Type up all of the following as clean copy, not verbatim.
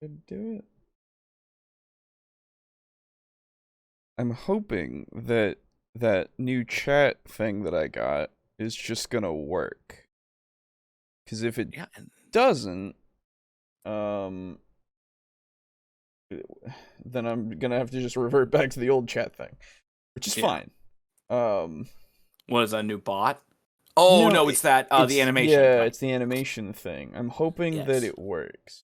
Could do it. I'm hoping that that new chat thing that I got is just gonna work. Because if it doesn't, then I'm gonna have to just revert back to the old chat thing, which is fine. What is that, new bot? Oh no, it's that the animation. Yeah, it's the animation thing. I'm hoping that it works.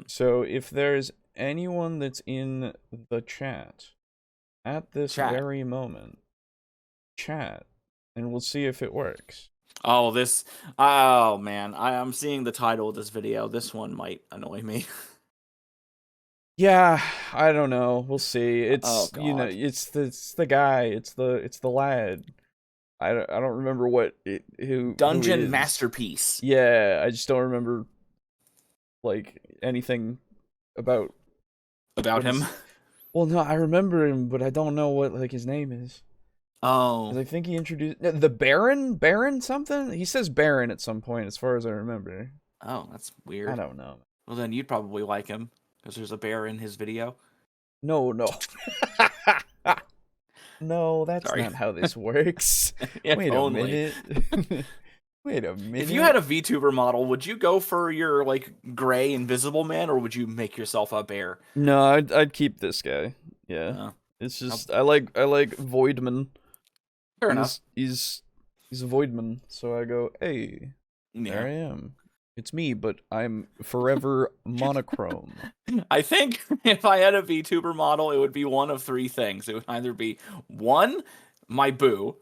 So if there's anyone that's in the chat at this very moment, chat, and we'll see if it works. Oh, oh man, I'm seeing the title of this video. This one might annoy me. Yeah, I don't know. We'll see. It's it's the guy. It's the lad. I don't remember who Dungeon Masterpiece. Yeah, I just don't remember like anything about him. Well, no, I remember him, but I don't know what like his name is. Oh, I think he introduced the Baron something. He says Baron at some point, as far as I remember. Oh, that's weird. I don't know. Well, then you'd probably like him because there's a bear in his video. No. No, that's not how this works. Wait a minute. Wait a minute. If you had a VTuber model, would you go for your like gray invisible man, or would you make yourself a bear? No, I'd keep this guy. Yeah, it's just I like Voidman. Fair enough. He's a Voidman, so I go, hey, there I am. It's me, but I'm forever monochrome. I think if I had a VTuber model, it would be one of three things. It would either be 1, my boo.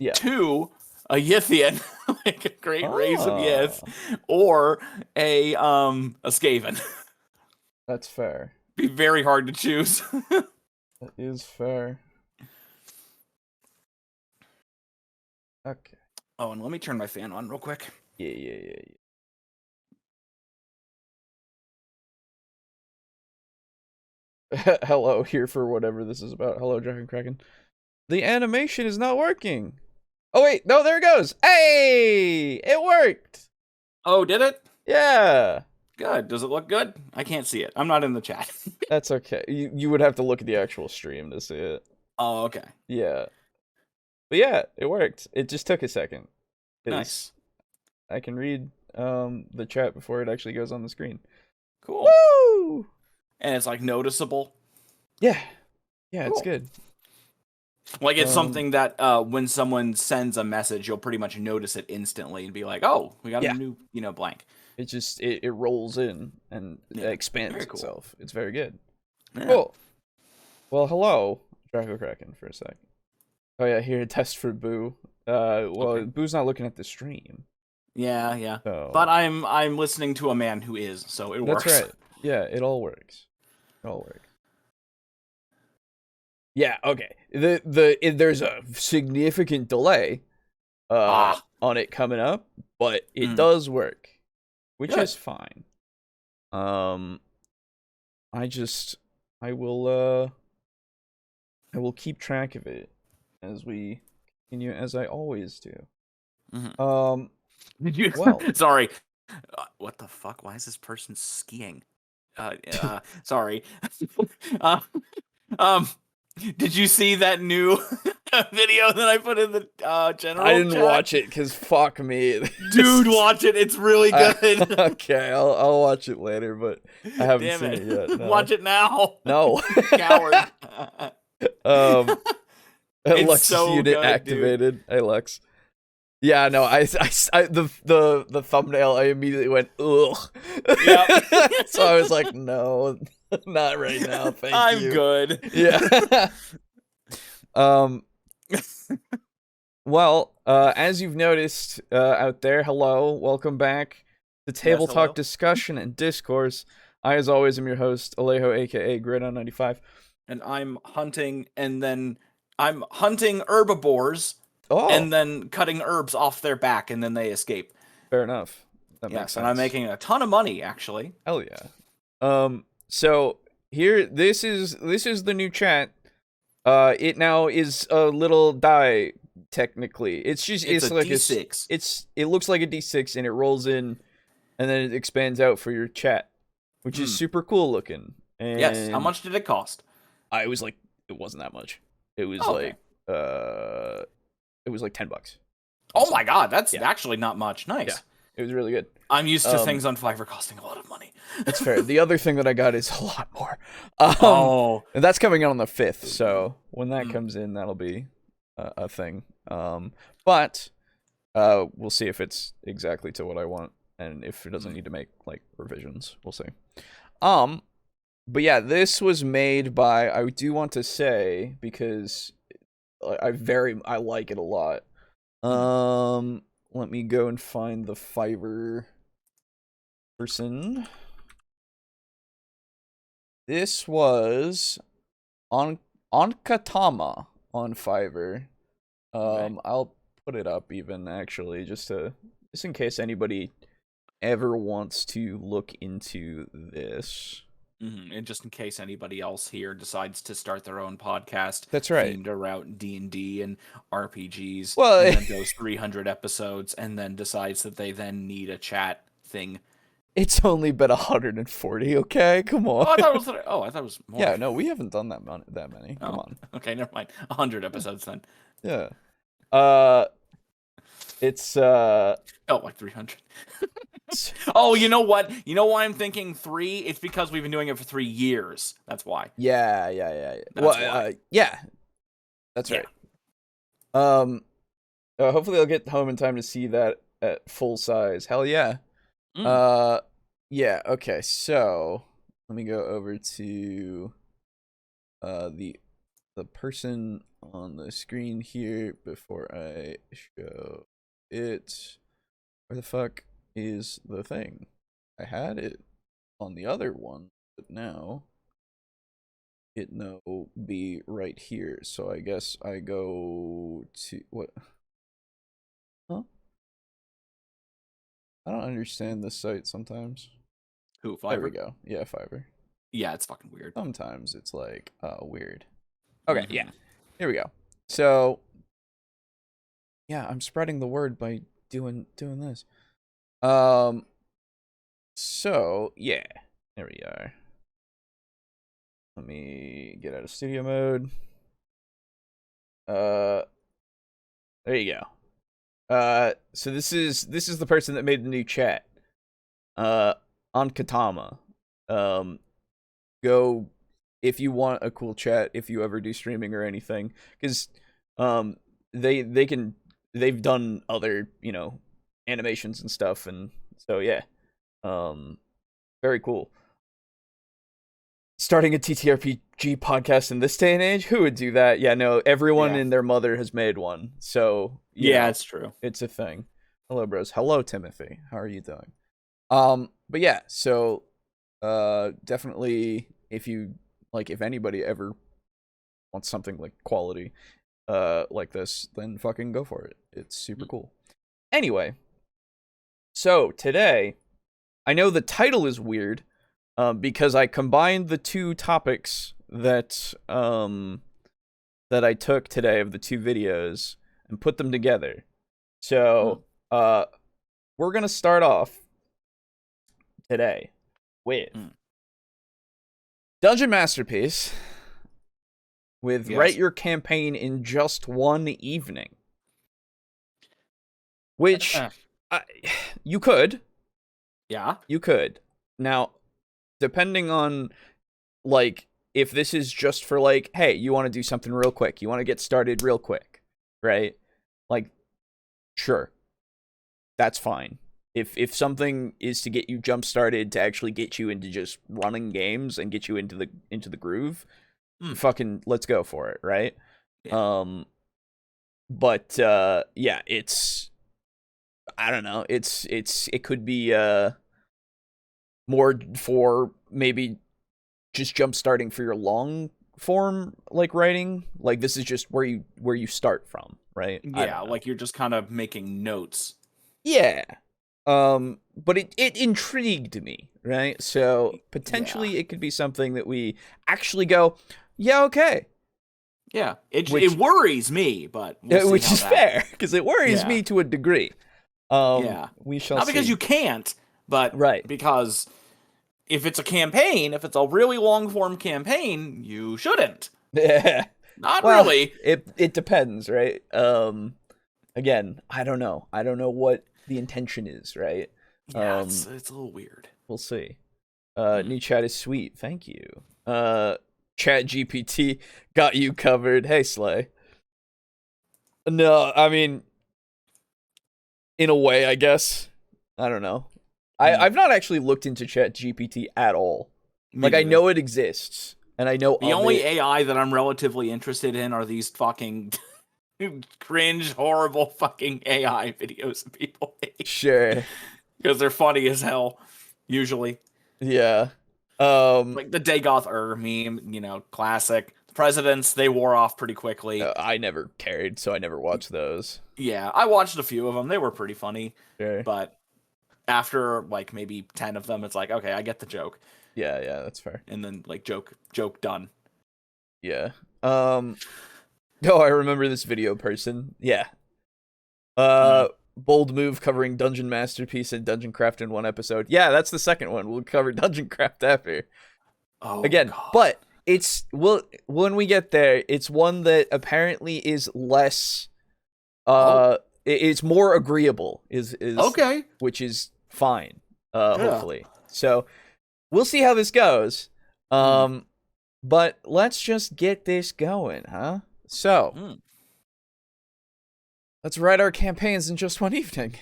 2, a Yithian, like a great race of Yith, or a Skaven. That's fair. Be very hard to choose. That is fair. Okay. Oh, and let me turn my fan on real quick. Yeah. Hello, here for whatever this is about. Hello, Jack and Kraken. The animation is not working. Oh, wait. No, there it goes. Hey! It worked! Oh, did it? Yeah. Good. Does it look good? I can't see it. I'm not in the chat. That's okay. You would have to look at the actual stream to see it. Oh, okay. Yeah. But yeah, it worked. It just took a second. Nice. I can read the chat before it actually goes on the screen. Cool. Woo! And it's like noticeable. Yeah. Yeah, it's good. Like it's something that when someone sends a message, you'll pretty much notice it instantly and be like, "Oh, we got a new, blank." It just it rolls in and expands itself. It's very good. Yeah. Cool. Well, hello, Draco Kraken, for a sec. Oh yeah, here a test for Boo. Boo's not looking at the stream. Yeah. So... But I'm listening to a man who is, so it works. That's right. Yeah, it all works. It all works. Yeah, okay. There's a significant delay on it coming up, but it does work, which is fine. I will keep track of it as we continue, as I always do. Did you? Well, sorry. What the fuck? Why is this person skiing? Sorry. Did you see that new video that I put in the general I didn't chat? watch it because fuck me. Dude, watch it. It's really good. Okay, I'll watch it later, but I haven't seen it yet. No. Watch it now. No. Coward. Lux unit activated. Dude. Hey, Lux. Yeah, no, the thumbnail, I immediately went, ugh. Yep. So I was like, no, not right now, thank you. I'm good. Yeah. Well, as you've noticed out there, hello, welcome back to TableTalk Discussion and Discourse. I, as always, am your host, Alejo, aka Grid95. And I'm hunting herbivores. And then cutting herbs off their back, and then they escape. Fair enough. That makes sense. And I'm making a ton of money, actually. Hell yeah. So here, this is the new chat. It now is a little die. Technically, it's like D6. It looks like a D6, and it rolls in, and then it expands out for your chat, which is super cool looking. And yes. How much did it cost? It wasn't that much. It was it was like $10. Oh my god, that's actually not much. Nice. Yeah, it was really good. I'm used to things on Fiverr costing a lot of money. That's fair. The other thing that I got is a lot more. And that's coming out on the 5th, so when that comes in, that'll be a thing. But we'll see if it's exactly to what I want, and if it doesn't need to make like revisions. We'll see. But yeah, this was made by, I do want to say, because I like it a lot. Let me go and find the Fiverr person. This was on Katama on Fiverr. Okay. I'll put it up even actually just in case anybody ever wants to look into this. And just in case anybody else here decides to start their own podcast, that's right, themed around D&D and RPGs, well, and then goes 300 episodes, and then decides that they then need a chat thing. It's only been 140. Okay, come on. Oh, I thought it was more. Yeah, no, we haven't done that many. Come on. Okay, never mind. 100 episodes then. Yeah. It's like 300. Oh, you know what? You know why I'm thinking 3? It's because we've been doing it for 3 years. That's why. Yeah. That's why. Yeah. That's right. Hopefully I'll get home in time to see that at full size. Hell yeah. Yeah, okay. So, let me go over to the person on the screen here before I show it. Where the fuck is the thing? I had it on the other one, but now it will be right here. So I guess I go to what? Huh? I don't understand this site sometimes. Who, Fiverr? There we go. Yeah, Fiverr. Yeah, it's fucking weird. Sometimes it's like weird. Okay, yeah. Here we go. So yeah, I'm spreading the word by doing this. So yeah, there we are. Let me get out of studio mode. There you go. So this is the person that made the new chat. On Katama. Go if you want a cool chat, if you ever do streaming or anything, because they've done other, animations and stuff, and so yeah. Very cool. Starting a TTRPG podcast in this day and age, who would do that? Yeah, no, everyone and their mother has made one. So yeah, it's true. It's a thing. Hello, bros. Hello, Timothy. How are you doing? But yeah, so definitely if anybody ever wants something like quality like this, then fucking go for it. It's super cool. Anyway, so today, I know the title is weird, because I combined the two topics that I took today of the two videos and put them together. So we're gonna start off today with Dungeon Masterpiece with Write Your Campaign in Just One Evening, which you could. Yeah, you could. Now, depending on, if this is just for, hey, you want to do something real quick. You want to get started real quick, right? Sure. That's fine. If something is to get you jump-started, to actually get you into just running games and get you into the groove, fucking let's go for it, right? Yeah. But, yeah, it's... I don't know. It could be more for maybe just jump starting for your long form writing. This is just where you start from, right? Yeah, you're just kind of making notes. Yeah. But it intrigued me, right? So potentially it could be something that we actually go, yeah, okay. Yeah. It worries me, but we'll which is fair, because it worries me to a degree. Yeah, we shall not because see. you can't, but right, because if it's a campaign, if it's a really long form campaign, you shouldn't. Yeah. Not really. It depends, right? Again, I don't know. I don't know what the intention is, right? Yeah, it's a little weird. We'll see. New chat is sweet. Thank you. Chat GPT got you covered. Hey, Slay. No, I mean, in a way, I guess. I don't know. I've not actually looked into Chat GPT at all. Like, I know it exists, and I know the only AI that I'm relatively interested in are these fucking cringe, horrible fucking AI videos of people make. Sure. Because they're funny as hell, usually. Yeah. Like the Dagoth meme, you know, classic. The presidents, they wore off pretty quickly. I never cared, so I never watched those. Yeah, I watched a few of them. They were pretty funny. Sure. But after, like, maybe 10 of them, it's like, okay, I get the joke. Yeah, that's fair. And then, like, joke done. Yeah. Oh, I remember this video person. Yeah. Bold move covering Dungeon Masterpiece and Dungeon Craft in one episode. Yeah, that's the second one. We'll cover Dungeon Craft after. Oh, again, God. But when we get there, it's one that apparently is less it's more agreeable is okay, which is fine. Hopefully. So, we'll see how this goes. But let's just get this going, huh? So, let's write our campaigns in just one evening.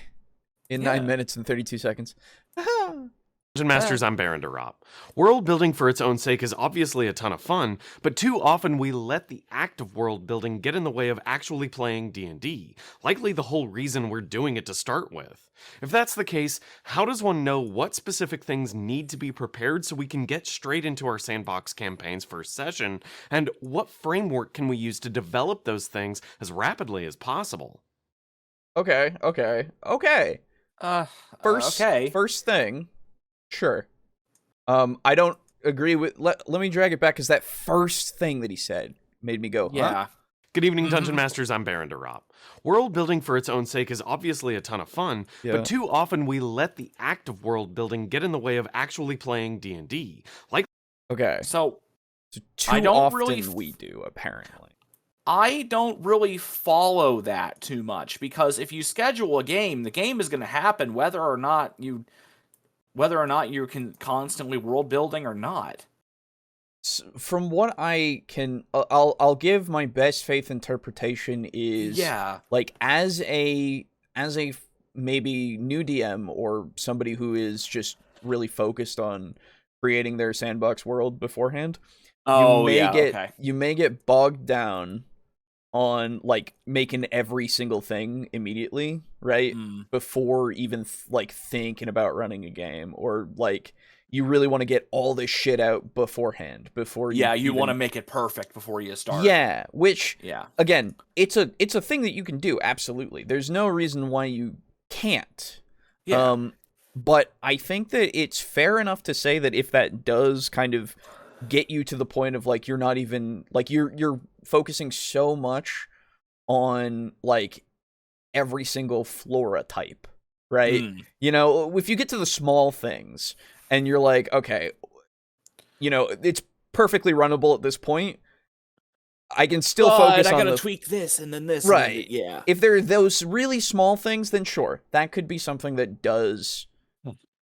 In 9 minutes and 32 seconds. Dungeon Masters, I'm Baron Derop. World building for its own sake is obviously a ton of fun, but too often we let the act of world building get in the way of actually playing D&D, likely the whole reason we're doing it to start with. If that's the case, how does one know what specific things need to be prepared so we can get straight into our sandbox campaign's first session, and what framework can we use to develop those things as rapidly as possible? Okay. First thing, sure. I don't agree with. Let me drag it back because that first thing that he said made me go, huh? Yeah. Good evening, Dungeon Masters. I'm Baron Derop. World building for its own sake is obviously a ton of fun, but too often we let the act of world building get in the way of actually playing D&D. So too often we do, apparently. I don't really follow that too much, because if you schedule a game, the game is going to happen whether or not you can constantly world building or not. From what I can, I'll give my best faith interpretation is like as a maybe new DM or somebody who is just really focused on creating their sandbox world beforehand. You may get bogged down on like making every single thing immediately, right? Before even like thinking about running a game, or like you really want to get all this shit out beforehand before you want to make it perfect before you start. Which again, it's a thing that you can do, absolutely. There's no reason why you can't. But I think that it's fair enough to say that if that does kind of get you to the point of like you're not even like you're focusing so much on like every single flora type, right? You know, if you get to the small things and you're like, okay, you know, it's perfectly runnable at this point, I can still focus on I gotta tweak this and then this, right? Yeah. If there are those really small things, then sure, that could be something that does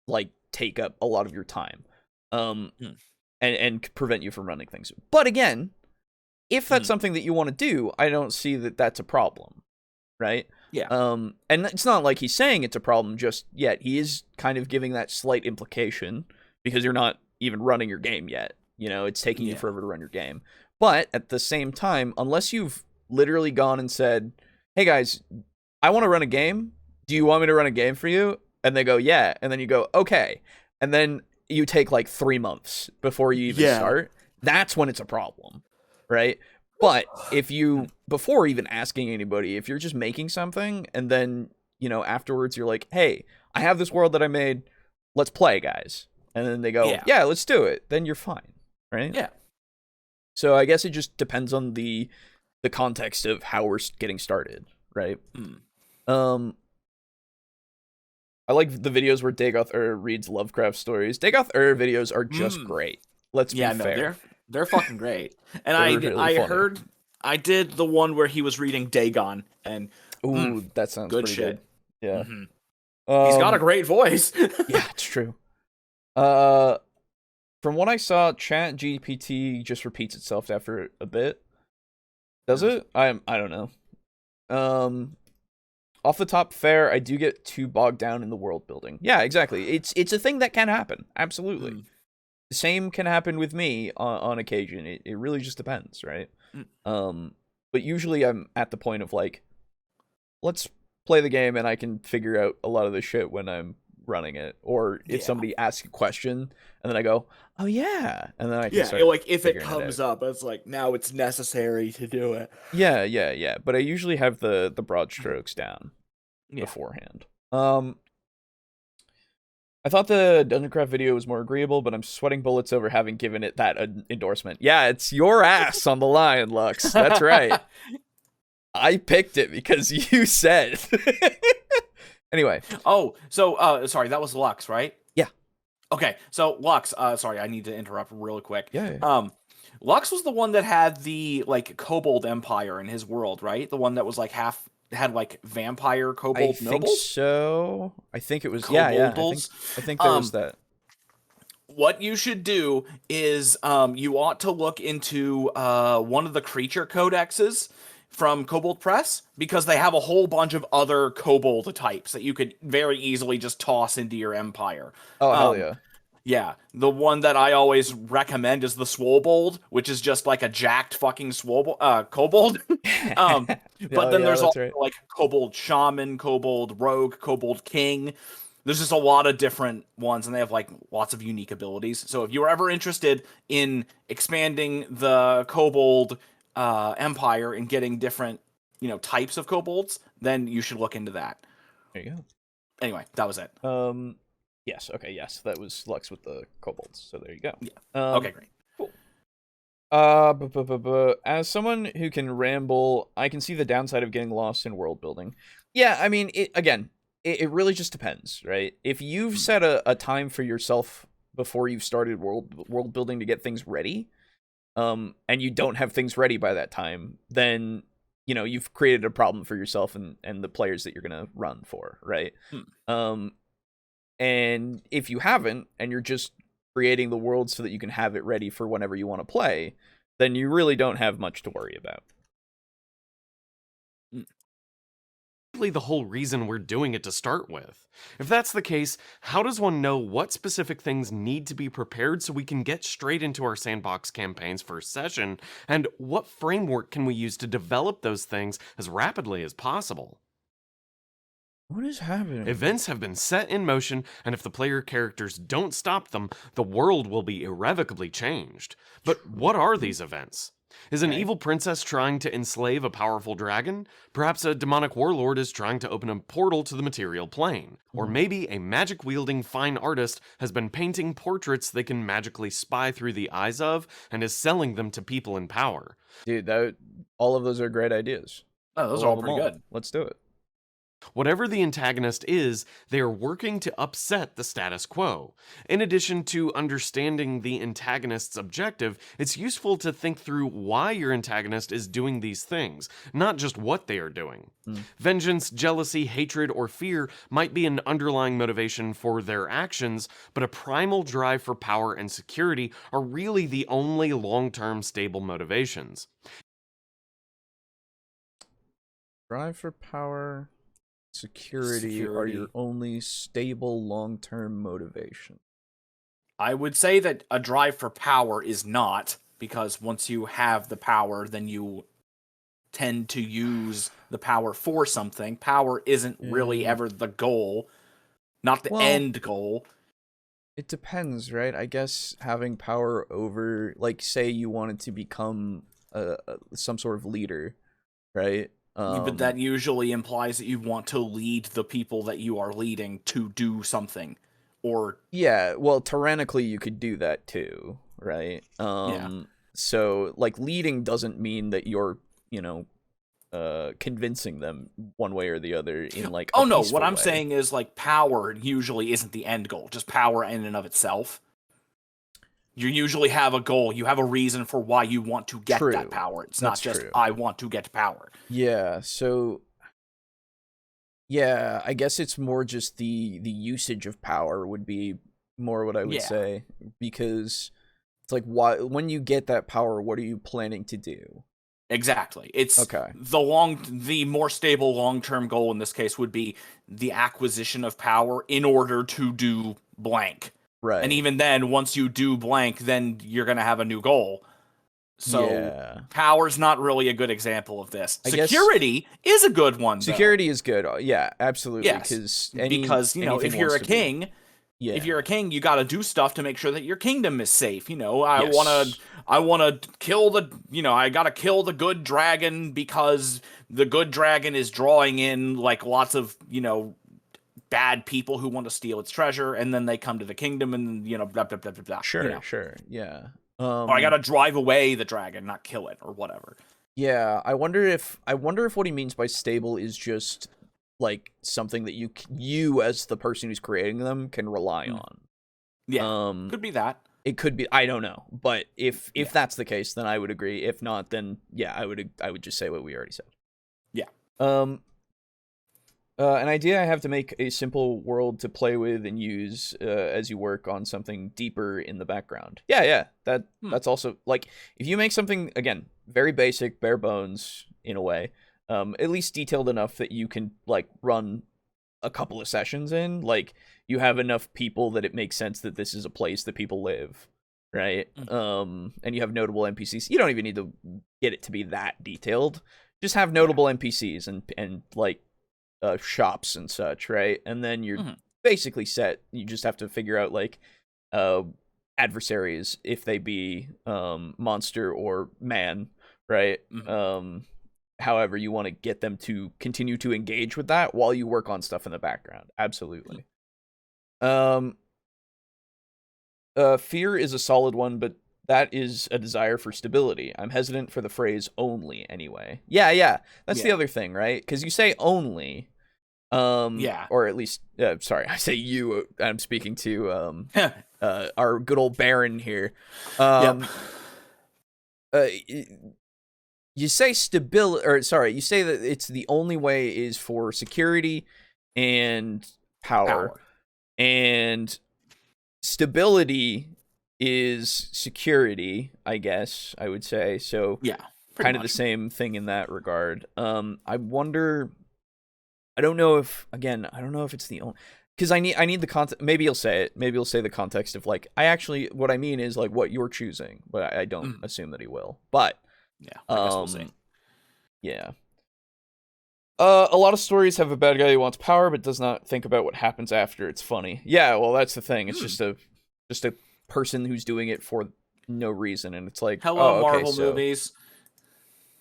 like take up a lot of your time and prevent you from running things. But again, if that's something that you want to do, I don't see that that's a problem, right? And it's not like he's saying it's a problem just yet. He is kind of giving that slight implication because you're not even running your game yet. You know, it's taking you forever to run your game. But at the same time, unless you've literally gone and said, hey guys, I want to run a game. Do you want me to run a game for you? And they go, yeah. And then you go, okay. And then you take like 3 months before you even start. That's when it's a problem, right? But if you, before even asking anybody, if you're just making something and then, you know, afterwards you're like, hey, I have this world that I made. Let's play, guys. And then they go, yeah, let's do it. Then you're fine, right? Yeah. So I guess it just depends on the context of how we're getting started, right? I like the videos where Dagoth reads Lovecraft stories. Dagoth videos are just great. Let's be fair. They're fucking great. And I heard I did the one where he was reading Dagon, and that sounds good pretty shit. Good. Yeah. He's got a great voice. Yeah, it's true. From what I saw, ChatGPT just repeats itself after a bit. Does it? I don't know. Off the top, fair. I do get too bogged down in the world building. Yeah, exactly. It's a thing that can happen. Absolutely. The same can happen with me on occasion. It really just depends, right? But usually I'm at the point of like, let's play the game and I can figure out a lot of the shit when I'm running it. Or if somebody asks a question and then I go, oh yeah, and then I can start like if it comes up, it's like now it's necessary to do it. Yeah. But I usually have the broad strokes down beforehand. I thought the Dungeoncraft video was more agreeable, but I'm sweating bullets over having given it that endorsement. Yeah, it's your ass on the line, Lux. That's right. I picked it because you said. Anyway. Oh, so sorry, that was Lux, right? Yeah. Okay, so Lux, sorry, I need to interrupt real quick. Yeah. Lux was the one that had the like Kobold Empire in his world, right? The one that was like had like vampire kobold nobles. I think so. I think it was I think there was that. What you should do is you ought to look into one of the creature codexes from Kobold Press, because they have a whole bunch of other kobold types that you could very easily just toss into your empire. Oh, hell yeah. Yeah, the one that I always recommend is the Swobold, which is just like a jacked fucking kobold. But then there's also like Kobold Shaman, Kobold Rogue, Kobold King. There's just a lot of different ones, and they have like lots of unique abilities. So if you're ever interested in expanding the Kobold Empire and getting different, types of kobolds, then you should look into that. There you go. Anyway, that was it. Yes. Okay. Yes, that was Lux with the kobolds. So there you go. Yeah. Okay. Great. Cool. As someone who can ramble, I can see the downside of getting lost in world building. Yeah. I mean, it really just depends, right? If you've set a time for yourself before you've started world building to get things ready, and you don't have things ready by that time, then you've created a problem for yourself and the players that you're gonna run for, right? And if you haven't, and you're just creating the world so that you can have it ready for whenever you want to play, then you really don't have much to worry about. The whole reason we're doing it to start with. If that's the case, how does one know what specific things need to be prepared so we can get straight into our sandbox campaign's first session, and what framework can we use to develop those things as rapidly as possible? What is happening? Events have been set in motion, and if the player characters don't stop them, the world will be irrevocably changed. But what are these events? Is an evil princess trying to enslave a powerful dragon? Perhaps a demonic warlord is trying to open a portal to the material plane. Or maybe a magic-wielding fine artist has been painting portraits they can magically spy through the eyes of and is selling them to people in power. Dude, all of those are great ideas. Oh, those are all pretty good. Let's do it. Whatever the antagonist is, they are working to upset the status quo. In addition to understanding the antagonist's objective, it's useful to think through why your antagonist is doing these things, not just what they are doing. Vengeance, jealousy, hatred, or fear might be an underlying motivation for their actions, but a primal drive for power and security are really the only long-term stable motivations. Drive for power... Security are your only stable long-term motivation. I would say that a drive for power is not, because once you have the power, then you tend to use the power for something. Power isn't really ever the goal, not the end goal. It depends, right? I guess having power over, like, say you wanted to become some sort of leader, right? But that usually implies that you want to lead the people that you are leading to do something. Or well, tyrannically you could do that too, right? So, like, leading doesn't mean that you're, convincing them one way or the other in like oh no, what I'm saying is like power usually isn't the end goal, just power in and of itself. You usually have a goal, you have a reason for why you want to get that power. It's not just I want to get power. Yeah, so yeah, I guess it's more just the usage of power would be more what I would say, because it's like, why, when you get that power, what are you planning to do? Exactly. It's the more stable long-term goal in this case would be the acquisition of power in order to do blank. Right. And even then, once you do blank, then you're going to have a new goal. So power's not really a good example of this. Security is a good one, though. Security is good. Yeah, absolutely. Yes. Because, you know, if you're a king... Yeah. If you're a king, you got to do stuff to make sure that your kingdom is safe. You know, I want to kill the, you know, I got to kill the good dragon because the good dragon is drawing in like lots of, you know, bad people who want to steal its treasure, and then they come to the kingdom and, you know, blah, blah, blah, blah, blah. Sure, you know? Sure. Yeah. Or I got to drive away the dragon, not kill it or whatever. Yeah. I wonder if what he means by stable is just like something that you as the person who's creating them can rely on. Yeah, could be that. It could be. I don't know, but if that's the case, then I would agree. If not, then yeah, I would just say what we already said. Yeah. An idea I have to make a simple world to play with and use as you work on something deeper in the background. Yeah. That's also like if you make something again very basic, bare bones in a way. At least detailed enough that you can like run a couple of sessions in, like you have enough people that it makes sense that this is a place that people live, right? And you have notable NPCs. You don't even need to get it to be that detailed. Just have notable NPCs and like shops and such, right? And then you're basically set. You just have to figure out like adversaries, if they be monster or man, right? However you want to get them to continue to engage with that while you work on stuff in the background. Absolutely. Fear is a solid one, but that is a desire for stability. I'm hesitant for the phrase only anyway. Yeah. That's the other thing, right? Because you say only, or at least, sorry, I say you, I'm speaking to our good old Baron here. You say stability, or sorry, you say that it's the only way is for security and power. And stability is security, I guess I would say. So kind of the same thing in that regard. I wonder. I don't know if it's the only. Because I need the context. Maybe he'll say it. Maybe he'll say the context of like what I mean is like what you're choosing, but I don't assume that he will. But. Yeah, I guess we'll see. Yeah. A lot of stories have a bad guy who wants power but does not think about what happens after. It's funny. Yeah, well, that's the thing. It's just a person who's doing it for no reason, and it's like, Marvel movies.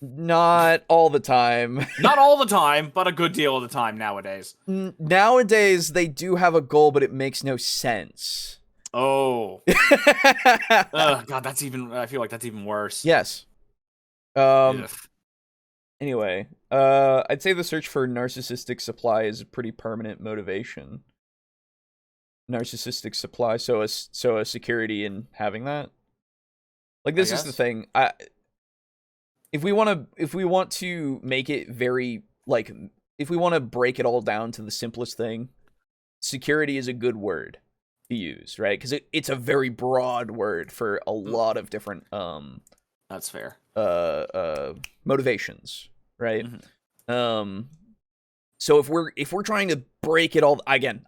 Not all the time. Not all the time, but a good deal of the time nowadays. Nowadays, they do have a goal, but it makes no sense. Oh. God, I feel like that's even worse. Yes. Anyway, I'd say the search for narcissistic supply is a pretty permanent motivation. Narcissistic supply, so a security in having that. Like this is the thing. If we want to make it very like if we want to break it all down to the simplest thing, security is a good word to use, right? Because it's a very broad word for a lot of different that's fair. Motivations, right? So if we're trying to break it all again,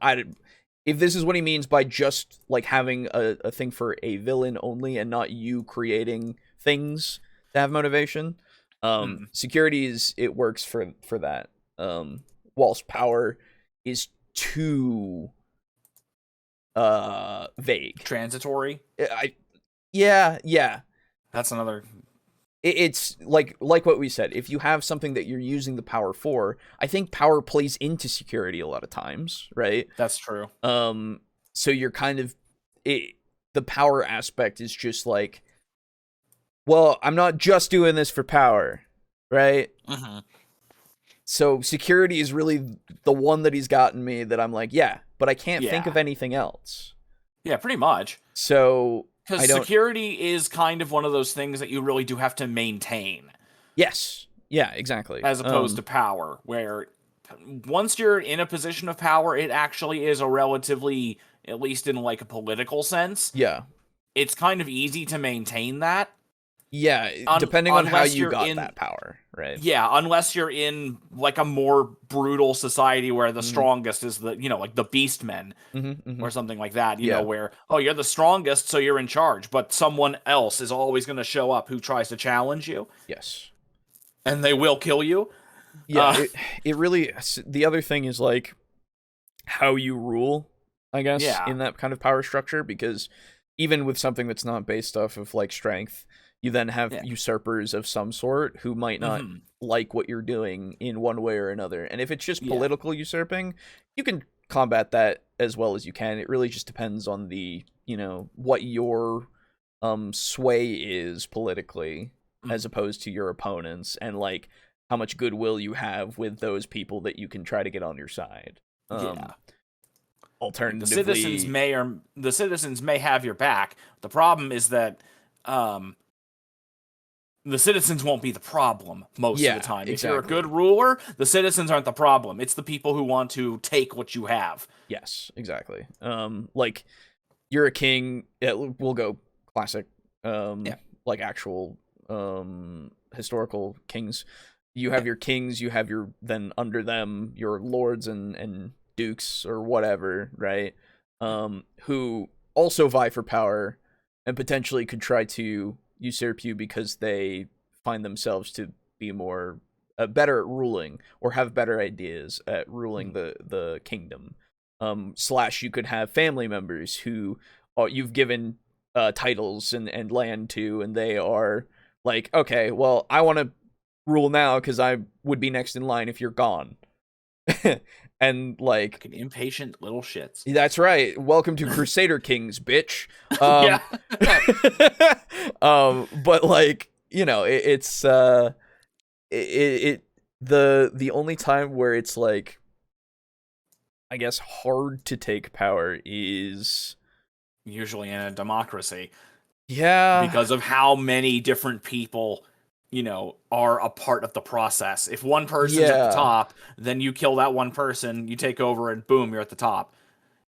if this is what he means by just like having a thing for a villain only and not you creating things to have motivation, security it works for that. Whilst power is too vague, transitory. Yeah. That's another. It's like what we said. If you have something that you're using the power for, I think power plays into security a lot of times, right? That's true. So you're kind of the power aspect is just like, well, I'm not just doing this for power, right? So security is really the one that he's gotten me that I'm like, yeah, but I can't think of anything else. Yeah, pretty much. So because security is kind of one of those things that you really do have to maintain. Yes. Yeah, exactly. As opposed to power, where once you're in a position of power, it actually is a relatively, at least in like a political sense. Yeah. It's kind of easy to maintain that. Yeah, depending on how you got that power, right? Yeah, unless you're in like a more brutal society where the strongest is the, like the beastmen or something like that, you know, where, you're the strongest, so you're in charge, but someone else is always going to show up who tries to challenge you. Yes. And they will kill you. Yeah, it really, the other thing is like how you rule, I guess, in that kind of power structure, because even with something that's not based off of like strength, you then have usurpers of some sort who might not like what you're doing in one way or another. And if it's just political usurping, you can combat that as well as you can. It really just depends on the, what your sway is politically as opposed to your opponents, and like how much goodwill you have with those people that you can try to get on your side. Alternatively, the citizens may have your back. The problem is that the citizens won't be the problem most of the time. Exactly. If you're a good ruler, the citizens aren't the problem. It's the people who want to take what you have. Yes, exactly. Like, you're a king. We'll go classic, like actual historical kings. You have your kings, you have then under them, your lords and dukes or whatever, right? Who also vie for power and potentially could try to usurp you because they find themselves to be better at ruling or have better ideas at ruling the kingdom. / you could have family members who you've given titles and land to, and they are like, okay, well, I want to rule now because I would be next in line if you're gone. And like impatient little shits. That's right. Welcome to Crusader Kings, bitch. But like, it's the only time where it's like, I guess, hard to take power is usually in a democracy. Yeah. Because of how many different people are a part of the process. If one person's at the top, then you kill that one person, you take over, and boom, you're at the top.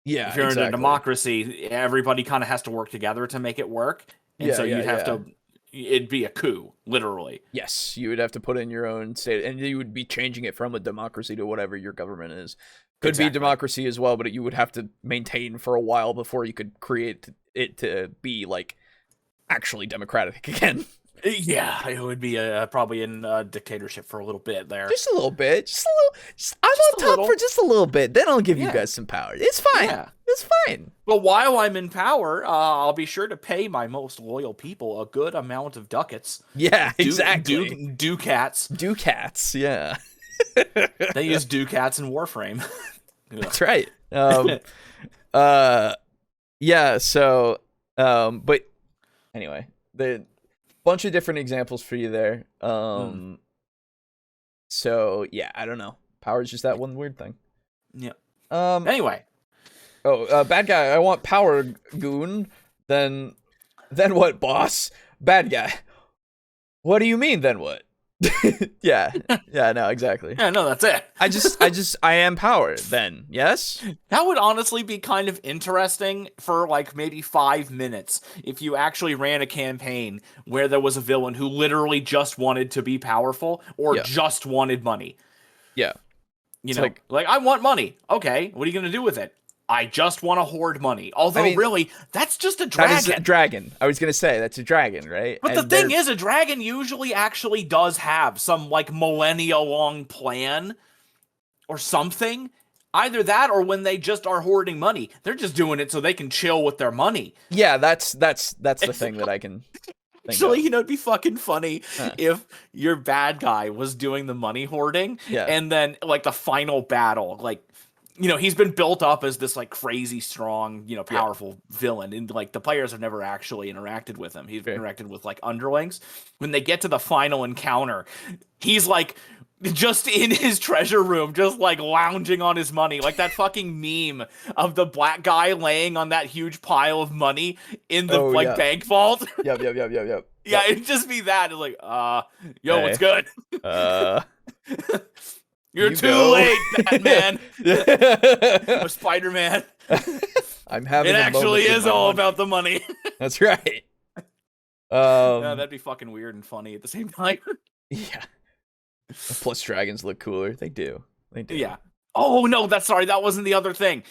Yeah, if you're in a democracy, everybody kind of has to work together to make it work. And so you'd have to, it'd be a coup, literally. Yes, you would have to put in your own state, and you would be changing it from a democracy to whatever your government is. Could be democracy as well, but you would have to maintain for a while before you could create it to be like actually democratic again. Yeah, it would be probably in dictatorship for a little bit there. Just a little bit. I'm on top for just a little bit. Then I'll give you guys some power. It's fine. Yeah. It's fine. But while I'm in power, I'll be sure to pay my most loyal people a good amount of ducats. Yeah, exactly. Ducats. Ducats, yeah. They use ducats in Warframe. That's right. Yeah, so, but anyway, bunch of different examples for you there. So yeah, I don't know. Power is just that one weird thing. Yeah. Anyway. Bad guy. I want power, goon. Then what, boss? Bad guy. What do you mean? Then what? Yeah. No, exactly. Yeah, no, that's it. I am power. Then yes. That would honestly be kind of interesting for like maybe 5 minutes if you actually ran a campaign where there was a villain who literally just wanted to be powerful or just wanted money. Yeah. Like I want money. Okay, what are you gonna do with it? I just want to hoard money. Although, really, that's just a dragon. That is a dragon. I was going to say, that's a dragon, right? But the thing is, a dragon usually actually does have some, like, millennia-long plan or something. Either that or when they just are hoarding money. They're just doing it so they can chill with their money. Yeah, that's the thing that I can think Actually, it'd be fucking funny if your bad guy was doing the money hoarding, and then, like, the final battle, like, he's been built up as this like crazy strong, powerful villain, and like the players have never actually interacted with him. He's interacted with like underlings. When they get to the final encounter, he's like just in his treasure room, just like lounging on his money, like that fucking meme of the black guy laying on that huge pile of money in the bank vault. Yep. Yeah, it'd just be that. It's like, yo, what's good? You're too late, Batman. Spider-Man. I'm having. It actually is all about the money. That's right. Yeah, that'd be fucking weird and funny at the same time. Yeah. Plus, dragons look cooler. They do. Yeah. Oh no, that wasn't the other thing.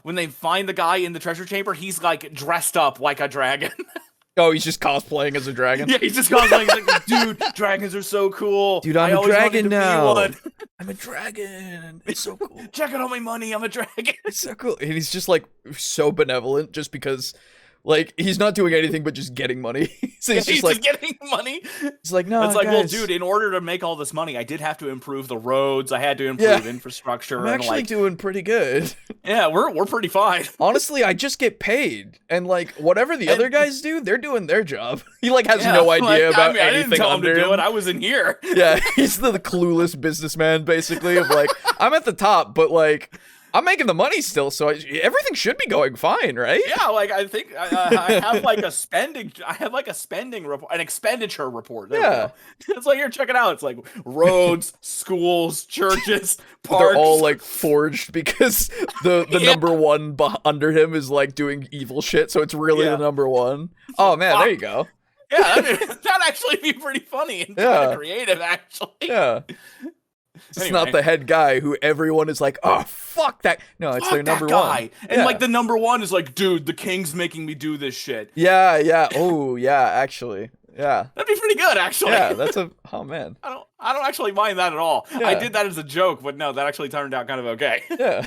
When they find the guy in the treasure chamber, he's like dressed up like a dragon. Oh, he's just cosplaying as a dragon? Yeah, he's just cosplaying. He's like, dude, dragons are so cool. Dude, I'm a dragon now. I'm a dragon. It's so cool. Check out all my money. I'm a dragon. It's so cool. And he's just like so benevolent just because like he's not doing anything but just getting money. So he's just like getting money. It's like, no, it's like, well, dude, in order to make all this money, I did have to improve the roads. I had to improve infrastructure. I'm actually doing pretty good. Yeah, we're pretty fine. Honestly, I just get paid, and like whatever the other guys do, they're doing their job. He like has no idea about anything. I didn't tell him to do it. I was in here. Yeah, he's the clueless businessman, basically. Of like, I'm at the top, but like, I'm making the money still, so everything should be going fine, right? Yeah, like I think I have like a spending. I have like a spending report, an expenditure report. There it's like, here, check it out. It's like roads, schools, churches, parks. They're all like forged because the number one under him is like doing evil shit, so it's really the number one. Oh man, there you go. Yeah, that'd actually be pretty funny and kind of creative, actually. Yeah. It's not the head guy who everyone is like, oh, fuck that. No, it's their number one. And like the number one is like, dude, the king's making me do this shit. Yeah. Oh, yeah, actually. Yeah. That'd be pretty good, actually. Yeah, oh man. I don't actually mind that at all. Yeah. I did that as a joke, but no, that actually turned out kind of okay. Yeah.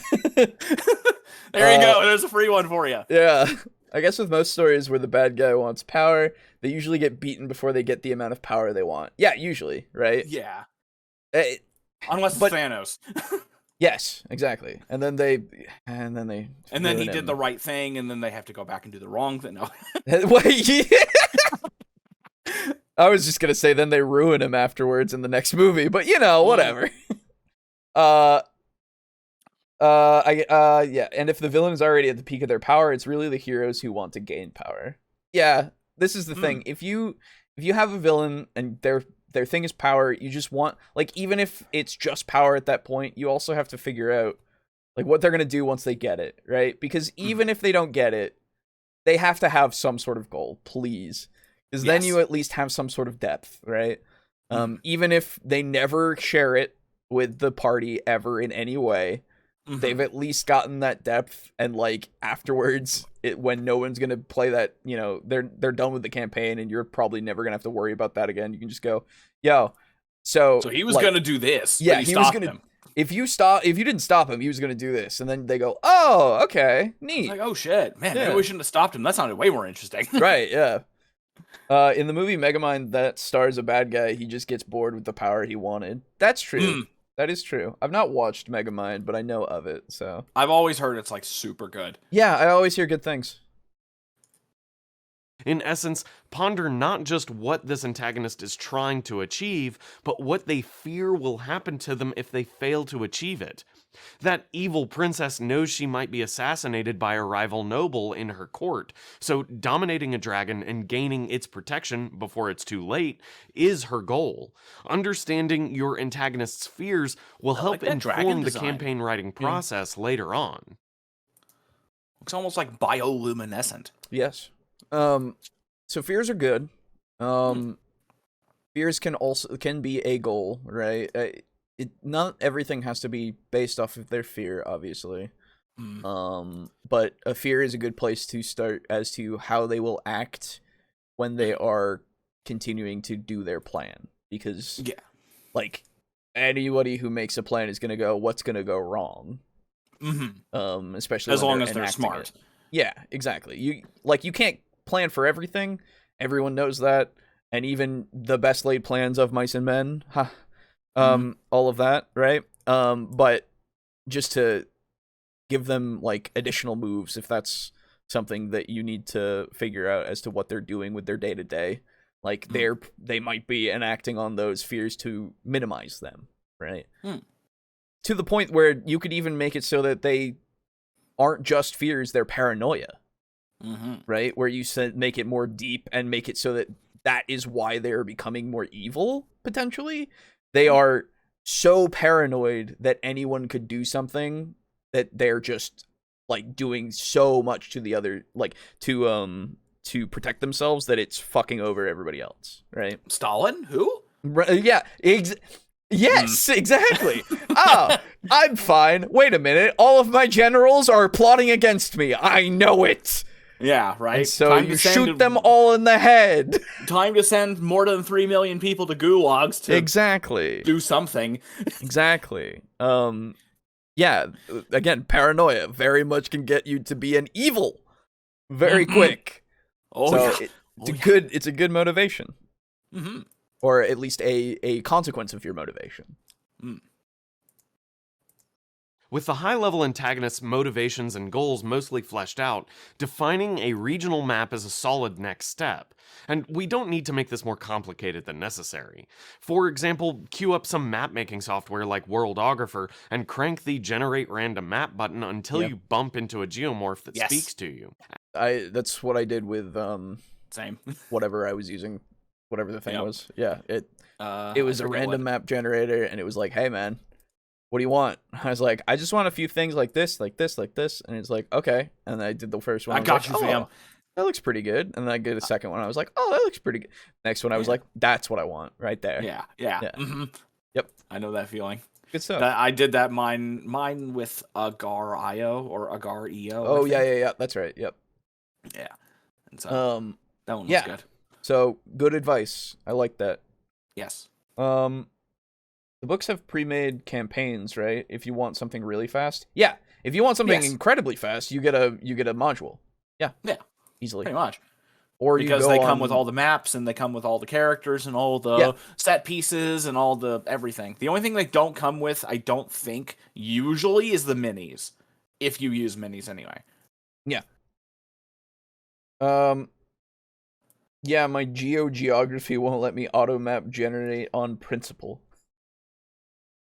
There you go. There's a free one for you. Yeah. I guess with most stories where the bad guy wants power, they usually get beaten before they get the amount of power they want. Yeah, usually, right? Yeah. Unless it's Thanos. Yes, exactly. And then he did the right thing, and then they have to go back and do the wrong thing. No. I was just gonna say then they ruin him afterwards in the next movie, but whatever. Yeah. And if the villain is already at the peak of their power, it's really the heroes who want to gain power. Yeah, this is the thing. If you have a villain and their thing is power, you just want, like, even if it's just power at that point, you also have to figure out, like, what they're going to do once they get it, right? Because even if they don't get it, they have to have some sort of goal, please. Because then you at least have some sort of depth, right? Even if they never share it with the party ever in any way, they've at least gotten that depth, and, like, afterwards, when no one's gonna play that, they're done with the campaign, and you're probably never gonna have to worry about that again. You can just go, yo, so he was gonna do this. Yeah, but he was gonna. Him. If you didn't stop him, he was gonna do this, and then they go, oh, okay, neat. It's like, oh shit, man, maybe we shouldn't have stopped him. That sounded way more interesting. Right? Yeah. In the movie Megamind, that stars a bad guy. He just gets bored with the power he wanted. That's true. That is true. I've not watched Megamind, but I know of it, so. I've always heard it's, like, super good. Yeah, I always hear good things. In essence, ponder not just what this antagonist is trying to achieve, but what they fear will happen to them if they fail to achieve it. That evil princess knows she might be assassinated by a rival noble in her court, so dominating a dragon and gaining its protection before it's too late is her goal. Understanding your antagonist's fears will help inform the campaign writing process later on. It's almost like bioluminescent. Yes. So fears are good. Fears can be a goal, right? Not everything has to be based off of their fear, obviously. But a fear is a good place to start as to how they will act when they are continuing to do their plan. Because, like, anybody who makes a plan is going to go, what's going to go wrong? Especially as long as they're smart. Yeah, exactly. You can't plan for everything. Everyone knows that. And even the best laid plans of mice and men, all of that, right? But just to give them, like, additional moves if that's something that you need to figure out as to what they're doing with their day-to-day. Like, they might be enacting on those fears to minimize them, right? To the point where you could even make it so that they aren't just fears, they're paranoia, right? Where you make it more deep and make it so that that is why they're becoming more evil, potentially. They are so paranoid that anyone could do something that they're just, like, doing so much to the other, like, to protect themselves that it's fucking over everybody else, right? Stalin? Who? Yeah, yes, exactly. Oh, I'm fine. Wait a minute. All of my generals are plotting against me. I know it. Yeah, right. And so you shoot them all in the head. Time to send more than 3 million people to gulags to do something. Exactly. Yeah, again, paranoia very much can get you to be an evil very quick. It's a good motivation. Or at least a consequence of your motivation. With the high-level antagonist's motivations and goals mostly fleshed out, defining a regional map is a solid next step. And we don't need to make this more complicated than necessary. For example, queue up some map-making software like Worldographer and crank the Generate Random Map button until you bump into a geomorph that speaks to you. That's what I did with same whatever I was using, whatever the thing was. Yeah, it was a random map generator, and it was like, hey man, what do you want? I was like, I just want a few things like this, like this, like this. And it's like, okay. And I did the first one. I got you, fam. That looks pretty good. And then I did a second one. I was like, oh, that looks pretty good. Next one, I was like, that's what I want right there. Yeah. Yep. I know that feeling. Good stuff. I did that mine with Agar.io or Agar.io. Oh, yeah. That's right. Yep. Yeah. And so that one was good. So good advice. I like that. Yes. The books have pre-made campaigns, right? If you want something really fast. Yeah. If you want something incredibly fast, you get a module. Yeah. Yeah. Easily. Pretty much. Or because they come with all the maps and they come with all the characters and all the set pieces and all the everything. The only thing they don't come with, I don't think, usually is the minis. If you use minis anyway. Yeah. Yeah, my geography won't let me auto map generate on principle.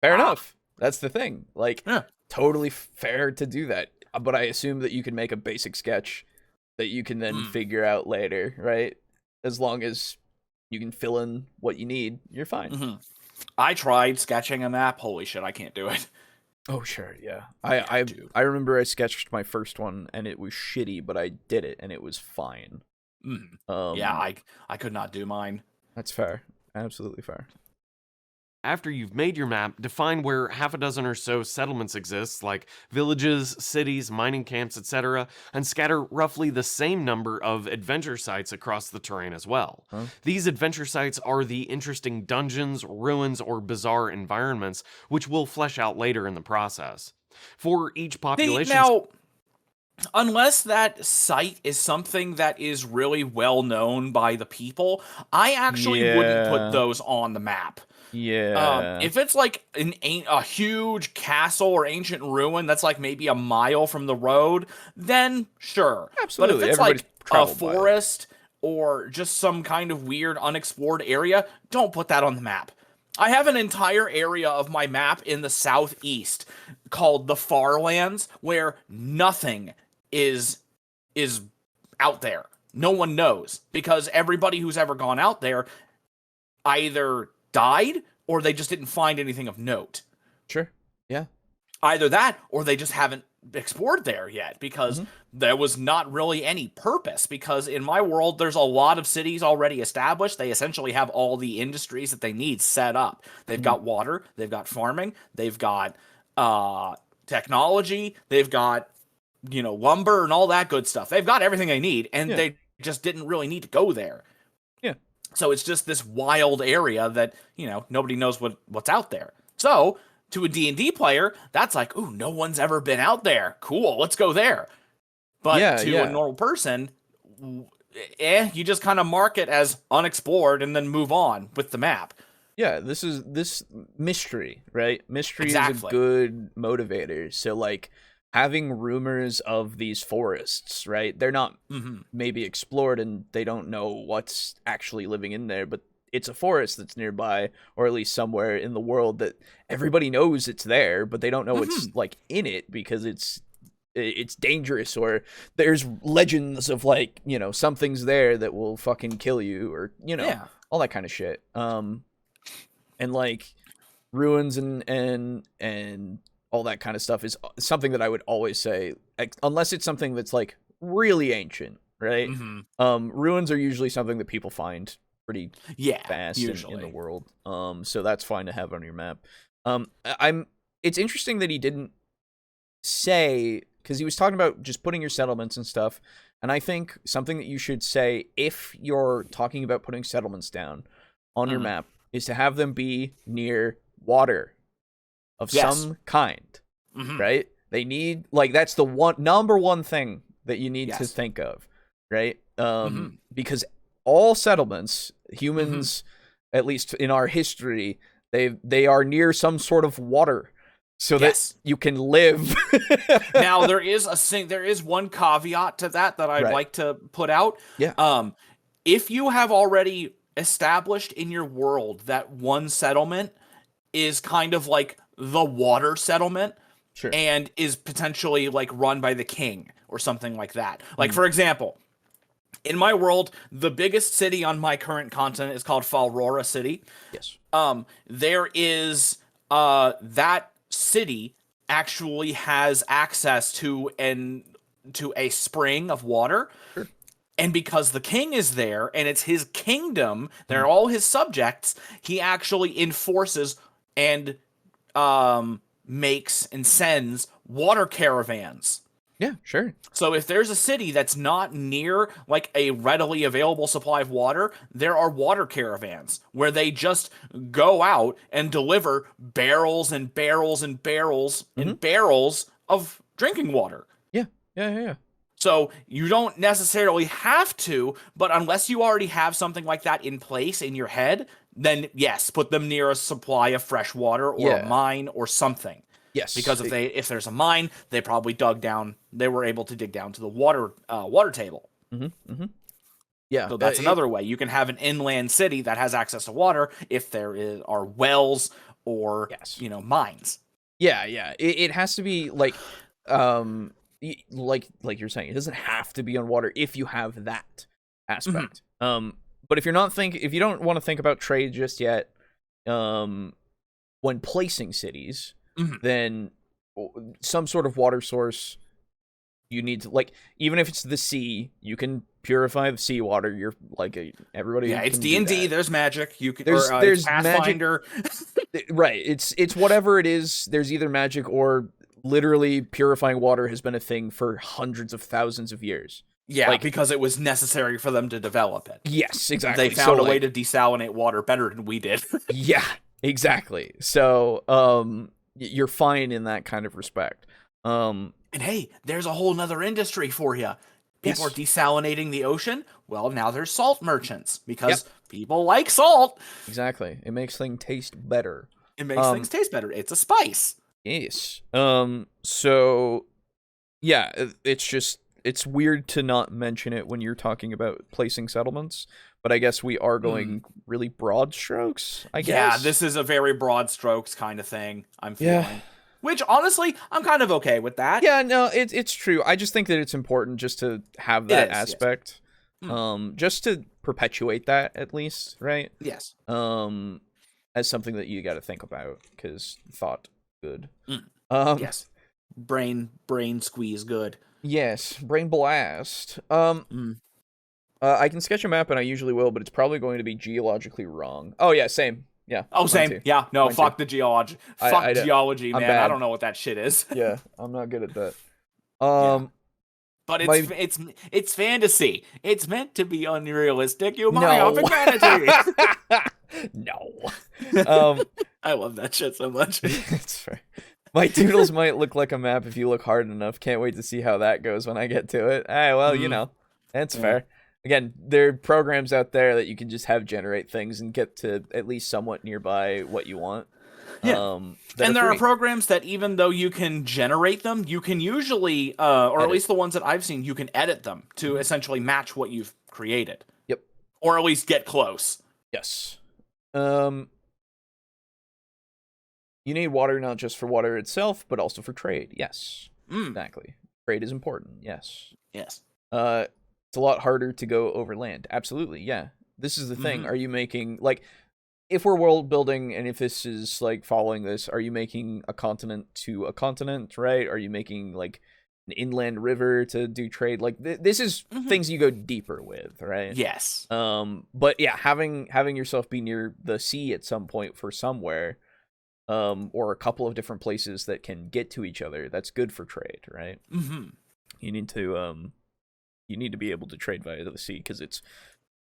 Fair enough. That's the thing. Like, totally fair to do that. But I assume that you can make a basic sketch that you can then figure out later, right? As long as you can fill in what you need, you're fine. I tried sketching a map. Holy shit, I can't do it. Oh, sure, yeah. I remember I sketched my first one, and it was shitty, but I did it, and it was fine. Yeah, I could not do mine. That's fair. Absolutely fair. After you've made your map, define where half a dozen or so settlements exist, like villages, cities, mining camps, etc., and scatter roughly the same number of adventure sites across the terrain as well. These adventure sites are the interesting dungeons, ruins, or bizarre environments, which we'll flesh out later in the process. For each population... Now, unless that site is something that is really well known by the people, I actually wouldn't put those on the map. Yeah. If it's like a huge castle or ancient ruin that's like maybe a mile from the road, then sure. Absolutely. But if it's like a forest or just some kind of weird unexplored area, don't put that on the map. I have an entire area of my map in the southeast called the Farlands where nothing is out there. No one knows because everybody who's ever gone out there either died or they just didn't find anything of note. Sure. Yeah. Either that or they just haven't explored there yet because there was not really any purpose, because in my world there's a lot of cities already established. They essentially have all the industries that they need set up. They've got water, they've got farming, they've got technology, they've got lumber and all that good stuff. They've got everything they need, and they just didn't really need to go there. Yeah. So it's just this wild area that, nobody knows what's out there. So to a D&D player, that's like, ooh, no one's ever been out there. Cool, let's go there. But to a normal person, you just kind of mark it as unexplored and then move on with the map. Yeah, this mystery, right? Mystery is a good motivator. So, like, having rumors of these forests, right? They're not maybe explored and they don't know what's actually living in there, but it's a forest that's nearby, or at least somewhere in the world that everybody knows it's there, but they don't know what's like in it because it's dangerous, or there's legends of like, you know, something's there that will fucking kill you, or, you know, all that kind of shit. And like ruins and all that kind of stuff is something that I would always say, unless it's something that's like really ancient, right? Ruins are usually something that people find pretty fast in the world. So that's fine to have on your map. It's interesting that he didn't say, because he was talking about just putting your settlements and stuff, and I think something that you should say if you're talking about putting settlements down on your map is to have them be near water of some kind, right? They need, like, that's the number one thing that you need to think of, right? Because all settlements, humans, at least in our history, they are near some sort of water, so that you can live. Now there is one caveat to that I'd like to put out. If you have already established in your world that one settlement is kind of like the water settlement, and is potentially like run by the king or something like that. Like, for example, in my world, the biggest city on my current continent is called Falrora City. There is that city actually has access to a spring of water. And because the king is there and it's his kingdom, they're all his subjects, he actually enforces and makes and sends water caravans. So if there's a city that's not near like a readily available supply of water, there are water caravans where they just go out and deliver barrels and barrels and barrels and barrels of drinking water. So you don't necessarily have to, but unless you already have something like that in place in your head, then yes, put them near a supply of fresh water or a mine or something. Because if there's a mine, they probably they were able to dig down to the water table. So that's another way. You can have an inland city that has access to water if there are wells or mines. It has to be like like you're saying, it doesn't have to be on water if you have that aspect. But if you don't want to think about trade just yet, when placing cities, then some sort of water source you need to, like, even if it's the sea, you can purify the seawater. You're like everybody. It's D&D. There's magic. You can. There's Pathfinder. Magic. Right. It's whatever it is. There's either magic or literally purifying water has been a thing for hundreds of thousands of years. Because it was necessary for them to develop it. Yes, exactly. They found a way to desalinate water better than we did. Exactly. So, you're fine in that kind of respect. And hey, there's a whole nother industry for you. People are desalinating the ocean. Well, now there's salt merchants because people like salt. Exactly. It makes things taste better. It's a spice. Yes. So, yeah, it's weird to not mention it when you're talking about placing settlements, but I guess we are going really broad strokes, I guess. Yeah, this is a very broad strokes kind of thing, I'm feeling. Which, honestly, I'm kind of okay with that. Yeah, no, it's true. I just think that it's important just to have that aspect. Just to perpetuate that, at least, right? Yes. As something that you got to think about, because thought good. Yes. Brain squeeze good. Yes, brain blast. I can sketch a map, and I usually will, but it's probably going to be geologically wrong. Oh yeah, same. Yeah. Oh, same. Too. Yeah. No, mine fuck too. The geology. Fuck geology, man. Bad. I don't know what that shit is. Yeah, I'm not good at that. But it's fantasy. It's meant to be unrealistic. You might have humanity. No. I love that shit so much. It's fair. My doodles might look like a map if you look hard enough. Can't wait to see how that goes when I get to it. You know, that's fair. Again, there are programs out there that you can just have generate things and get to at least somewhat nearby what you want. Yeah. And there are programs that even though you can generate them, you can usually, or at least the ones that I've seen, you can edit them to essentially match what you've created. Yep. Or at least get close. Yes. You need water not just for water itself, but also for trade. Yes. Exactly. Trade is important. Yes. Yes. It's a lot harder to go over land. Absolutely. Yeah. This is the thing. Are you making, like, if we're world building and if this is, like, following this, are you making a continent to a continent, right? Are you making, like, an inland river to do trade? Like, this is things you go deeper with, right? Yes. But yeah, having yourself be near the sea at some point for somewhere, or a couple of different places that can get to each other, that's good for trade, right? You need to be able to trade via the sea because it's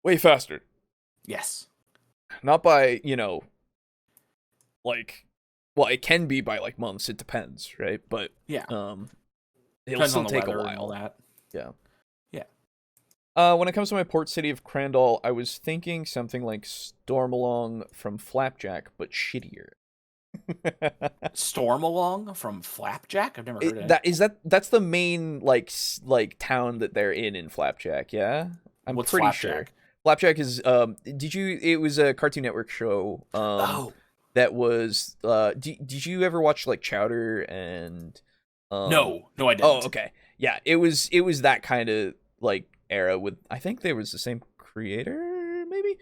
way faster. Yes. Not by, like, well, it can be by, like, months. It depends, right? But yeah, it'll depends still on the take a weather while. and all that. Yeah. Yeah. When it comes to my port city of Crandall, I was thinking something like Stormalong from Flapjack, but shittier. Stormalong from Flapjack? I've never heard of that. That's the main like town that they're in Flapjack, yeah? I'm What's pretty Flapjack? sure. Flapjack is it was a Cartoon Network show that was did you ever watch like Chowder and No, I didn't. Oh, okay. Yeah, it was that kind of like era with, I think there was the same creator maybe.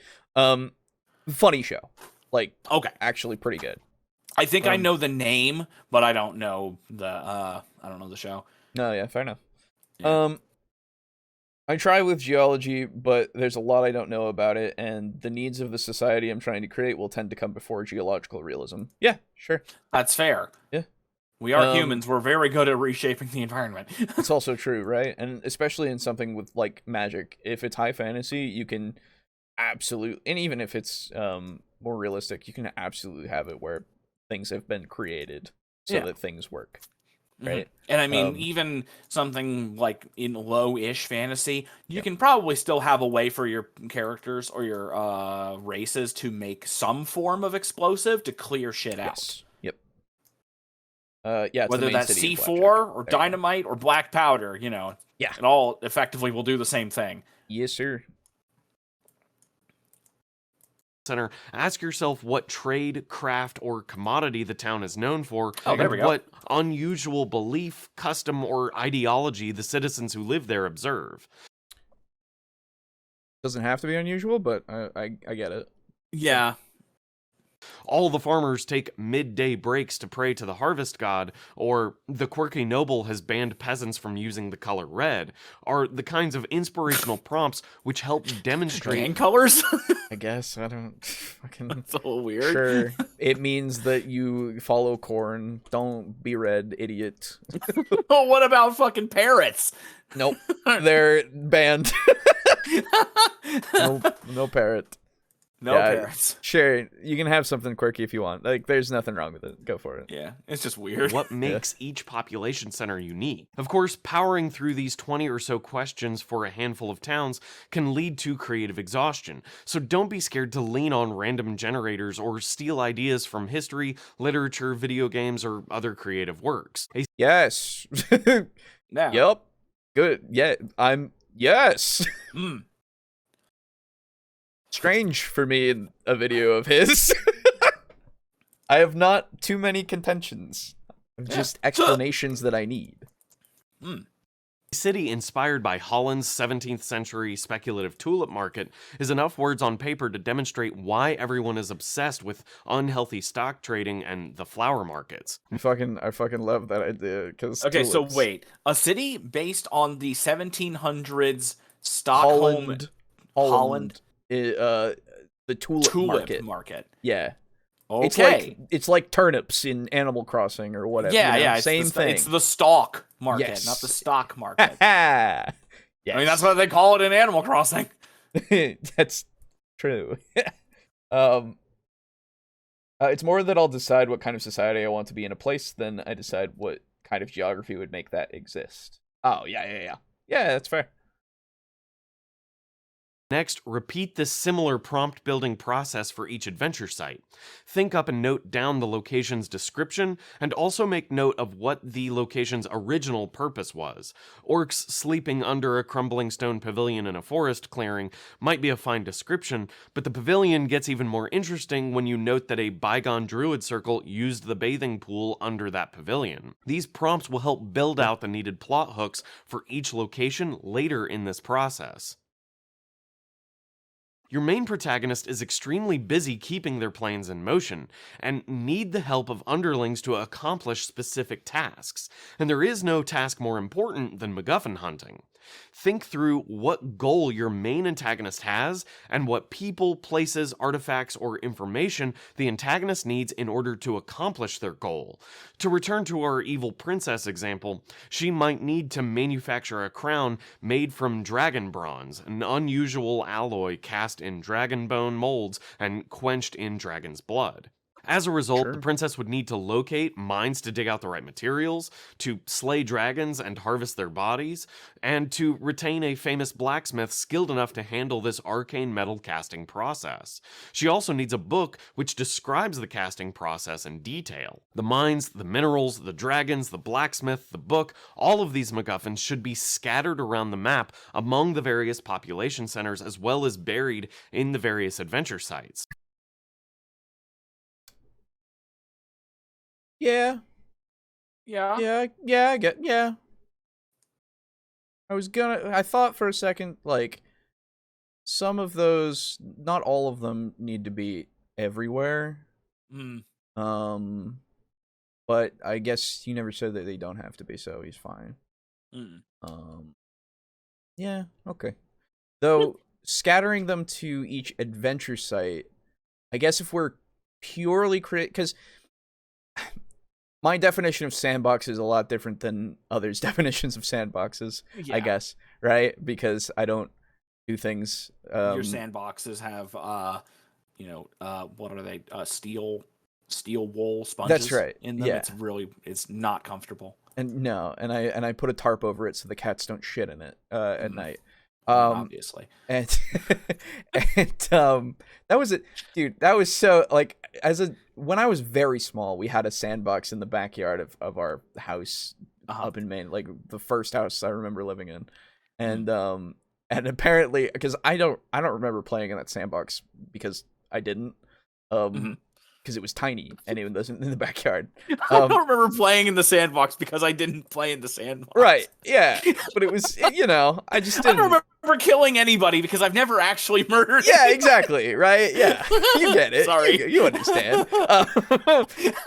Funny show. Like, okay, actually pretty good. I think I know the name, but I don't know the show. No, yeah, fair enough. Yeah. I try with geology, but there's a lot I don't know about it, and the needs of the society I'm trying to create will tend to come before geological realism. Yeah, sure. That's fair. Yeah. We are humans. We're very good at reshaping the environment. It's also true, right? And especially in something with, like, magic. If it's high fantasy, you can absolutely... And even if it's more realistic, you can absolutely have it where things have been created so that things work. Right. And I mean, even something like in low-ish fantasy, you can probably still have a way for your characters or your races to make some form of explosive to clear shit out. Yep. Yeah. Whether that's C4 or dynamite or black powder, Yeah. it all effectively will do the same thing. Yes, sir. Center, ask yourself what trade, craft, or commodity the town is known for, and what unusual belief, custom, or ideology the citizens who live there observe. Doesn't have to be unusual, but I get it. Yeah. All the farmers take midday breaks to pray to the harvest god, or the quirky noble has banned peasants from using the color red, are the kinds of inspirational prompts which help demonstrate... Gang colors? I guess. I don't fucking... That's a little weird. Sure. It means that you follow corn. Don't be red, idiot. Oh, what about fucking parrots? Nope. They're banned. No parrot. No parrots. Sure, you can have something quirky if you want. Like, there's nothing wrong with it. Go for it. Yeah, it's just weird. What makes each population center unique? Of course, powering through these 20 or so questions for a handful of towns can lead to creative exhaustion. So don't be scared to lean on random generators or steal ideas from history, literature, video games, or other creative works. Yes. Yeah. Yep. Good. Yeah, yes. Strange for me in a video of his. I have not too many contentions. Just explanations that I need. A city inspired by Holland's 17th century speculative tulip market is enough words on paper to demonstrate why everyone is obsessed with unhealthy stock trading and the flower markets. I fucking love that idea. Okay, tulips. So wait. A city based on the 1700s Stockholm... Holland. The tulip market. Yeah. Okay. It's like turnips in Animal Crossing or whatever. Yeah. Same thing. It's the stock market, not the stock market. Yes. I mean, that's what they call it in Animal Crossing. That's true. It's more that I'll decide what kind of society I want to be in a place, then I decide what kind of geography would make that exist. Oh, yeah. Yeah, that's fair. Next, repeat this similar prompt building process for each adventure site. Think up and note down the location's description, and also make note of what the location's original purpose was. Orcs sleeping under a crumbling stone pavilion in a forest clearing might be a fine description, but the pavilion gets even more interesting when you note that a bygone druid circle used the bathing pool under that pavilion. These prompts will help build out the needed plot hooks for each location later in this process. Your main protagonist is extremely busy keeping their planes in motion, and need the help of underlings to accomplish specific tasks, and there is no task more important than MacGuffin hunting. Think through what goal your main antagonist has, and what people, places, artifacts, or information the antagonist needs in order to accomplish their goal. To return to our evil princess example, she might need to manufacture a crown made from dragon bronze, an unusual alloy cast in dragon bone molds and quenched in dragon's blood. As a result, the princess would need to locate mines to dig out the right materials, to slay dragons and harvest their bodies, and to retain a famous blacksmith skilled enough to handle this arcane metal casting process. She also needs a book which describes the casting process in detail. The mines, the minerals, the dragons, the blacksmith, the book, all of these MacGuffins should be scattered around the map among the various population centers as well as buried in the various adventure sites. Yeah. I get. I thought for a second, like, some of those, not all of them need to be everywhere. But I guess you never said that they don't have to be, so he's fine. Yeah, okay. Though, scattering them to each adventure site, I guess if we're purely because my definition of sandbox is a lot different than others' definitions of sandboxes, I guess, right? Because I don't do things... Your sandboxes have, what are they? Steel wool sponges. That's right. In them. It's not comfortable. And I put a tarp over it so the cats don't shit in it at night. Obviously. And that was it, dude. That was so, like, when I was very small, we had a sandbox in the backyard of our house up in Maine, like the first house I remember living in. And apparently, because I don't remember playing in that sandbox because I didn't. Because it was tiny and it wasn't in the backyard. I don't remember playing in the sandbox because I didn't play in the sandbox. Right, yeah. But it was, I just didn't. I don't remember killing anybody because I've never actually murdered Yeah, anyone. Exactly, right? Yeah, you get it. Sorry. You understand.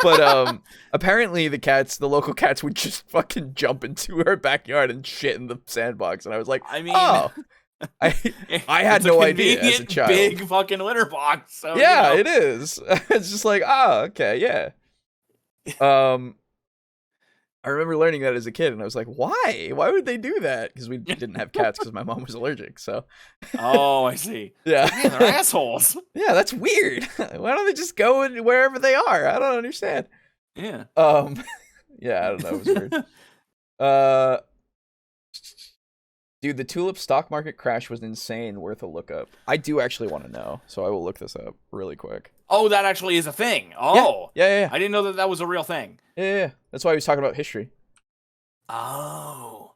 But apparently the local cats would just fucking jump into our backyard and shit in the sandbox. And I was like, I had no idea as a child. Big fucking litter box. So, yeah, it is. It's just like, okay, yeah. I remember learning that as a kid, and I was like, why? Why would they do that? Because we didn't have cats because my mom was allergic. So. Oh, I see. Yeah, man, they're assholes. Yeah, that's weird. Why don't they just go wherever they are? I don't understand. Yeah. Yeah, I don't know. It was weird. Dude, the tulip stock market crash was insane. Worth a look up. I do actually want to know, so I will look this up really quick. Oh, that actually is a thing. Oh. Yeah. I didn't know that was a real thing. Yeah. That's why he was talking about history. Oh.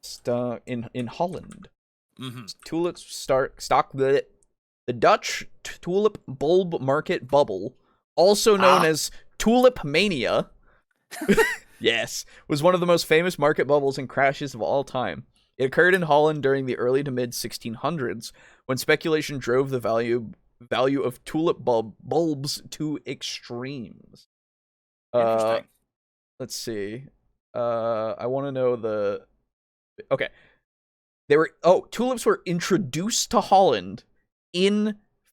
In Holland. Mm-hmm. The Dutch tulip bulb market bubble, also known as tulip mania, yes, was one of the most famous market bubbles and crashes of all time. It occurred in Holland during the early to mid 1600s, when speculation drove the value of tulip bulbs to extremes. Interesting. Let's see. I want to know okay. Tulips were introduced to Holland in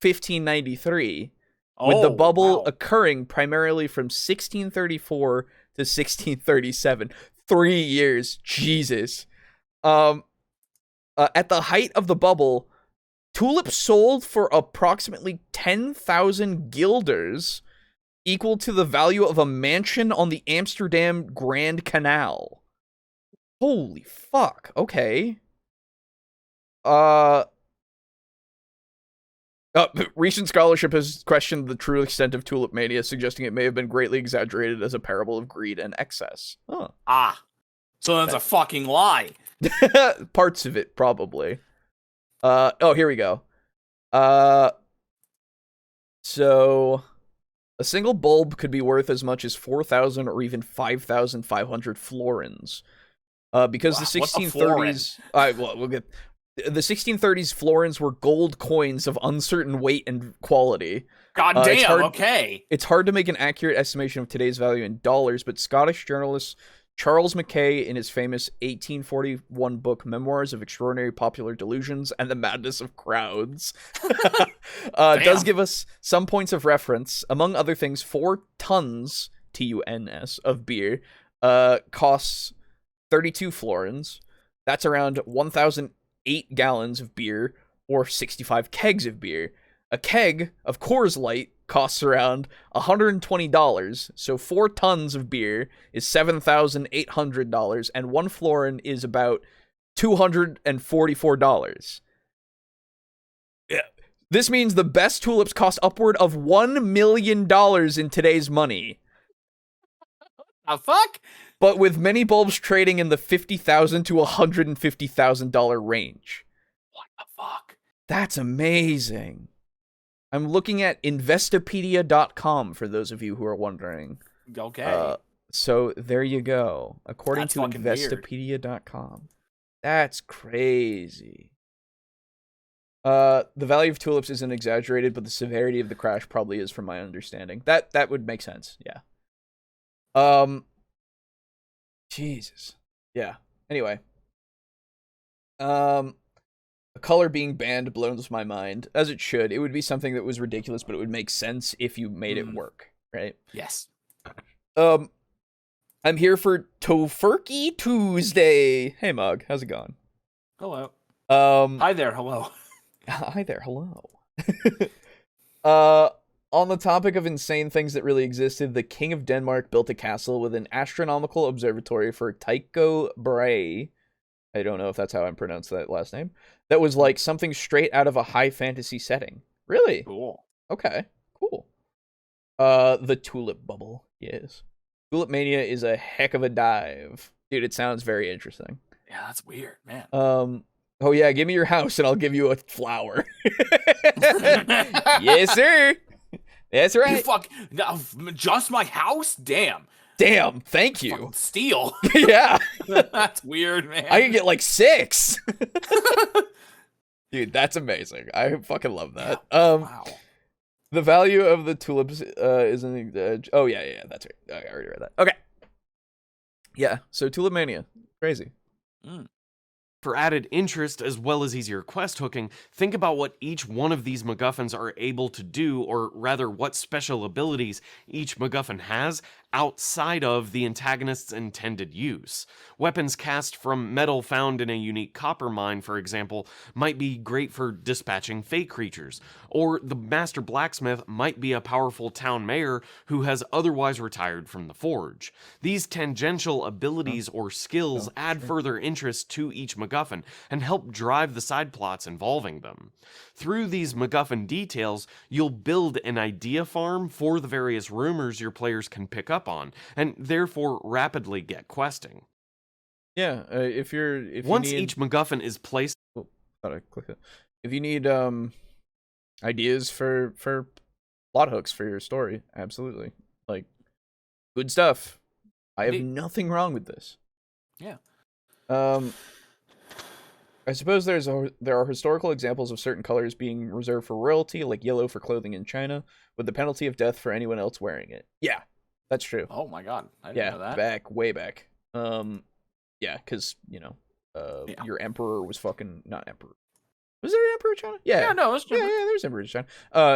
1593, with the bubble occurring primarily from 1634 to 1637. 3 years. Jesus. At the height of the bubble, tulips sold for approximately 10,000 guilders, equal to the value of a mansion on the Amsterdam Grand Canal. Holy fuck. Okay. Recent scholarship has questioned the true extent of tulip mania, suggesting it may have been greatly exaggerated as a parable of greed and excess. So that's a fucking lie. Parts of it, probably. Here we go. So a single bulb could be worth as much as 4,000 or even 5,500 florins. Because the 1630s... we'll get... The 1630s florins were gold coins of uncertain weight and quality. God damn, okay. It's hard to make an accurate estimation of today's value in dollars, but Scottish journalist Charles Mackay, in his famous 1841 book Memoirs of Extraordinary Popular Delusions and the Madness of Crowds, does give us some points of reference. Among other things, 4 tons, T-U-N-S, of beer costs 32 florins. That's around 1,008 gallons of beer, or 65 kegs of beer. A keg of Coors Light costs around $120, so 4 tons of beer is $7,800, and 1 florin is about $244. Yeah. This means the best tulips cost upward of $1 million in today's money. The fuck? But with many bulbs trading in the $50,000 to $150,000 range. What the fuck? That's amazing. I'm looking at Investopedia.com for those of you who are wondering. Okay. So there you go. According to Investopedia.com. That's crazy. The value of tulips isn't exaggerated, but the severity of the crash probably is, from my understanding. That would make sense. Yeah. Jesus. Yeah. Anyway. A color being banned blows my mind, as it should. It would be something that was ridiculous, but it would make sense if you made it work, right? Yes. I'm here for Tofurkey Tuesday. Hey, Mug. How's it going? Hello. Hi there. Hello. Hi there. Hello. On the topic of insane things that really existed, the King of Denmark built a castle with an astronomical observatory for Tycho Brahe. I don't know if that's how I pronounce that last name. That was like something straight out of a high fantasy setting. Really? Cool. Okay, cool. The Tulip Bubble, yes. Tulip Mania is a heck of a dive. Dude, it sounds very interesting. Yeah, that's weird, man. Oh yeah, give me your house and I'll give you a flower. Yes, sir. That's right. You fuck, just my house? Damn, thank you. Steal. Yeah. That's weird, man. I can get like 6. Dude, that's amazing. I fucking love that. Wow. The value of the tulips isn't... oh, yeah, that's right. Okay, I already read that. Okay. Yeah, so Tulip Mania. Crazy. For added interest as well as easier quest hooking, think about what each one of these MacGuffins are able to do, or rather what special abilities each MacGuffin has outside of the antagonist's intended use. Weapons cast from metal found in a unique copper mine, for example, might be great for dispatching fake creatures, or the master blacksmith might be a powerful town mayor who has otherwise retired from the forge. These tangential abilities or skills add further interest to each MacGuffin and help drive the side plots involving them. Through these MacGuffin details, you'll build an idea farm for the various rumors your players can pick up on, and therefore rapidly get questing. Yeah, if once each MacGuffin is placed... Oh, thought I clicked it. If you need ideas for plot hooks for your story, absolutely. Like, good stuff. I have nothing wrong with this. Yeah. I suppose there are historical examples of certain colors being reserved for royalty, like yellow for clothing in China, with the penalty of death for anyone else wearing it. Yeah, that's true. Oh my god, I didn't know that. Way back. Yeah, because your emperor was fucking not emperor. Was there an emperor in China? Yeah, no, it was yeah, there's emperor in China.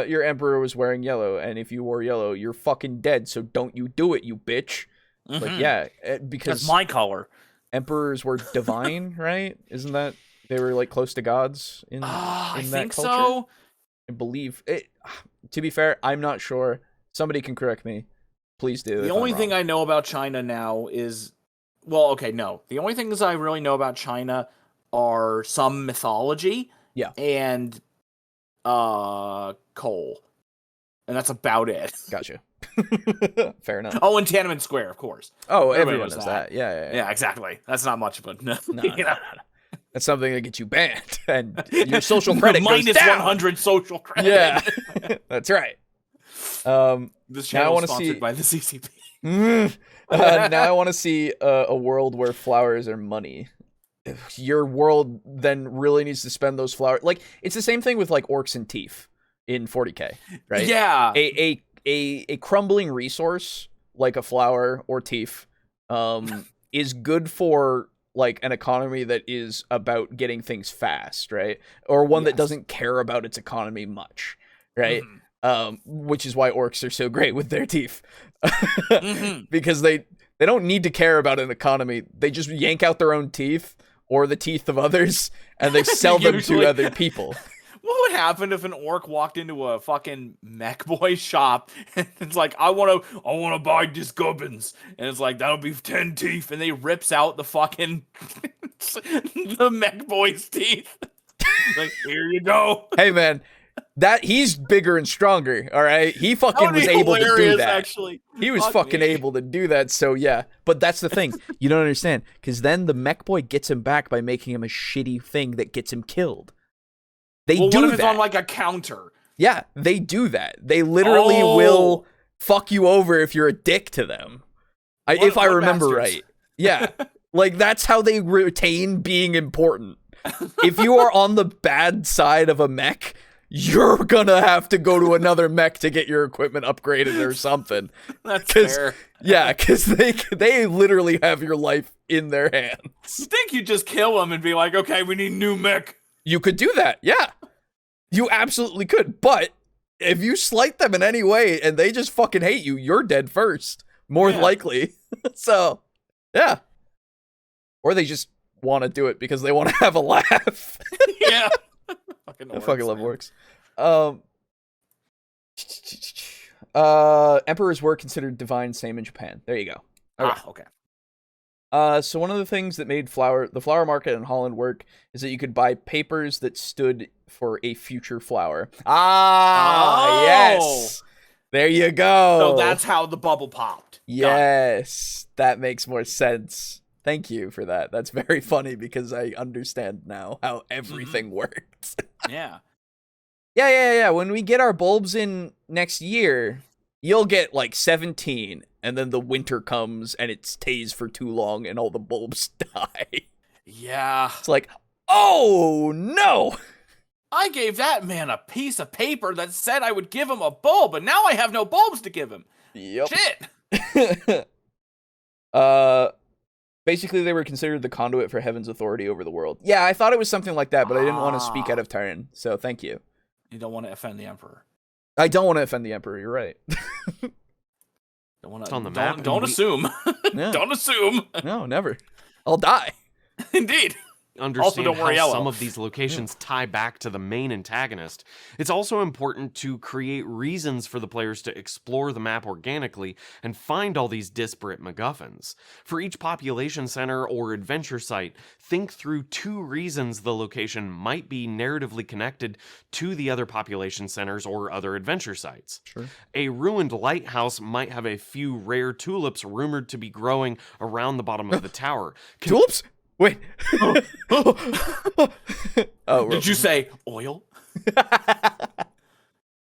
Your emperor was wearing yellow, and if you wore yellow, you're fucking dead. So don't you do it, you bitch. Mm-hmm. Like, yeah, because that's my color. Emperors were divine, right? Isn't that they were like close to gods in that I think culture? So. I believe it. To be fair, I'm not sure. Somebody can correct me. Please do. The only thing I know about China now is, well, okay, no. The only things I really know about China are some mythology. Yeah. And coal. And that's about it. Gotcha. Fair enough. Oh, and Tiananmen Square, of course. Oh, everyone knows that. Yeah, exactly. That's not much of a no. No. That's something that gets you banned, and your social credit goes minus down. 100 social credit. Yeah, that's right. This channel is sponsored by the CCP. Now I want to see a world where flowers are money. Your world then really needs to spend those flowers. Like, it's the same thing with like orcs and teeth in 40k, right? Yeah. A crumbling resource like a flower or teeth is good for like an economy that is about getting things fast, right? Or one that doesn't care about its economy much, right? Which is why orcs are so great with their teeth. Because they don't need to care about an economy. They just yank out their own teeth or the teeth of others and they sell them to other people. What would happen if an orc walked into a fucking mech boy shop and it's like, I wanna buy this gubbins, and it's like, that'll be 10 teeth, and they rips out the fucking the mech boy's teeth. Like, here you go. Hey man, that he's bigger and stronger, all right? He fucking was able to do that. Actually. He was fucking able to do that, so yeah. But that's the thing. You don't understand, because then the mech boy gets him back by making him a shitty thing that gets him killed. They do what if that. It's on like a counter? Yeah, they do that. They literally will fuck you over if you're a dick to them. If I remember right. Yeah. Like, that's how they retain being important. If you are on the bad side of a mech, you're gonna have to go to another mech to get your equipment upgraded or something. That's fair. Yeah, because they literally have your life in their hands. You think you just kill them and be like, okay, we need new mech? You could do that, yeah. You absolutely could, but if you slight them in any way and they just fucking hate you, you're dead first, more likely. So, yeah. Or they just want to do it because they want to have a laugh. Yeah. I fucking love orcs. Emperors were considered divine, same in Japan. There you go. Okay. So one of the things that made the flower market in Holland work is that you could buy papers that stood for a future flower. Yes. There you go. So that's how the bubble popped. Yes. That makes more sense. Thank you for that. That's very funny because I understand now how everything works. Yeah. Yeah. When we get our bulbs in next year, you'll get like 17, and then the winter comes and it stays for too long and all the bulbs die. Yeah. It's like, oh no! I gave that man a piece of paper that said I would give him a bulb, but now I have no bulbs to give him. Yep. Shit! Basically, they were considered the conduit for heaven's authority over the world. Yeah, I thought it was something like that, but I didn't want to speak out of turn, so thank you. You don't want to offend the Emperor. I don't want to offend the Emperor, you're right. It's on the map. Don't assume. No. Don't assume. No, never. I'll die. Indeed. Understand also, how some of these locations tie back to the main antagonist. It's also important to create reasons for the players to explore the map organically and find all these disparate MacGuffins. For each population center or adventure site, think through 2 reasons the location might be narratively connected to the other population centers or other adventure sites. Sure. A ruined lighthouse might have a few rare tulips rumored to be growing around the bottom of the tower. Tulips? Wait. Did you say oil?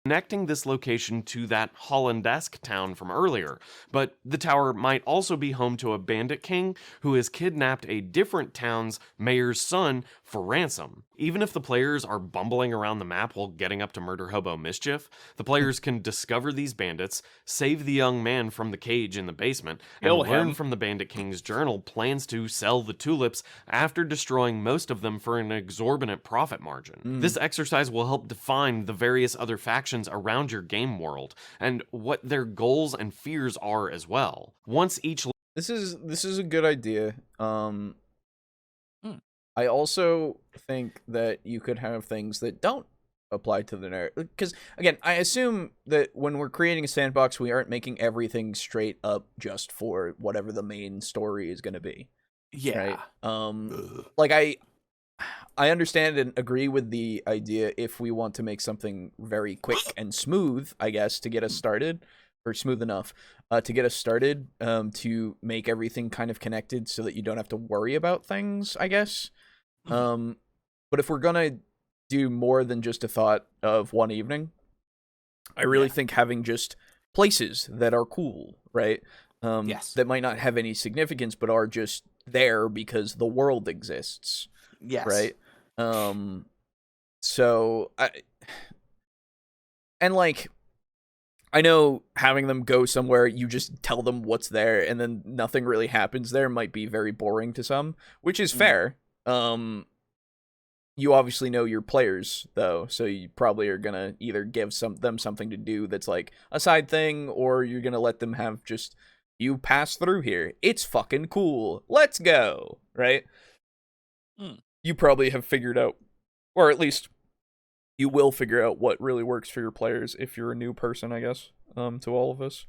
Connecting this location to that Hollandesque town from earlier, but the tower might also be home to a bandit king who has kidnapped a different town's mayor's son for ransom. Even if the players are bumbling around the map while getting up to murder hobo mischief, the players can discover these bandits, save the young man from the cage in the basement, and learn from the bandit king's journal plans to sell the tulips after destroying most of them for an exorbitant profit margin. This exercise will help define the various other factions around your game world and what their goals and fears are as well. Once each This is a good idea. I also think that you could have things that don't apply to the narrative. Because, again, I assume that when we're creating a sandbox, we aren't making everything straight up just for whatever the main story is going to be. Yeah. Right? Like, I understand and agree with the idea if we want to make something very quick and smooth, I guess, to get us started, or smooth enough to get us started, to make everything kind of connected so that you don't have to worry about things, I guess. But if we're gonna do more than just a thought of one evening, I really think having just places that are cool, right? That might not have any significance, but are just there because the world exists. Yes. Right. So I know having them go somewhere, you just tell them what's there, and then nothing really happens there might be very boring to some, which is fair. You obviously know your players, though, so you probably are gonna either give them something to do that's like a side thing, or you're gonna let them have just, you pass through here. It's fucking cool. Let's go. Right? You probably have figured out, or at least you will figure out what really works for your players if you're a new person, I guess, to all of us.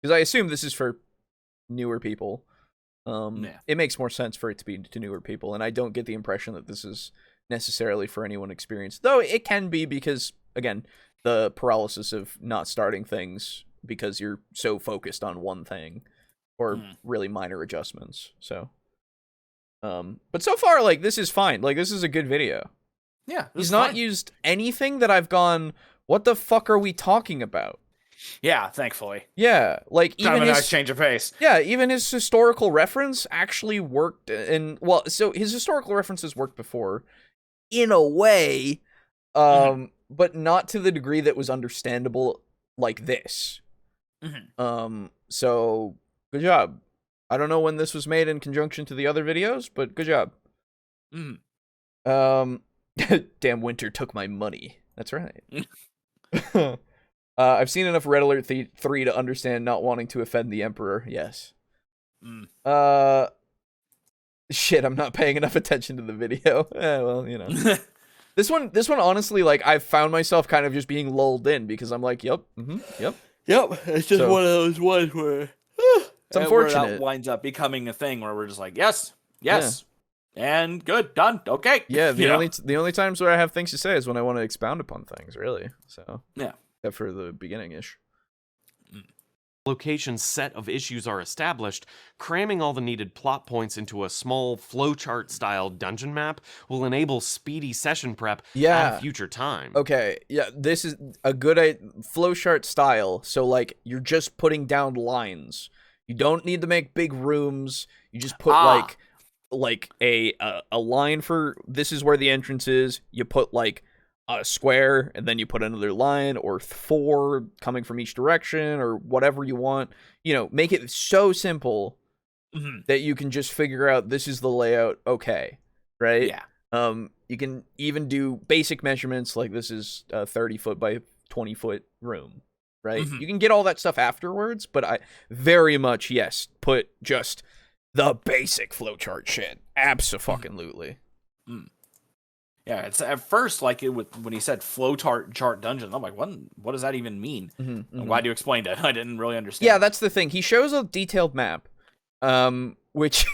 Because I assume this is for newer people. It makes more sense for it to be to newer people, and I don't get the impression that this is necessarily for anyone experienced. Though it can be because, again, the paralysis of not starting things because you're so focused on one thing, or really minor adjustments, so... but so far, like, this is fine. Like, this is a good video. Yeah, he's not used anything that I've gone, what the fuck are we talking about? Yeah, thankfully. Yeah, like, even kind of a nice change of pace. Yeah, even his historical reference actually worked, and, well, so his historical references worked before, in a way, but not to the degree that was understandable like this. So, good job. I don't know when this was made in conjunction to the other videos, but good job. Damn, Winter took my money. That's right. I've seen enough Red Alert 3 to understand not wanting to offend the Emperor. Yes. Shit, I'm not paying enough attention to the video. Well, you know. This one, honestly, like, I've found myself kind of just being lulled in because I'm like, yep. It's just one of those ones where... It's unfortunate. Where that winds up becoming a thing where we're just like, yes, and good, done, okay. Yeah, the only times where I have things to say is when I want to expound upon things, really. So yeah, except for the beginning-ish. Location's set of issues are established, cramming all the needed plot points into a small flowchart-style dungeon map will enable speedy session prep at a future time. Okay, yeah, this is a good flowchart style, so, like, you're just putting down lines. You don't need to make big rooms. You just put like a line for this is where the entrance is. You put like a square, and then you put another line or 4 coming from each direction or whatever you want. You know, make it so simple that you can just figure out this is the layout. Okay, right? Yeah. You can even do basic measurements like this is a 30-foot by 20-foot room. Right? You can get all that stuff afterwards, but I very much, yes, put just the basic flowchart shit. Abso-fucking-lutely. Yeah, it's at first, like, when he said flowchart dungeon, I'm like, what does that even mean? I'm glad you explained it. I didn't really understand. Yeah, that's the thing. He shows a detailed map, which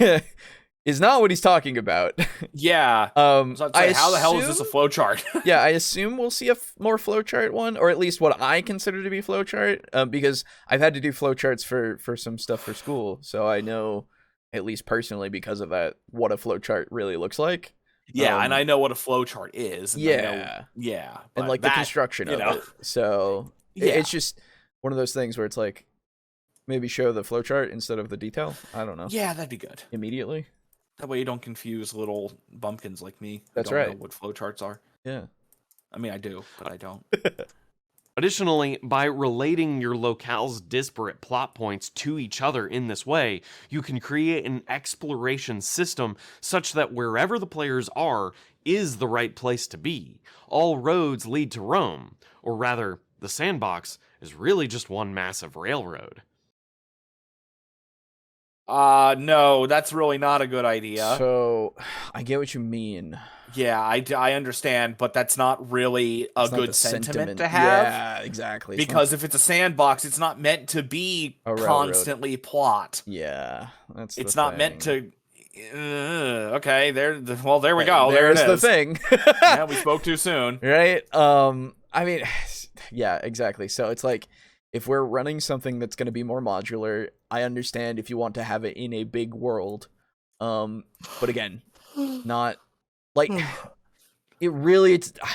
is not what he's talking about. Yeah. So how the hell is this a flowchart? Yeah, I assume we'll see a more flowchart one, or at least what I consider to be flowchart, because I've had to do flowcharts for some stuff for school, so I know, at least personally because of that, what a flowchart really looks like. Yeah, and I know what a flowchart is. And and like the construction of it. So it's just one of those things where it's like, maybe show the flowchart instead of the detail. I don't know. Yeah, that'd be good. Immediately. That way you don't confuse little bumpkins like me. That's who don't right. know what flowcharts are. Yeah. I mean, I do, but I don't. Additionally, by relating your locale's disparate plot points to each other in this way, you can create an exploration system such that wherever the players are is the right place to be. All roads lead to Rome, or rather, the sandbox is really just one massive railroad. No, that's really not a good idea. So, I get what you mean. Yeah, I understand, but that's not really a good sentiment to have. Yeah, exactly. Because if it's a sandbox, it's not meant to be constantly plot. Yeah, it's not meant to. Okay, there we go. There's there it is. The thing. Yeah, we spoke too soon. Right? I mean, yeah, exactly. So it's like, if we're running something that's going to be more modular, I understand if you want to have it in a big world. But again, not like I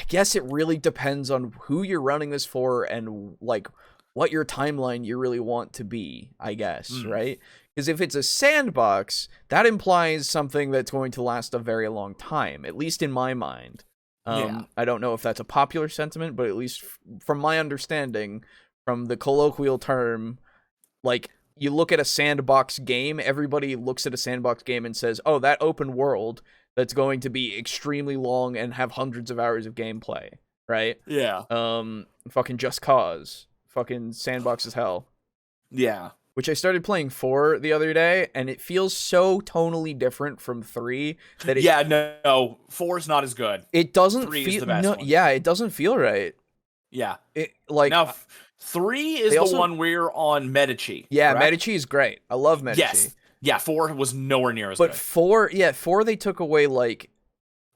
guess it really depends on who you're running this for and like what your timeline you really want to be, I guess, right? Because if it's a sandbox, that implies something that's going to last a very long time, at least in my mind. I don't know if that's a popular sentiment, but at least from my understanding, from the colloquial term, like, you look at a sandbox game, everybody looks at a sandbox game and says, oh, that open world that's going to be extremely long and have hundreds of hours of gameplay, right? Yeah. Fucking Just Cause. Fucking sandbox as hell. Yeah. Which I started playing 4 the other day, and it feels so tonally different from 3 that it... no, 4 is not as good. It doesn't 3 feel... is the best one. Yeah, it doesn't feel right. Yeah. It, like... Now, 3 is the one we're on Medici. Yeah, correct? Medici is great. I love Medici. Yes. Yeah, 4 was nowhere near as good. But 4 they took away, like,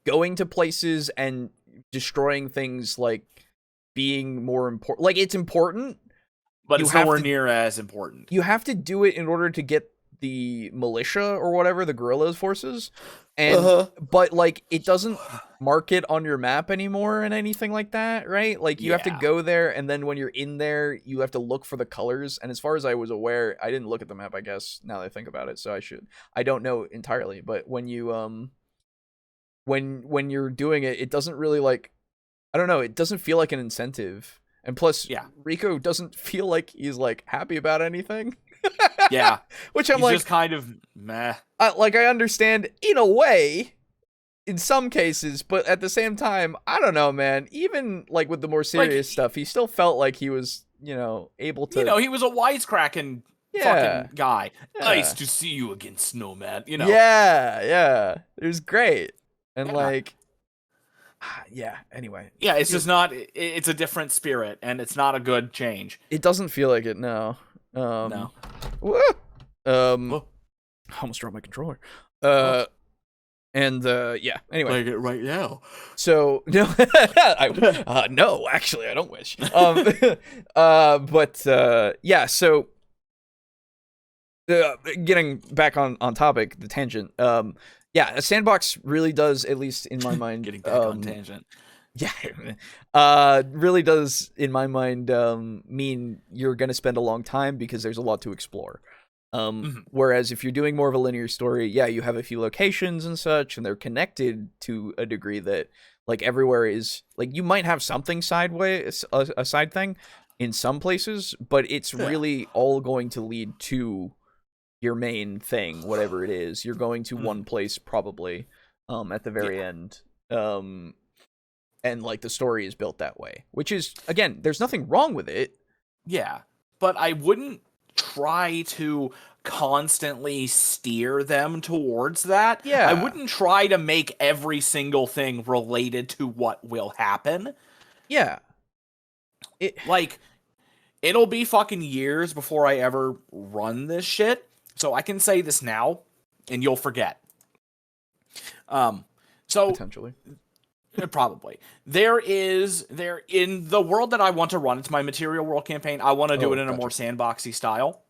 going to places and destroying things, like, being more important. Like, it's important, but it's nowhere near as important. You have to do it in order to get the militia or whatever, the guerrillas forces. And but like, it doesn't mark it on your map anymore and anything like that, right? Like, you have to go there, and then when you're in there, you have to look for the colors. And as far as I was aware, I didn't look at the map, I guess, now that I think about it, so I don't know entirely, but when you when you're doing it, it doesn't really, like, I don't know, it doesn't feel like an incentive. And plus, Rico doesn't feel like he's, like, happy about anything. Yeah. Which I'm he's like... just kind of meh. I understand, in a way, in some cases, but at the same time, I don't know, man. Even, like, with the more serious stuff, he still felt like he was, able to... he was a wisecracking fucking guy. Yeah. Nice to see you again, Snowman. Yeah. It was great. And, like... anyway. Yeah, it's just not... It's a different spirit, and it's not a good change. It doesn't feel like it, no. No. Whoa. I almost dropped my controller. Anyway. Like it right now. So, no, no, actually, I don't wish. So, getting back on topic, the tangent, a sandbox really does, at least in my mind, getting back on tangent. Yeah, really does, in my mind, mean you're going to spend a long time because there's a lot to explore. Whereas if you're doing more of a linear story, you have a few locations and such, and they're connected to a degree that, like, everywhere is, like, you might have something sideways, a side thing in some places, but it's really all going to lead to your main thing, whatever it is. You're going to one place probably, at the very end. And, like, the story is built that way, which is, again, there's nothing wrong with it. Yeah, but I wouldn't try to constantly steer them towards that. Yeah. I wouldn't try to make every single thing related to what will happen. Yeah. It'll be fucking years before I ever run this shit, so I can say this now, and you'll forget. Potentially. Probably. There in the world that I want to run, it's my Material World campaign, I want to do it in a more sandboxy style.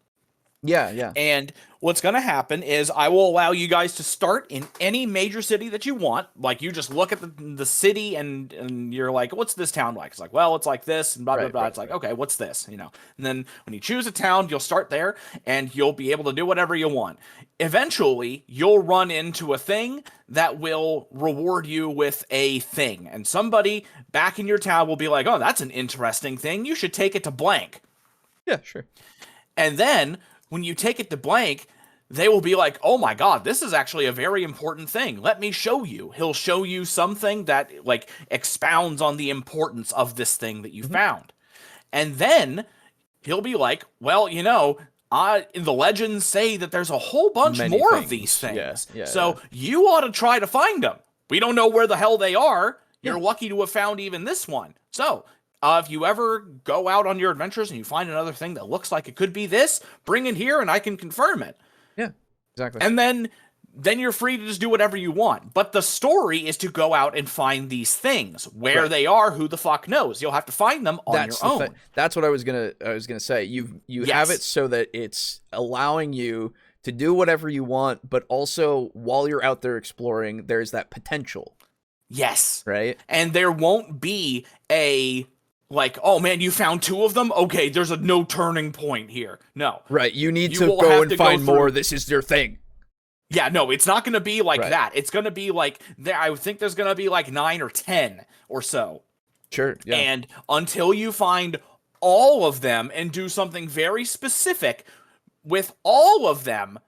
Yeah. And what's going to happen is I will allow you guys to start in any major city that you want. Like, you just look at the city and you're like, what's this town like? It's like, well, it's like this, and blah, blah, blah. It's like, okay, what's this? And then when you choose a town, you'll start there, and you'll be able to do whatever you want. Eventually, you'll run into a thing that will reward you with a thing. And somebody back in your town will be like, oh, that's an interesting thing. You should take it to blank. Yeah, sure. And then when you take it to blank, they will be like, oh my god, this is actually a very important thing. Let me show you. He'll show you something that, like, expounds on the importance of this thing that you found. And then he'll be like, well, the legends say that there's a whole bunch more of these things. So you ought to try to find them. We don't know where the hell they are. You're lucky to have found even this one. So if you ever go out on your adventures and you find another thing that looks like it could be this, bring it here and I can confirm it. Yeah, exactly. And then then you're free to just do whatever you want. But the story is to go out and find these things. Where they are, who the fuck knows? You'll have to find them on your own. That's what I was gonna say. You have it so that it's allowing you to do whatever you want, but also while you're out there exploring, there's that potential. Yes. Right? And there won't be a like, oh man, you found 2 of them? Okay, there's a no turning point here. No. Right. You need to go and find more. This is your thing. Yeah, no, it's not going to be like that. It's going to be like, I think there's going to be like 9 or 10 or so. Sure, yeah. And until you find all of them and do something very specific with all of them,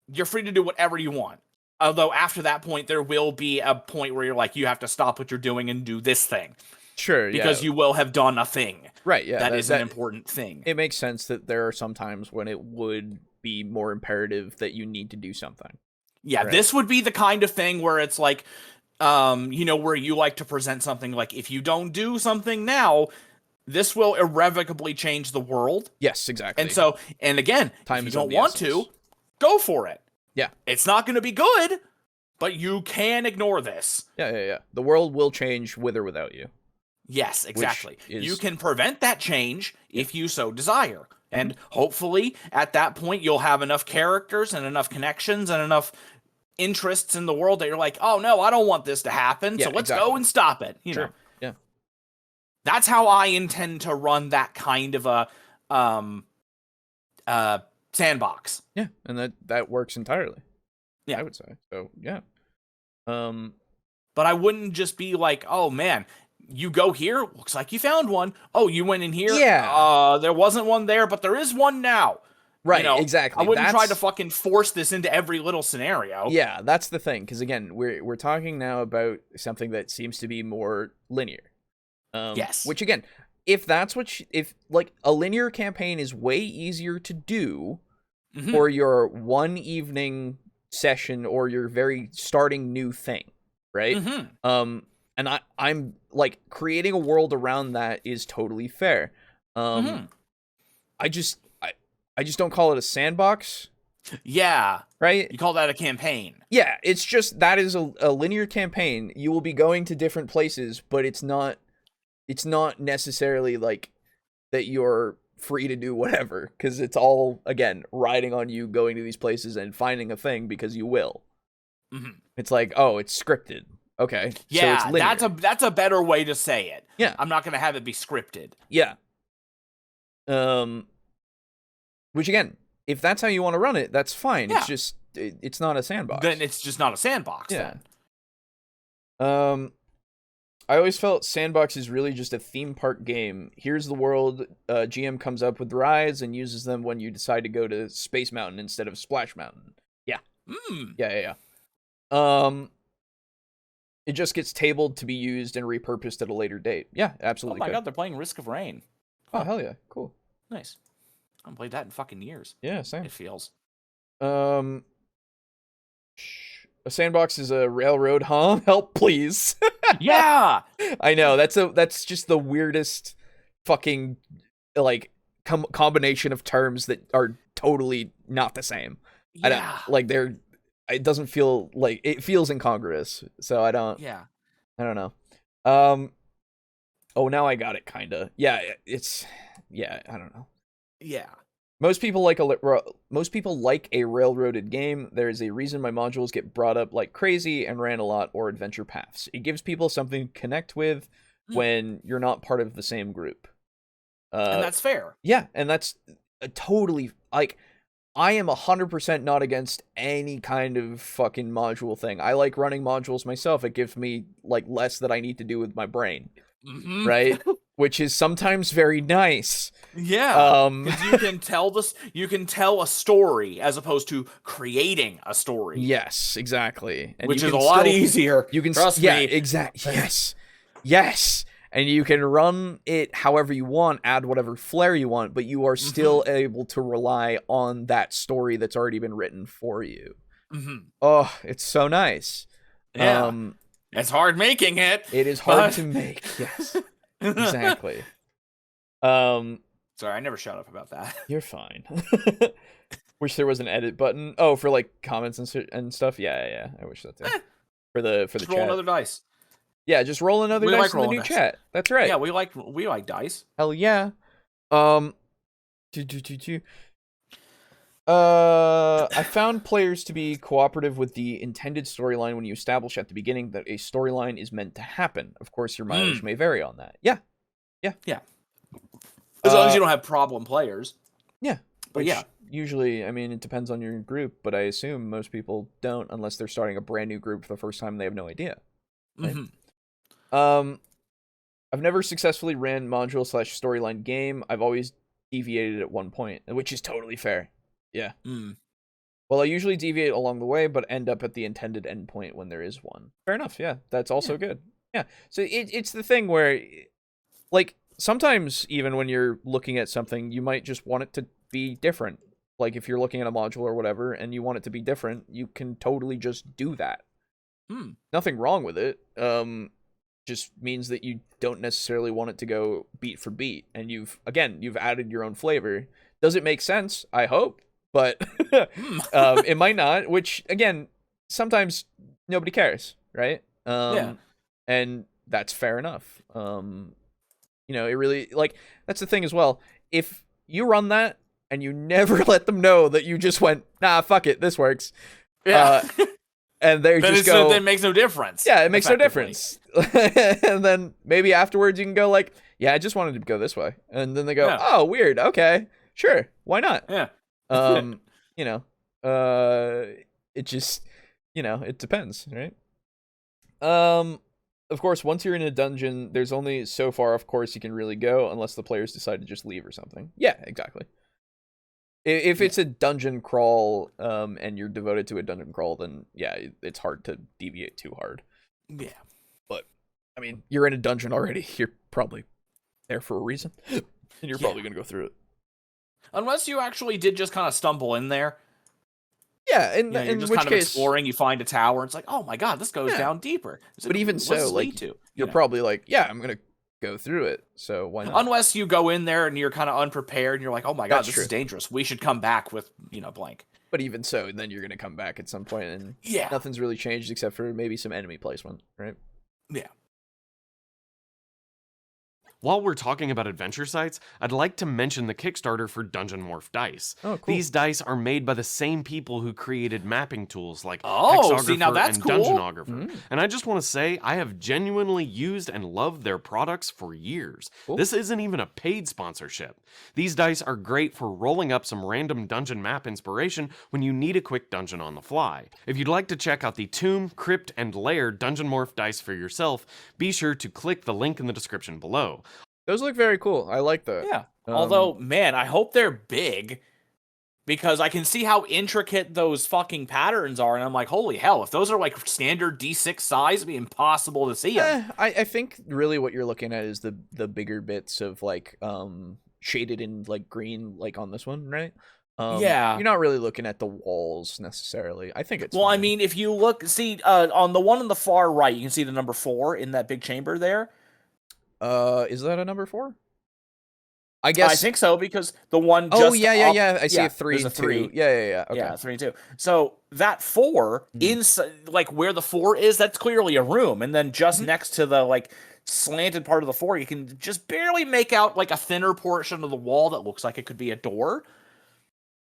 you're free to do whatever you want. Although after that point, there will be a point where you're like, you have to stop what you're doing and do this thing. Sure, because you will have done a thing. Right, yeah. That is an important thing. It makes sense that there are some times when it would be more imperative that you need to do something. Yeah, right. This would be the kind of thing where it's like, where you like to present something like, if you don't do something now, this will irrevocably change the world. Yes, exactly. And so, and again, if you don't want to, go for it. Yeah. It's not going to be good, but you can ignore this. Yeah. The world will change with or without you. Yes, exactly. You can prevent that change if you so desire. And hopefully, at that point, you'll have enough characters and enough connections and enough interests in the world that you're like, oh, no, I don't want this to happen, so let's go and stop it. You know? Yeah. That's how I intend to run that kind of a sandbox. Yeah, and that works entirely. Yeah. I would say. So, yeah. But I wouldn't just be like, oh, man, you go here, looks like you found one. Oh, you went in here? Yeah. There wasn't one there, but there is one now. Right, exactly. I wouldn't try to fucking force this into every little scenario. Yeah, that's the thing, because again, we're talking now about something that seems to be more linear. Yes. Which again, if that's what if like a linear campaign is way easier to do for your one evening session or your very starting new thing, right? And I'm like, creating a world around that is totally fair. I just don't call it a sandbox. Yeah. Right? You call that a campaign. Yeah, it's just, that is a linear campaign. You will be going to different places, but it's not necessarily like that you're free to do whatever, because it's all, again, riding on you going to these places and finding a thing because you will. It's like, oh, it's scripted. Okay. Yeah, so it's linear. that's a better way to say it. Yeah. I'm not going to have it be scripted. Yeah. Which again, if that's how you want to run it, that's fine. Yeah. It's just, it's not a sandbox. Then it's just not a sandbox. Yeah. Then. I always felt sandbox is really just a theme park game. Here's the world. GM comes up with rides and uses them when you decide to go to Space Mountain instead of Splash Mountain. Yeah. Yeah. It just gets tabled to be used and repurposed at a later date. Yeah, absolutely. Oh my god, they're playing Risk of Rain. Oh, hell yeah. Cool. Nice. I haven't played that in fucking years. Yeah, same. It feels. A sandbox is a railroad, huh? Help, please. Yeah! I know, that's just the weirdest fucking, like, combination of terms that are totally not the same. Yeah. It doesn't feel like, it feels incongruous, so I don't know. Oh, now I got it, kinda. Yeah, I don't know. Yeah. Most people like a railroaded game. There's a reason my modules get brought up like crazy and ran a lot, or adventure paths. It gives people something to connect with when you're not part of the same group. And that's fair. Yeah, and that's totally, like, I am 100% not against any kind of fucking module thing. I like running modules myself. It gives me, like, less that I need to do with my brain. Right? Which is sometimes very nice. Yeah. Because you can tell a story as opposed to creating a story. Yes, exactly. And which is a lot easier. You can trust me. Exactly. Yes. And you can run it however you want, add whatever flair you want, but you are still able to rely on that story that's already been written for you. Oh, it's so nice. Yeah. It's hard making it. It is hard to make. Yes. Exactly. Sorry, I never shut up about that. You're fine. Wish there was an edit button. Oh, for like comments and stuff. Yeah. I wish that too. For the just chat. Roll another dice. Yeah, just roll another dice in the new chat. That's right. Yeah, we like dice. Hell yeah. I found players to be cooperative with the intended storyline when you establish at the beginning that a storyline is meant to happen. Of course, your mileage may vary on that. Yeah. As long as you don't have problem players. Yeah. But yeah. Usually, I mean, it depends on your group, but I assume most people don't unless they're starting a brand new group for the first time and they have no idea. Right? I've never successfully ran module/storyline game. I've always deviated at one point, which is totally fair. Yeah. Well, I usually deviate along the way, but end up at the intended endpoint when there is one. Fair enough. Yeah, that's also good. Yeah. So it's the thing where, like, sometimes even when you're looking at something, you might just want it to be different. Like if you're looking at a module or whatever, and you want it to be different, you can totally just do that. Nothing wrong with it. Just means that you don't necessarily want it to go beat for beat, and you've added your own flavor. Does it make sense? I hope, but it might not. Which again, sometimes nobody cares, right? And that's fair enough. It really that's the thing as well. If you run that and you never let them know that you just went, nah, fuck it, this works. Yeah. And they just go. That makes no difference. Yeah, it makes no difference. And then maybe afterwards you can go like, yeah, I just wanted to go this way. And then they go, oh, weird. Okay, sure, why not? Yeah. It just, it depends, right? Of course, once you're in a dungeon, there's only so far, of course, you can really go unless the players decide to just leave or something. Yeah, exactly. If it's a dungeon crawl, and you're devoted to a dungeon crawl, then yeah, it's hard to deviate too hard. Yeah. But, I mean, you're in a dungeon already. You're probably there for a reason. And you're probably going to go through it. Unless you actually did just kind of stumble in there. Yeah, in you're just which kind case, of exploring, you find a tower, it's like, oh my god, this goes down deeper. But even so, like, you're probably like, yeah, I'm going to go through it, so why not? Unless you go in there and you're kind of unprepared and you're like, oh my god, this is dangerous, we should come back with blank. But even so, then you're gonna come back at some point and nothing's really changed except for maybe some enemy placement, right? Yeah. While we're talking about adventure sites, I'd like to mention the Kickstarter for Dungeon Morph Dice. Oh, cool. These dice are made by the same people who created mapping tools like Hexographer and cool. Dungeonographer. And I just want to say, I have genuinely used and loved their products for years. Cool. This isn't even a paid sponsorship. These dice are great for rolling up some random dungeon map inspiration when you need a quick dungeon on the fly. If you'd like to check out the Tomb, Crypt, and Lair Dungeon Morph Dice for yourself, be sure to click the link in the description below. Those look very cool. I like that. Yeah. Although, man, I hope they're big, because I can see how intricate those fucking patterns are, and I'm like, holy hell, if those are like standard D6 size, it'd be impossible to see them. I think really what you're looking at is the bigger bits of like shaded in like green, like on this one, right? You're not really looking at the walls necessarily. I think it's fine. I mean, if you look, on the one on the far right, you can see the number 4 in that big chamber there. Is that a number 4? I guess I think so, because the one yeah. I see a 3 and 3. 2. Yeah. Okay. Yeah, 3 and 2. So that 4 inside, like where the 4 is, that's clearly a room, and then just next to the like slanted part of the 4, you can just barely make out like a thinner portion of the wall that looks like it could be a door.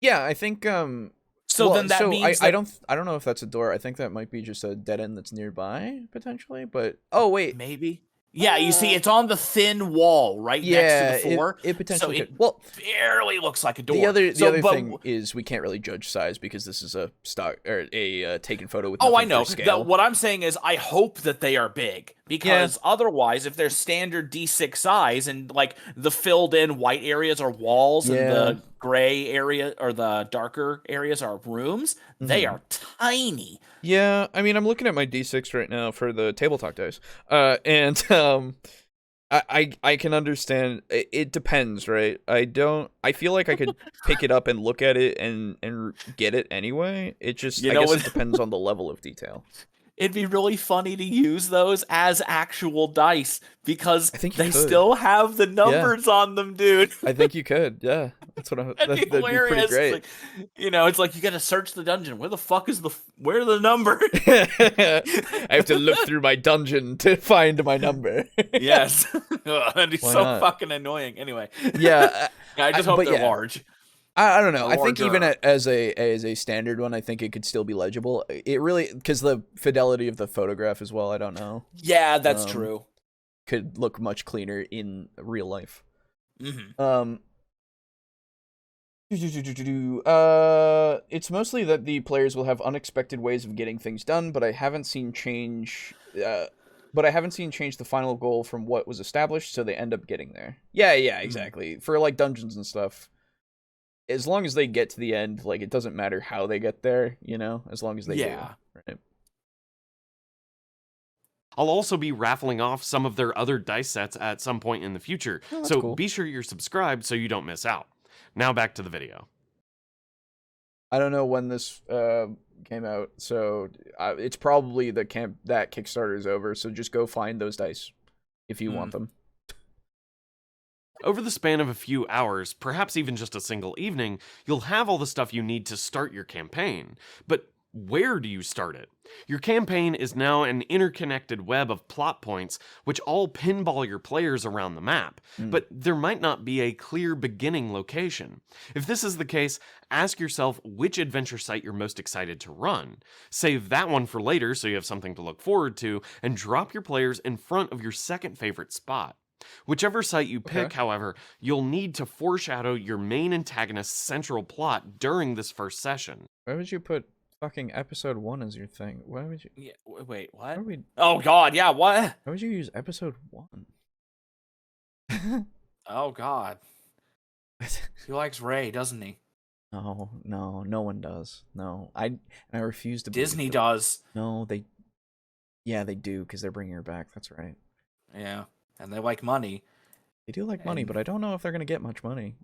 Yeah, I think then that means I don't know if that's a door. I think that might be just a dead end that's nearby potentially, but wait, maybe. Yeah, you see, it's on the thin wall next to the 4. It potentially could. Well, barely looks like a door. The other thing is we can't really judge size because this is a stock or a taken photo with. I know. What I'm saying is, I hope that they are big, because otherwise, if they're standard D6 size and like the filled in white areas are walls and the gray area or the darker areas are rooms, they are tiny. Yeah, I mean, I'm looking at my D6 right now for the TableTalk dice, and I can understand. It depends, right? I feel like I could pick it up and look at it and get it anyway. It just, I guess it depends on the level of detail. it'd be really funny to use those as actual dice because they could. still have the numbers on them, dude. I think you could. Yeah, that's what that'd be pretty great. It's like, it's like you got to search the dungeon. Where the fuck is where are the number? I have to look through my dungeon to find my number. Yes, that'd be fucking annoying. Anyway, yeah, I just hope they're large. I don't know. I think even as a standard one, I think it could still be legible. It really, because the fidelity of the photograph as well, I don't know. Yeah, that's true. Could look much cleaner in real life. Mm-hmm. It's mostly that the players will have unexpected ways of getting things done, but I haven't seen change the final goal from what was established, so they end up getting there. Yeah, exactly. For like dungeons and stuff. As long as they get to the end, like, it doesn't matter how they get there, as long as they do. Right? I'll also be raffling off some of their other dice sets at some point in the future, so cool. Be sure you're subscribed so you don't miss out. Now back to the video. I don't know when this came out, so it's probably that Kickstarter is over, so just go find those dice if you want them. Over the span of a few hours, perhaps even just a single evening, you'll have all the stuff you need to start your campaign. But where do you start it? Your campaign is now an interconnected web of plot points which all pinball your players around the map, but there might not be a clear beginning location. If this is the case, ask yourself which adventure site you're most excited to run. Save that one for later so you have something to look forward to, and drop your players in front of your second favorite spot. Whichever site you pick, however, you'll need to foreshadow your main antagonist's central plot during this first session. Why would you put fucking episode 1 as your thing? Why would you... Yeah, wait, what? Oh, God, yeah, what? Why would you use episode 1? Oh, God. He likes Ray, doesn't he? No one does. No, I refuse to. Disney does. No, they do, because they're bringing her back. That's right. Yeah. And they like money. They do like money, but I don't know if they're gonna get much money.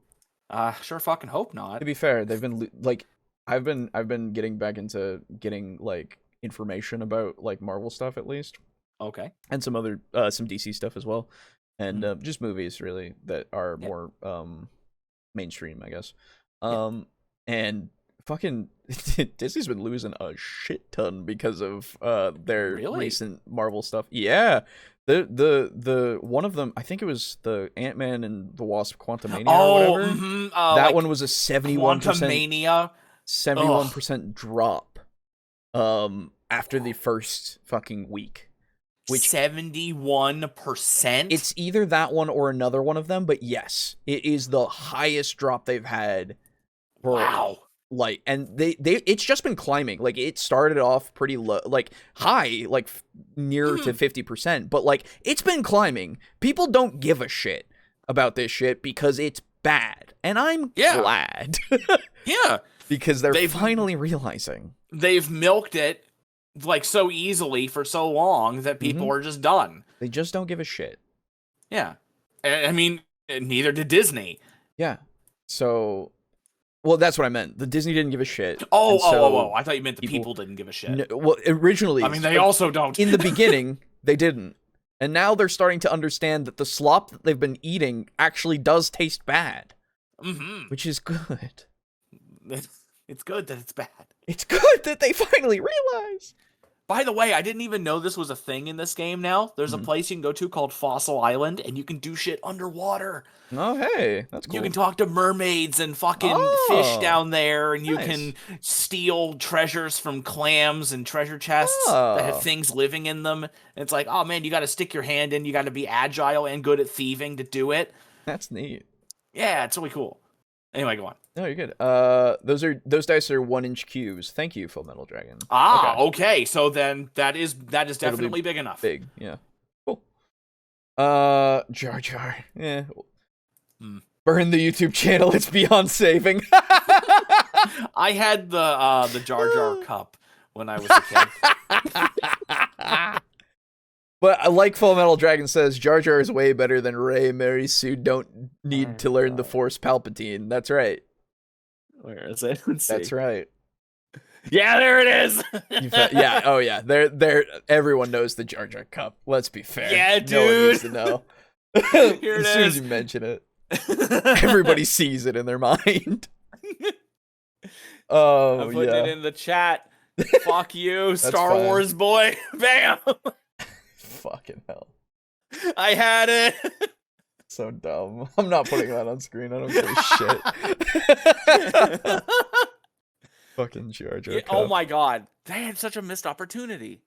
Sure fucking hope not. To be fair, they've been like, I've been getting back into getting like information about like Marvel stuff at least. Okay. And some other some DC stuff as well, and just movies really that are more mainstream, I guess. And fucking Disney's been losing a shit ton because of their recent Marvel stuff. Yeah. The one of them, I think it was the Ant-Man and the Wasp Quantumania or whatever. That one was a 71% drop after the first fucking week. Which 71%? It's either that one or another one of them, but yes, it is the highest drop they've had. Wow. Like, and it's just been climbing. Like, it started off pretty low, like high, like near to 50%, but like it's been climbing. People don't give a shit about this shit because it's bad, and I'm glad. Yeah, because they're finally realizing they've milked it like so easily for so long that people are just done. They just don't give a shit. Yeah, I mean, neither did Disney. Yeah, so. Well, that's what I meant. The Disney didn't give a shit. Oh! I thought you meant the people didn't give a shit. No, well, originally... I mean, they also don't. In the beginning, they didn't. And now they're starting to understand that the slop that they've been eating actually does taste bad. Which is good. It's good that it's bad. It's good that they finally realize. By the way, I didn't even know this was a thing in this game now. There's a place you can go to called Fossil Island, and you can do shit underwater. Oh, hey, that's cool. You can talk to mermaids and fucking fish down there, and you can steal treasures from clams and treasure chests that have things living in them. And it's like, oh man, you got to stick your hand in. You got to be agile and good at thieving to do it. That's neat. Yeah, it's really cool. Anyway, go on. No, you're good. Those dice are 1-inch cubes. Thank you, Full Metal Dragon. Okay. So then that is definitely big enough. Big, yeah. Cool. Jar Jar. Yeah. Burn the YouTube channel. It's beyond saving. I had the Jar Jar cup when I was a kid. But like Full Metal Dragon says, Jar Jar is way better than Rey. Mary Sue don't need to learn the Force Palpatine. That's right. Where is it? That's right. Yeah, there it is. Yeah, oh yeah. Everyone knows the Jar Jar Cup. Let's be fair. Yeah, dude. No one needs to know. Here it as soon is. as you mention it, everybody sees it in their mind. Oh, I'm putting it in the chat. Fuck you, Star fine. Wars boy. Bam. Fucking hell. I had it. So dumb. I'm not putting that on screen. I don't give a shit. Fucking Jar Jar Cup. Oh my god. They had such a missed opportunity.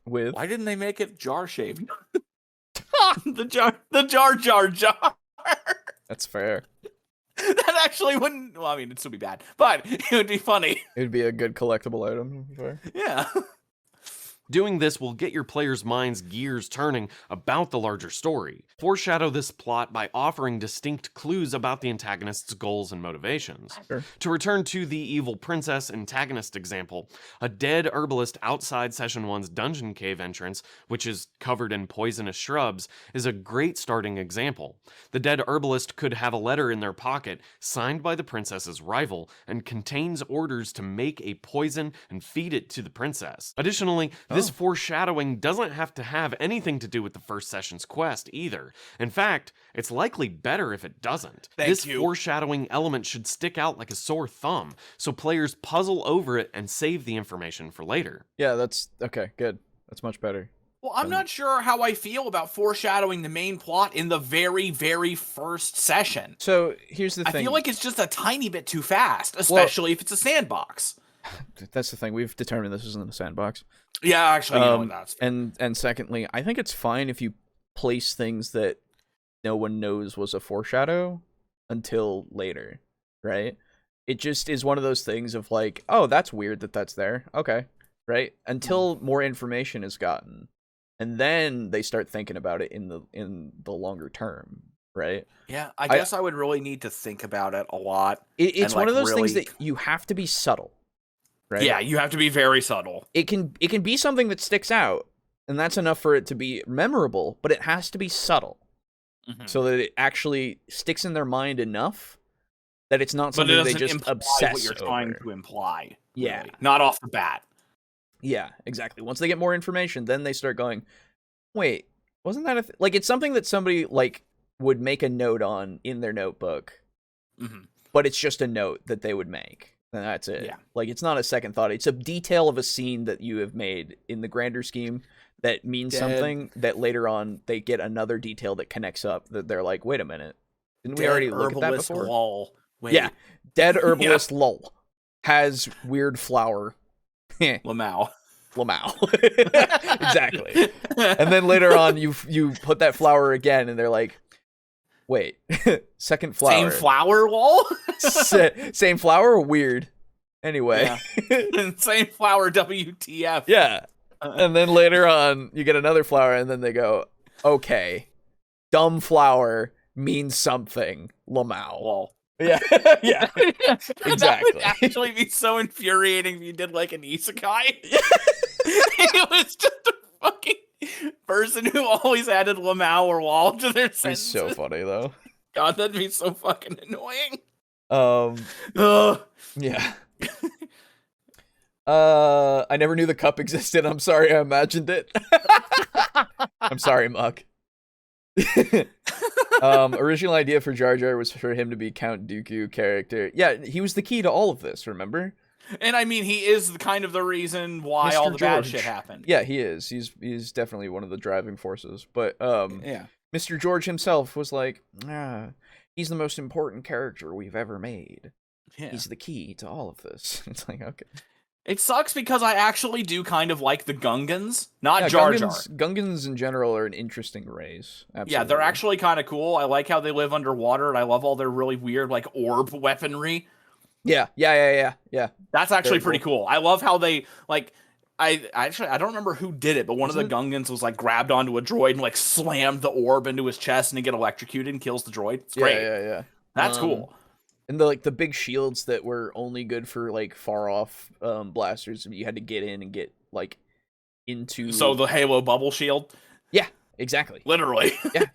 With? Why didn't they make it jar shaped? the jar jar. That's fair. That actually wouldn't. Well, I mean, it'd still be bad, but it would be funny. It would be a good collectible item. Fair. Yeah. Doing this will get your players' minds' gears turning about the larger story. Foreshadow this plot by offering distinct clues about the antagonist's goals and motivations. Sure. To return to the evil princess antagonist example, a dead herbalist outside Session 1's dungeon cave entrance, which is covered in poisonous shrubs, is a great starting example. The dead herbalist could have a letter in their pocket signed by the princess's rival and contains orders to make a poison and feed it to the princess. Additionally, this foreshadowing doesn't have to have anything to do with the first session's quest either. In fact, it's likely better if it doesn't. This foreshadowing element should stick out like a sore thumb, so players puzzle over it and save the information for later. Yeah, that's okay, good. That's much better. Well, I'm not sure how I feel about foreshadowing the main plot in the very, very first session. So here's the thing. I feel like it's just a tiny bit too fast, especially if it's a sandbox. That's the thing. We've determined this isn't a sandbox. Yeah, actually, you know what that's. And secondly, I think it's fine if you place things that no one knows was a foreshadow until later, right? It just is one of those things of like, oh, that's weird that that's there. Okay, right? Until more information is gotten, and then they start thinking about it in the longer term, right? Yeah, I guess I would really need to think about it a lot. It's one of those things that you have to be subtle. Right? Yeah, you have to be very subtle. It can be something that sticks out, and that's enough for it to be memorable, but it has to be subtle. So that it actually sticks in their mind enough that it's not something they just obsess what you're trying to imply. Yeah. Really. Not off the bat. Yeah, exactly. Once they get more information, then they start going, wait, wasn't that like, it's something that somebody, like, would make a note on in their notebook, but it's just a note that they would make. And that's it. Yeah. Like, it's not a second thought. It's a detail of a scene that you have made in the grander scheme that means something that later on they get another detail that connects up that they're like, wait a minute. Didn't we already look at that before? Lol. Wait. Yeah. Dead herbalist lol. Has weird flower. Lamau. Exactly. And then later on you put that flower again and they're like, wait, second flower. Same flower, lol? Same flower? Weird. Anyway. Yeah. Same flower, WTF. Yeah. And then later on, you get another flower, and then they go, okay, dumb flower means something. Lamau. Lol. Yeah. Yeah. Exactly. That would actually be so infuriating if you did like an isekai. It was just a fucking person who always added Lamau or Wall to their sentences. It's so funny though. God, that'd be so fucking annoying. Yeah. I never knew the cup existed. I'm sorry I imagined it. I'm sorry, Muck. Original idea for Jar Jar was for him to be Count Dooku character. Yeah, he was the key to all of this, remember? And I mean, he is kind of the reason why Mr. all the bad George. shit happened. Yeah, he is. He's definitely one of the driving forces. But yeah. Mr. George himself was like, he's the most important character we've ever made. Yeah. He's the key to all of this. It's like, okay. It sucks because I actually do kind of like the Gungans, not Jar Jar. Gungans in general are an interesting race. Absolutely. Yeah, they're actually kind of cool. I like how they live underwater, and I love all their really weird, like, orb weaponry. Yeah. That's actually pretty cool. I love how they, like, I don't remember who did it, but one of the Gungans was, like, grabbed onto a droid and, like, slammed the orb into his chest, and he get electrocuted and kills the droid. It's great. Yeah. That's cool. And the big shields that were only good for like far off blasters, you had to get in and get like into. So the Halo bubble shield. Yeah, exactly. Literally. Yeah.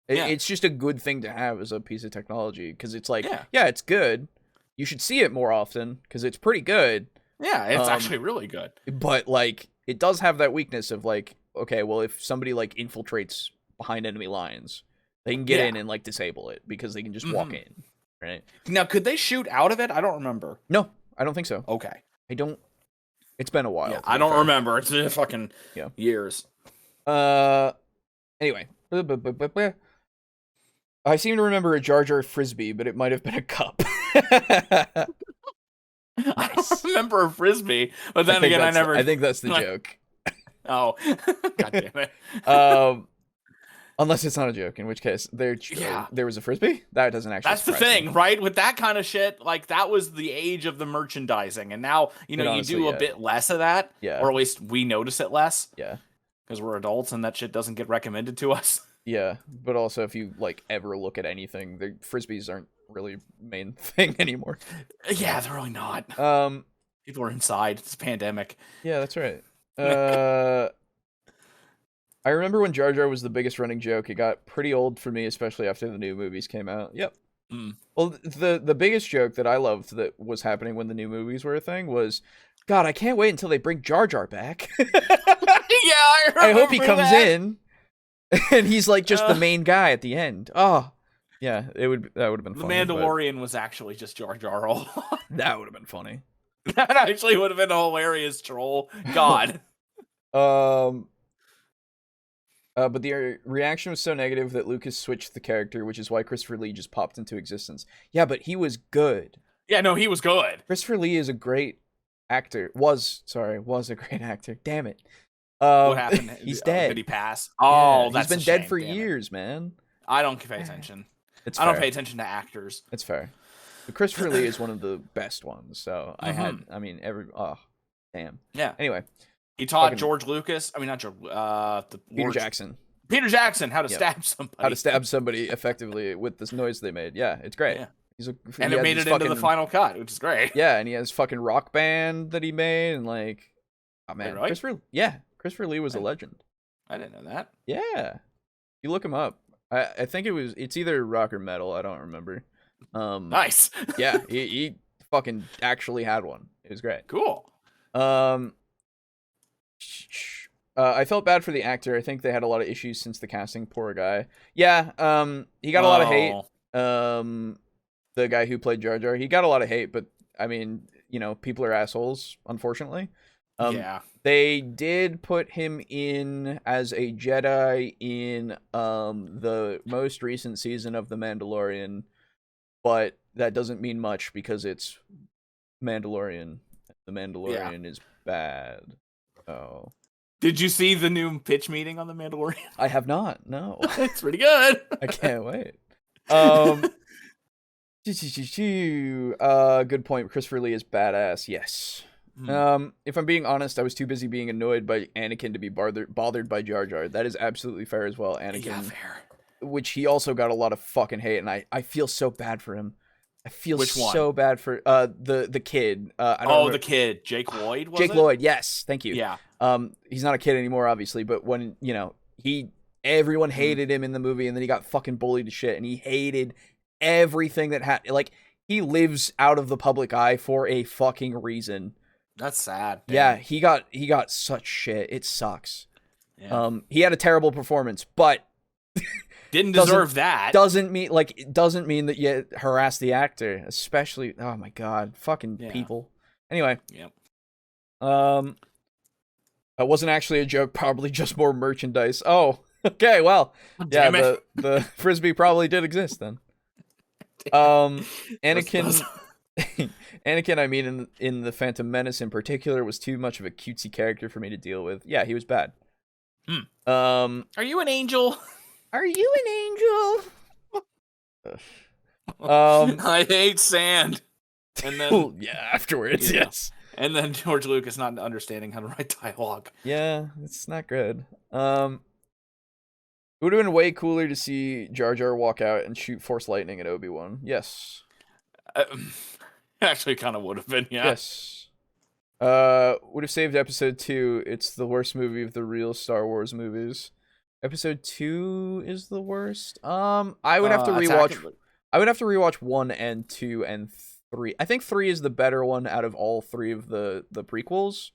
It's just a good thing to have as a piece of technology because it's like, yeah, it's good. You should see it more often because it's pretty good, Yeah, it's actually really good. But like, it does have that weakness of like, okay, well, if somebody like infiltrates behind enemy lines, they can get in and like disable it because they can just walk in, right? Now, could they shoot out of it? I don't remember. No, I don't think so. Okay, I don't. It's been a while. Yeah, I don't remember. It's been fucking years. Anyway, I seem to remember a Jar Jar frisbee, but it might have been a cup. I remember a frisbee, but then again, I never. I think that's the joke. Oh, god damn it. Unless it's not a joke, in which case there was a frisbee. That doesn't actually. That's the thing, right? With that kind of shit, like that was the age of the merchandising, and now you do a bit less of that, or at least we notice it less, because we're adults and that shit doesn't get recommended to us. Yeah, but also if you like ever look at anything, the frisbees aren't really main thing anymore. Yeah, they're really not. People are inside. It's a pandemic. Yeah, that's right. I remember when Jar Jar was the biggest running joke. It got pretty old for me, especially after the new movies came out. Yep. Well, the biggest joke that I loved that was happening when the new movies were a thing was, God, I can't wait until they bring Jar Jar back. I hope he comes in, and he's like just the main guy at the end. Oh, yeah, that would have been funny. The Mandalorian was actually just Jar Jar all along. That would have been funny. That actually would have been a hilarious troll. God. But the reaction was so negative that Lucas switched the character, which is why Christopher Lee just popped into existence. Yeah, but he was good. Yeah, no, he was good. Christopher Lee is a great actor. Was a great actor. Damn it. What happened? He's dead. Did he pass? Oh, that's he's been dead for years, man. I don't pay attention. I don't pay attention to actors. It's fair. But Christopher Lee is one of the best ones. So damn. Yeah. Anyway. He taught George Lucas. I mean, not George. Peter Jackson. Peter Jackson, how to stab somebody. How to stab somebody effectively with this noise they made. Yeah, it's great. Yeah. And it made it into the final cut, which is great. Yeah, and he has fucking rock band that he made, and like, oh man, really? Christopher Lee was a legend. I didn't know that. Yeah, you look him up. I think it's either rock or metal. I don't remember. Nice. Yeah, he fucking actually had one. It was great. Cool. I felt bad for the actor. I think they had a lot of issues since the casting. Poor guy. Yeah, he got a lot of hate. The guy who played Jar Jar, he got a lot of hate, but I mean, people are assholes, unfortunately. They did put him in as a Jedi in the most recent season of The Mandalorian, but that doesn't mean much because it's Mandalorian. The Mandalorian is bad. Oh. Did you see the new pitch meeting on The Mandalorian? I have not. No. It's pretty good. I can't wait. Good point. Christopher Lee is badass. Yes. If I'm being honest, I was too busy being annoyed by Anakin to be bothered by Jar Jar. That is absolutely fair as well. Anakin, yeah, fair. Which he also got a lot of fucking hate, and I feel so bad for him. I feel so bad for the kid. I don't remember. The kid, Jake Lloyd. Lloyd. Yes, thank you. Yeah. He's not a kid anymore, obviously, but when everyone hated him in the movie, and then he got fucking bullied to shit, and he hated everything that had he lives out of the public eye for a fucking reason. That's sad. Damn. Yeah, he got such shit. It sucks. Yeah. He had a terrible performance, but didn't deserve that. Doesn't mean that you harass the actor, especially. Oh my god, fucking people. Anyway. Yep. That wasn't actually a joke. Probably just more merchandise. Oh, okay. Well, the frisbee probably did exist then. Anakin. Anakin, I mean, in the Phantom Menace in particular, was too much of a cutesy character for me to deal with. Yeah, he was bad. Are you an angel? Are you an angel? I hate sand. And then afterwards, yes. And then George Lucas not understanding how to write dialogue. Yeah, it's not good. It would have been way cooler to see Jar Jar walk out and shoot Force Lightning at Obi-Wan. Yes. Actually, kind of would have been, yeah. Yes. Would have saved Episode 2. It's the worst movie of the real Star Wars movies. Episode 2 is the worst. I would have to rewatch. I would have to rewatch 1 and 2 and 3. I think 3 is the better one out of all 3 of the prequels.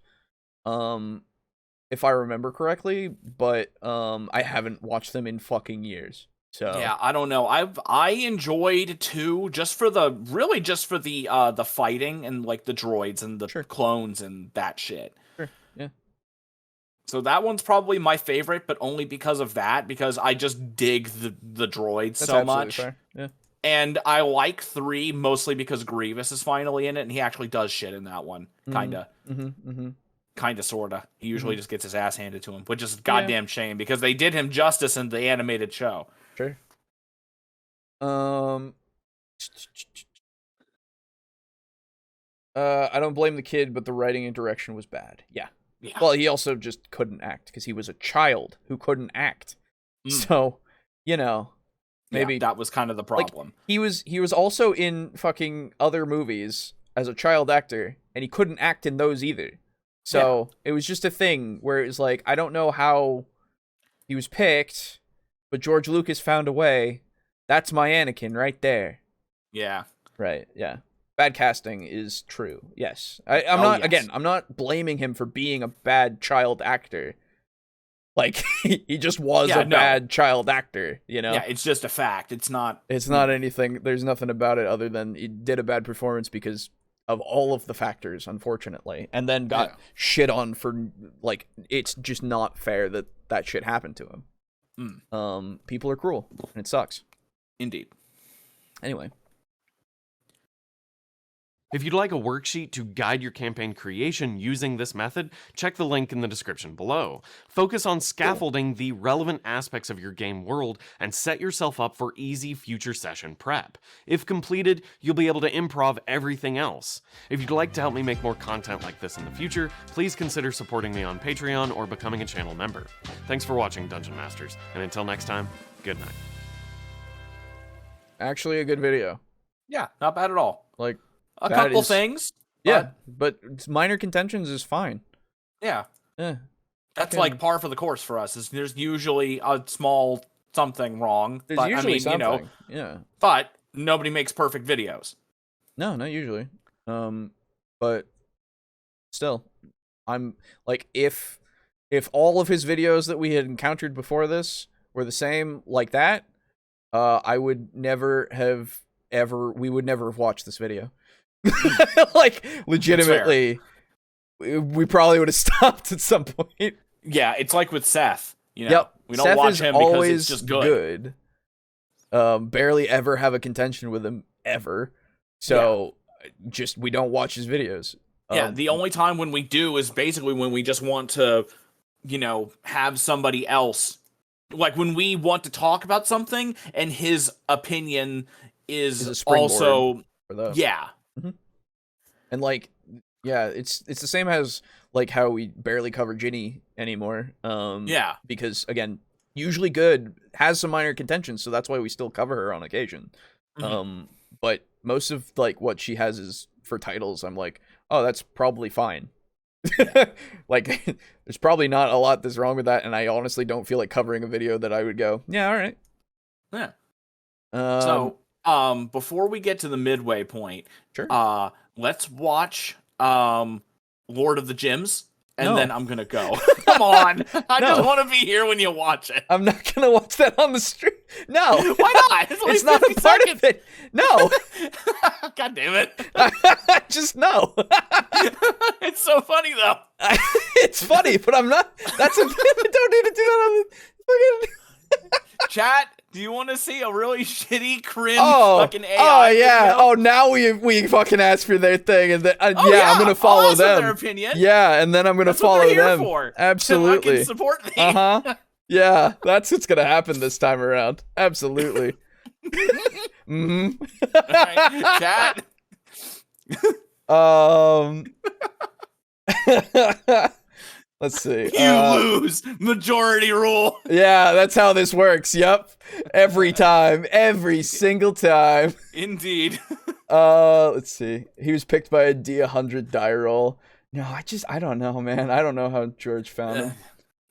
If I remember correctly, but I haven't watched them in fucking years. So yeah, I don't know. I enjoyed 2 just for the fighting and like the droids and the clones and that shit. Sure. Yeah. So that one's probably my favorite, but only because of that, because I just dig the droids so much. Fair. Yeah. And I like 3 mostly because Grievous is finally in it, and he actually does shit in that one. Kinda. Kinda, sorta. He usually just gets his ass handed to him, which is a goddamn shame, because they did him justice in the animated show. Sure. I don't blame the kid, but the writing and direction was bad. Yeah. Well, he also just couldn't act, because he was a child who couldn't act. So, maybe that was kind of the problem. Like, he was also in fucking other movies as a child actor, and he couldn't act in those either. So it was just a thing where it was like, I don't know how he was picked, but George Lucas found a way. That's my Anakin right there. Yeah. Right. Yeah. Bad casting is true. Yes. I'm not blaming him for being a bad child actor. Like, he just was bad child actor, Yeah, it's just a fact. It's not anything. There's nothing about it other than he did a bad performance because of all of the factors, unfortunately, and then got shit on for, like, it's just not fair that shit happened to him. People are cruel, and it sucks. Indeed. Anyway. If you'd like a worksheet to guide your campaign creation using this method, check the link in the description below. Focus on scaffolding the relevant aspects of your game world and set yourself up for easy future session prep. If completed, you'll be able to improv everything else. If you'd like to help me make more content like this in the future, please consider supporting me on Patreon or becoming a channel member. Thanks for watching, Dungeon Masters, and until next time, good night. Actually, a good video. Yeah, not bad at all. Like, a couple things. Yeah, but minor contentions is fine. Yeah. That's like par for the course for us. There's usually a small something wrong. There's usually something. Yeah. But nobody makes perfect videos. No, not usually. But still, I'm like, if all of his videos that we had encountered before this were the same like that, I would never have we would never have watched this video. Like, legitimately, we probably would have stopped at some point. Yeah, it's like with Seth. We don't Seth watch him because it's just good. Barely ever have a contention with him ever. So just we don't watch his videos. The only time when we do is basically when we just want to, have somebody else, like when we want to talk about something and his opinion is also for those. Yeah. Mm-hmm. And like, it's the same as like how we barely cover Ginny anymore. Because again, usually good, has some minor contentions, so that's why we still cover her on occasion. But most of like what she has is for titles. I'm like, oh, that's probably fine. Like, there's probably not a lot that's wrong with that, and I honestly don't feel like covering a video that I would go, yeah, all right. Yeah. Before we get to the midway point, let's watch Lord of the Gyms, and then I'm gonna go. Come on, I just want to be here when you watch it. I'm not gonna watch that on the stream. No, why not? It's not a part of it. No. God damn it. Just no. It's so funny though. It's funny, but I'm not. That's a. I don't need to do that on the fucking chat. Do you want to see a really shitty, cringe fucking AI? Oh, yeah. Video? Oh, now we fucking ask for their thing, and then, I'm going to follow them. Their opinion. Yeah, and then I'm going to follow them. For. Absolutely. To support me. Yeah, that's what's going to happen this time around. Absolutely. All right, chat. Let's see. You lose. Majority rule. Yeah, that's how this works. Yep. Every time. Every single time. Indeed. Let's see. He was picked by a D100 die roll. No, I don't know, man. I don't know how George found him.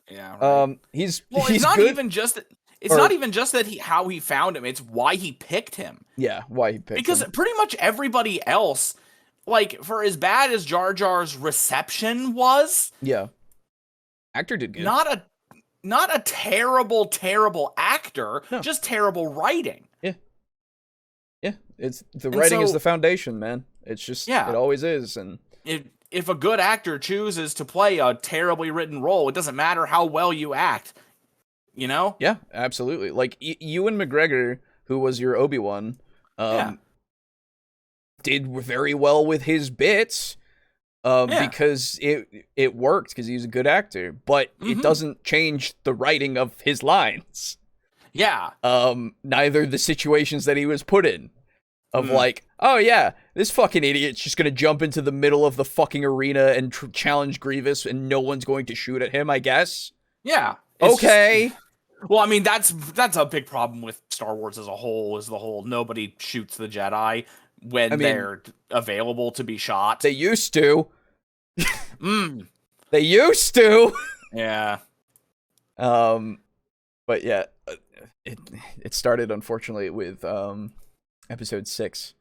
Yeah. Right. He's it's not good. even just It's not even just that how he found him, it's why he picked him. Yeah, why he picked him. Because pretty much everybody else, like, for as bad as Jar Jar's reception was... Yeah. Actor did good. Not a terrible actor, just terrible writing. Yeah. Yeah, writing is the foundation, man. It's just, it always is. And if a good actor chooses to play a terribly written role, it doesn't matter how well you act, you know? Yeah, absolutely. Like, Ewan McGregor, who was your Obi-Wan, did very well with his bits. Because it worked, because he's a good actor, but it doesn't change the writing of his lines. Yeah. Neither the situations that he was put in. Of like, oh yeah, this fucking idiot's just gonna jump into the middle of the fucking arena and challenge Grievous, and no one's going to shoot at him, I guess. Yeah. Okay. Well, I mean, that's a big problem with Star Wars as a whole, is the whole nobody shoots the Jedi when they're available to be shot. They used to. They used to. Yeah. But yeah, it started, unfortunately, with episode 6,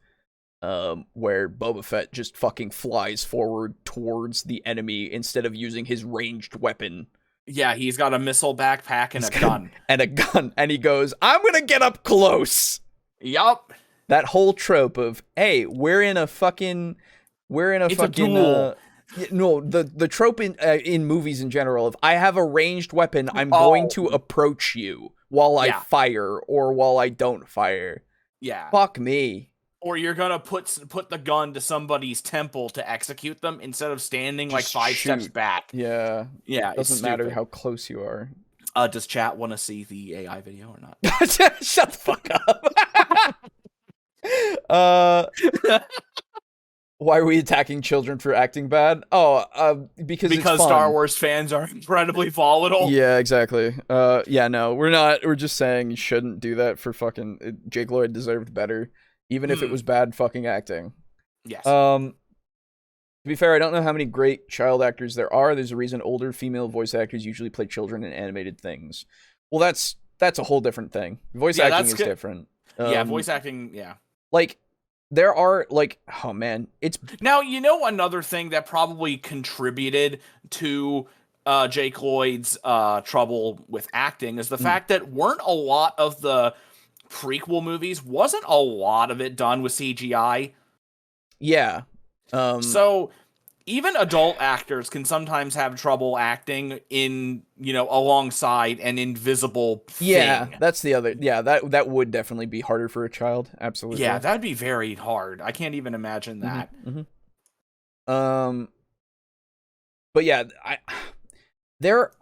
where Boba Fett just fucking flies forward towards the enemy instead of using his ranged weapon. Yeah, he's got a missile backpack and a gun. And he goes, I'm gonna get up close. Yup. That whole trope of, hey, we're in a fucking duel. No, the trope in movies in general of, I have a ranged weapon, I'm going to approach you while I fire or while I don't fire. Yeah. Fuck me. Or you're gonna put the gun to somebody's temple to execute them instead of standing like 5 steps back. Yeah. Yeah. It doesn't matter how close you are. Does chat want to see the AI video or not? Shut the fuck up. Why are we attacking children for acting bad? Because it's fun. Star Wars fans are incredibly volatile. Yeah, exactly. No, we're not. We're just saying you shouldn't do that for fucking... Jake Lloyd deserved better, even if it was bad fucking acting. Yes. To be fair, I don't know how many great child actors there are. There's a reason older female voice actors usually play children in animated things. Well, that's a whole different thing. Voice acting is different. Voice acting, Like... There are, like, oh man, it's... Now, you know another thing that probably contributed to Jake Lloyd's trouble with acting is the fact that weren't a lot of the prequel movies, wasn't a lot of it done with CGI? Yeah. So, even adult actors can sometimes have trouble acting in, alongside an invisible thing. Yeah, that's the other... Yeah, that would definitely be harder for a child. Absolutely. Yeah, that'd be very hard. I can't even imagine that. But yeah,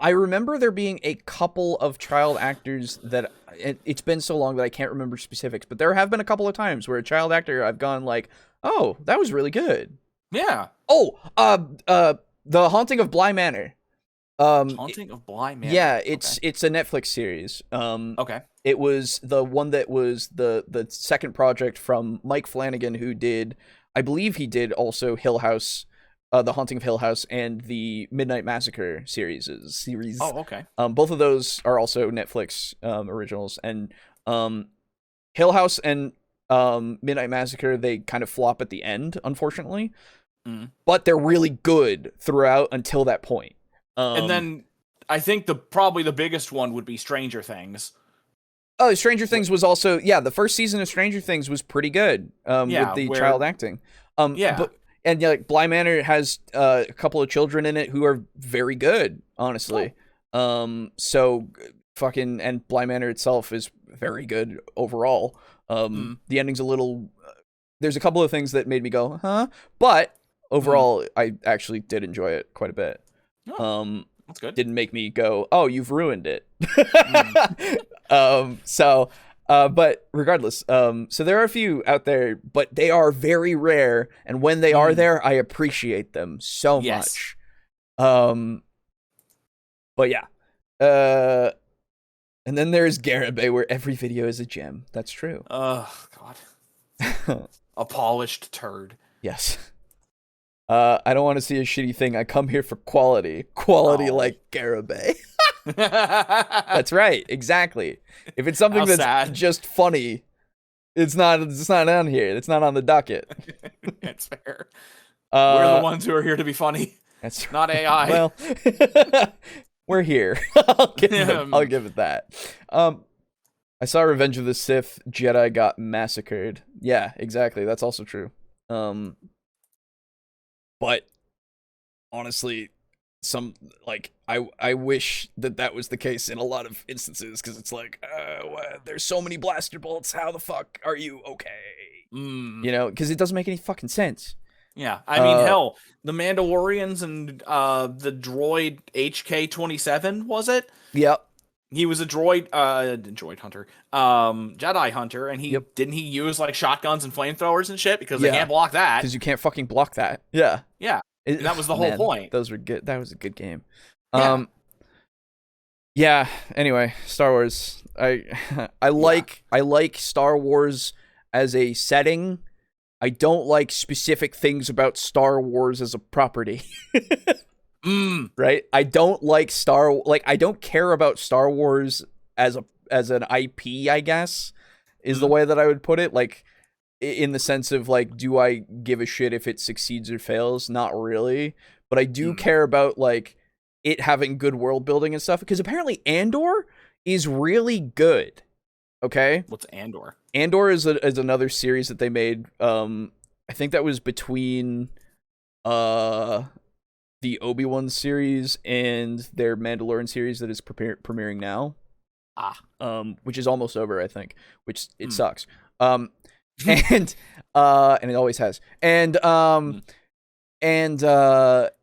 I remember there being a couple of child actors that... It's been so long that I can't remember specifics, but there have been a couple of times where a child actor, I've gone like, oh, that was really good. Yeah. Oh, The Haunting of Bly Manor. Haunting of Bly Manor. Yeah, it's a Netflix series. Okay. It was the one that was the second project from Mike Flanagan, who did, I believe he did also Hill House, The Haunting of Hill House, and the Midnight Massacre series. Oh, okay. Both of those are also Netflix originals, and Hill House and Midnight Massacre, they kind of flop at the end, unfortunately. But they're really good throughout until that point. And then I think probably the biggest one would be Stranger Things. Oh, Stranger Things was also... Yeah, the first season of Stranger Things was pretty good with the child acting. Like, Bly Manor has a couple of children in it who are very good, honestly. So, fucking... And Bly Manor itself is very good overall. The ending's a little... There's a couple of things that made me go, huh? But... Overall, I actually did enjoy it quite a bit. That's good. Didn't make me go, oh, you've ruined it. But regardless, so there are a few out there, but they are very rare. And when they are there, I appreciate them so much. But yeah. And then there's Garibay, where every video is a gem. That's true. Oh, God. A polished turd. Yes. I don't want to see a shitty thing. I come here for quality. Quality like Garibay. That's right, exactly. If it's something that's just funny, it's not on here. It's not on the docket. That's fair. We're the ones who are here to be funny. That's not AI. Well, we're here. I'll give it that. I saw Revenge of the Sith. Jedi got massacred. Yeah, exactly. That's also true. But honestly, I wish that was the case in a lot of instances, because it's like, there's so many blaster bolts. How the fuck are you okay? You know, because it doesn't make any fucking sense. Yeah, I mean, hell, the Mandalorians and the droid HK-27, was it? Yep. He was a droid hunter, Jedi hunter, and didn't he use like shotguns and flamethrowers and shit, because they can't block that. Because you can't fucking block that. Yeah. Yeah. And that was the whole point. Those were good. That was a good game. Yeah. Anyway, Star Wars. I like Star Wars as a setting. I don't like specific things about Star Wars as a property. Right? I don't like I don't care about Star Wars as an IP, I guess, is the way that I would put it. Like, in the sense of, like, do I give a shit if it succeeds or fails? Not really. But I do care about, like, it having good world building and stuff, because apparently Andor is really good. Okay? What's Andor? Andor is another series that they made. I think that was between the Obi-Wan series and their Mandalorian series that is premiering now. Which is almost over, I think. Which it sucks. And it always has. And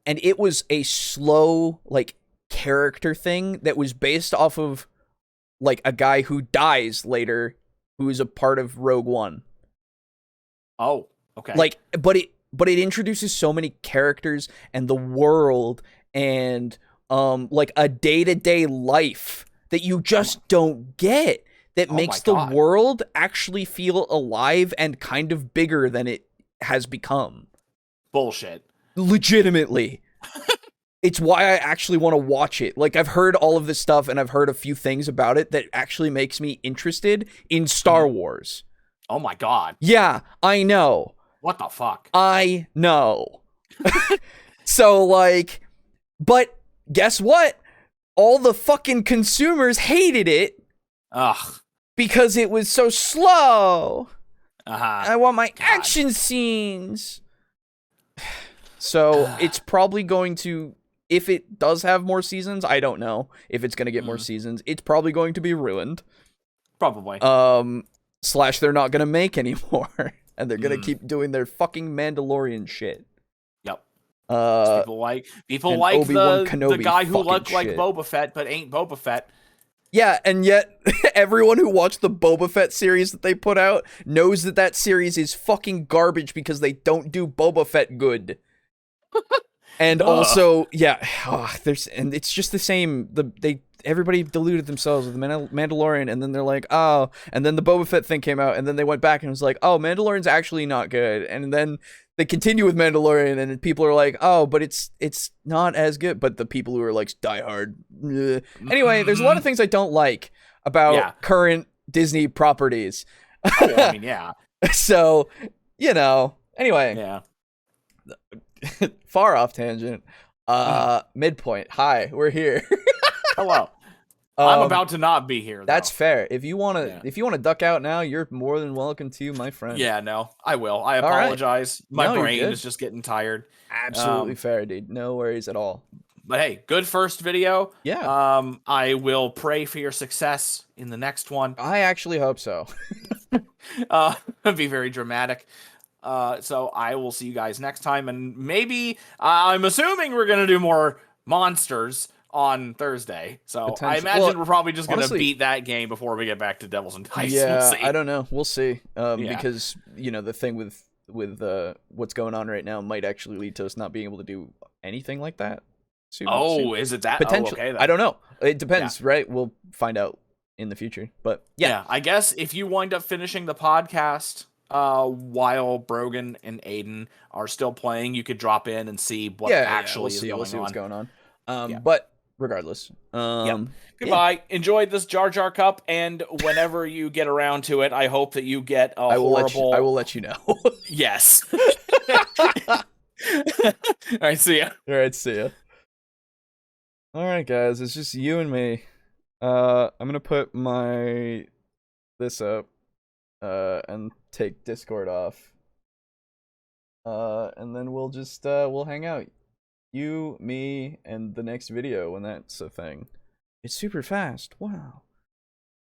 it was a slow, like, character thing that was based off of, like, a guy who dies later, who is a part of Rogue One. Oh, okay. Like, but it introduces so many characters and the world and like a day-to-day life that you just don't get, that makes the world actually feel alive and kind of bigger than it has become. Bullshit. Legitimately. It's why I actually want to watch it. Like, I've heard all of this stuff, and I've heard a few things about it that actually makes me interested in Star Wars. Oh my god. Yeah, I know. What the fuck? I know. So, like, but guess what? All the fucking consumers hated it. Ugh. Because it was so slow. I want my action scenes. So, it's probably going to, if it does have more seasons, I don't know if it's going to get more seasons. It's probably going to be ruined. Probably. / they're not going to make anymore. And they're going to keep doing their fucking Mandalorian shit. Yep. People like the guy who looked like Boba Fett but ain't Boba Fett. Yeah, and yet everyone who watched the Boba Fett series that they put out knows that series is fucking garbage because they don't do Boba Fett good. And also, and it's just the same. Everybody deluded themselves with the Mandalorian, and then they're like, oh, and then the Boba Fett thing came out, and then they went back and was like, oh, Mandalorian's actually not good, and then they continue with Mandalorian, and people are like, oh, but it's not as good, but the people who are like diehard. Anyway, there's a lot of things I don't like about current Disney properties. I mean, yeah. So, anyway. Yeah. Far off tangent. Midpoint. Hi, we're here. Hello. I'm about to not be here, though. That's fair. If you want to duck out now, you're more than welcome to, my friend. Yeah, no, I will. I apologize. Right. My brain is just getting tired. Absolutely fair, dude. No worries at all. But hey, good first video. Yeah. I will pray for your success in the next one. I actually hope so. It'd be very dramatic. So I will see you guys next time, and maybe I'm assuming we're gonna do more monsters on Thursday. So I imagine we're probably just gonna beat that game before we get back to Devils and Dice. Yeah, I don't know. We'll see. Because the thing with what's going on right now might actually lead to us not being able to do anything like that. Is it that? Potentially. Okay, I don't know. It depends, right? We'll find out in the future. But yeah, I guess if you wind up finishing the podcast while Brogan and Aiden are still playing, you could drop in and see what actually is going on. We'll see what's going on. But regardless. Yep. Goodbye. Yeah. Enjoy this Jar Jar Cup, and whenever you get around to it, I hope that you get a horrible... I will let you know. Yes. All right, see ya. All right, see ya. All right, guys, it's just you and me. I'm gonna put this up, and take Discord off. And then we'll just we'll hang out. You, me, and the next video when that's a thing. It's super fast. Wow.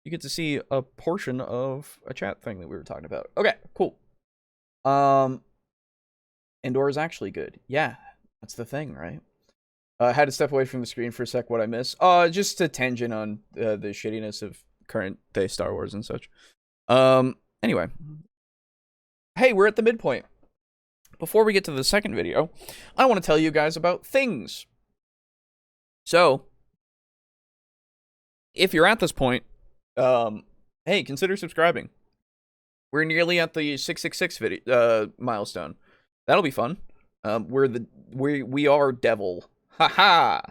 You get to see a portion of a chat thing that we were talking about. Okay, cool. Indoor is actually good. Yeah, that's the thing, right? I had to step away from the screen for a sec. What I miss? Just a tangent on the shittiness of current day Star Wars and such. Anyway. Hey, we're at the midpoint. Before we get to the second video, I want to tell you guys about things. So, if you're at this point, hey, consider subscribing. We're nearly at the 666 video milestone. That'll be fun. We are devil. Haha.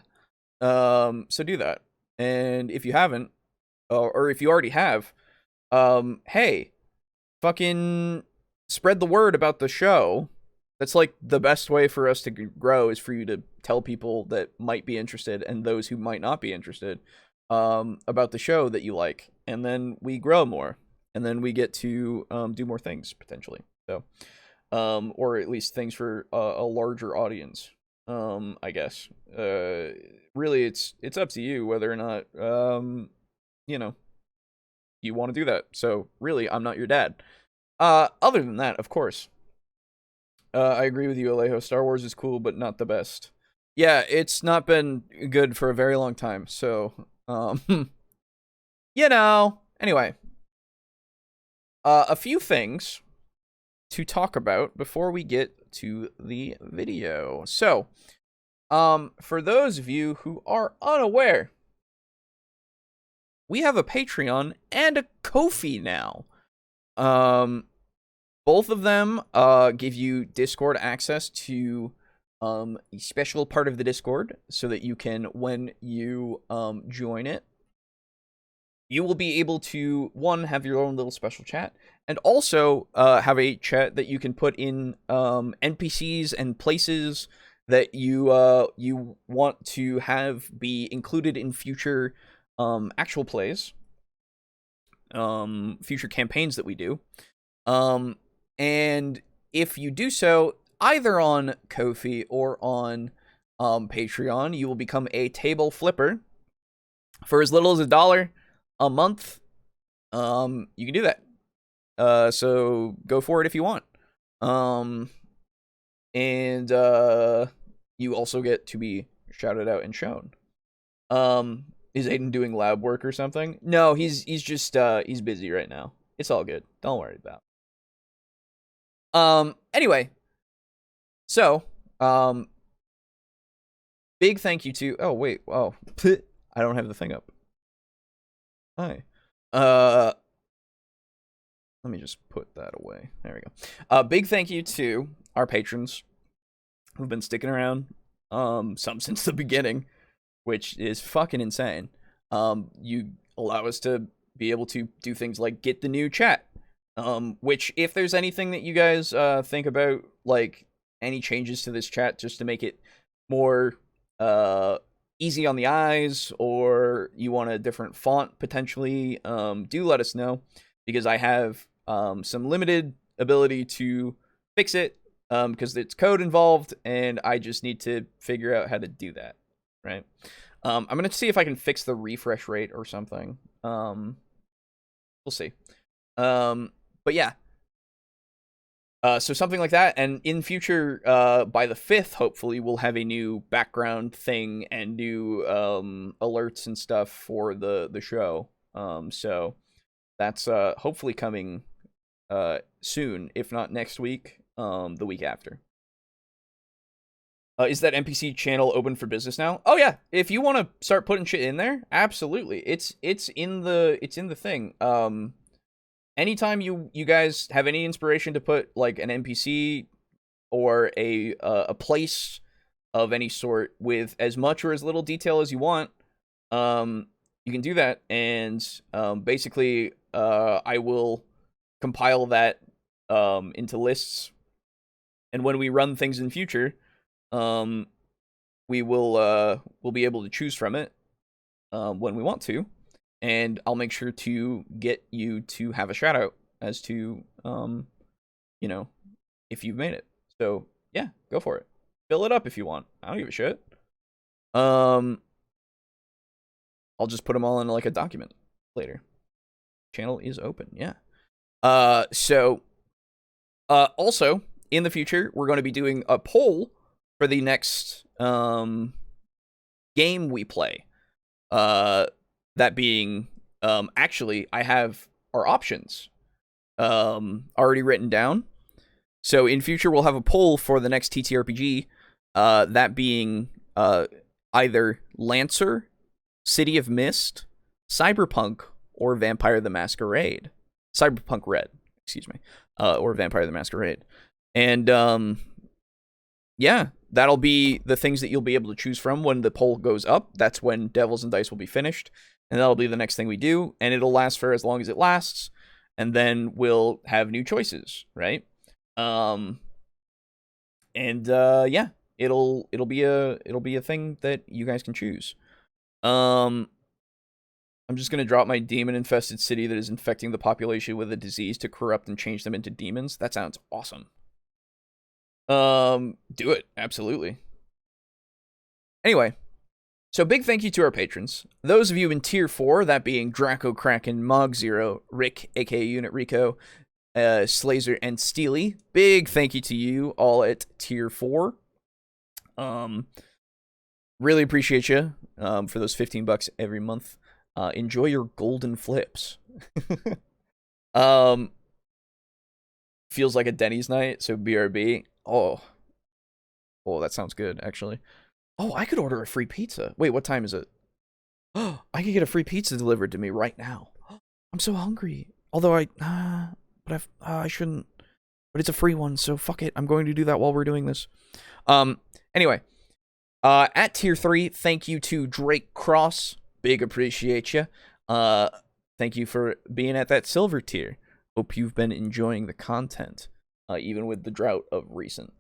So do that. And if you haven't, or if you already have, hey, fucking spread the word about the show. That's like the best way for us to grow, is for you to tell people that might be interested and those who might not be interested about the show that you like, and then we grow more, and then we get to do more things potentially. So, or at least things for a larger audience. I guess. Really, it's up to you whether or not you know, you want to do that. So really, I'm not your dad. Other than that, of course. I agree with you, Alejo. Star Wars is cool, but not the best. Yeah, it's not been good for a very long time, so, you know. Anyway. A few things to talk about before we get to the video. So, for those of you who are unaware, we have a Patreon and a Ko-fi now. Both of them give you Discord access to a special part of the Discord, so that you can, when you join it, you will be able to, one, have your own little special chat, and also have a chat that you can put in NPCs and places that you want to have be included in future actual plays, future campaigns that we do. And if you do so, either on Ko-fi or on Patreon, you will become a table flipper for as little as $1 a month. You can do that. So go for it if you want. And you also get to be shouted out and shown. Is Aiden doing lab work or something? No, he's just he's busy right now. It's all good. Don't worry about it. Anyway, so, big thank you to, oh, wait, oh, I don't have the thing up. Hi. Let me just put that away. There we go. Big thank you to our patrons who've been sticking around, some since the beginning, which is fucking insane. You allow us to be able to do things like get the new chat. Which, if there's anything that you guys think about, like any changes to this chat just to make it more easy on the eyes, or you want a different font potentially, do let us know, because I have some limited ability to fix it, because it's code involved, and I just need to figure out how to do that, right? I'm gonna see if I can fix the refresh rate or something. We'll see. But yeah, so something like that, and in future, by the 5th, hopefully, we'll have a new background thing and new alerts and stuff for the show. So that's hopefully coming soon, if not next week, the week after. Is that NPC channel open for business now? Oh yeah, if you want to start putting shit in there, absolutely. It's in the thing. Anytime you guys have any inspiration to put like an NPC or a place of any sort with as much or as little detail as you want, you can do that. And basically, I will compile that into lists. And when we run things in future, we will we'll be able to choose from it when we want to. And I'll make sure to get you to have a shout out as to, if you've made it. So, yeah, go for it. Fill it up if you want. I don't give a shit. I'll just put them all in like a document later. Channel is open, yeah. Also, in the future, we're going to be doing a poll for the next game we play. That being, actually, I have our options already written down. So in future, we'll have a poll for the next TTRPG, that being either Lancer, City of Mist, Cyberpunk, or Vampire the Masquerade. Cyberpunk Red, excuse me, or Vampire the Masquerade. And yeah, that'll be the things that you'll be able to choose from when the poll goes up. That's when Devils and Dice will be finished. And that'll be the next thing we do. And it'll last for as long as it lasts. And then we'll have new choices, right? Yeah, it'll be a thing that you guys can choose. I'm just gonna drop my demon-infested city that is infecting the population with a disease to corrupt and change them into demons. That sounds awesome. Do it, absolutely. Anyway, so big thank you to our patrons. Those of you in Tier 4, that being Draco Kraken, Mog Zero, Rick, aka Unit Rico, Slazer, and Steely. Big thank you to you all at Tier 4. Really appreciate you for those $15 every month. Enjoy your golden flips. Feels like a Denny's night, so BRB. Oh, that sounds good, actually. Oh, I could order a free pizza. Wait, what time is it? Oh, I could get a free pizza delivered to me right now. I'm so hungry. Although I shouldn't. But it's a free one, so fuck it. I'm going to do that while we're doing this. Anyway, at Tier 3, thank you to Drake Cross. Big appreciate you. Thank you for being at that silver tier. Hope you've been enjoying the content, even with the drought of recent.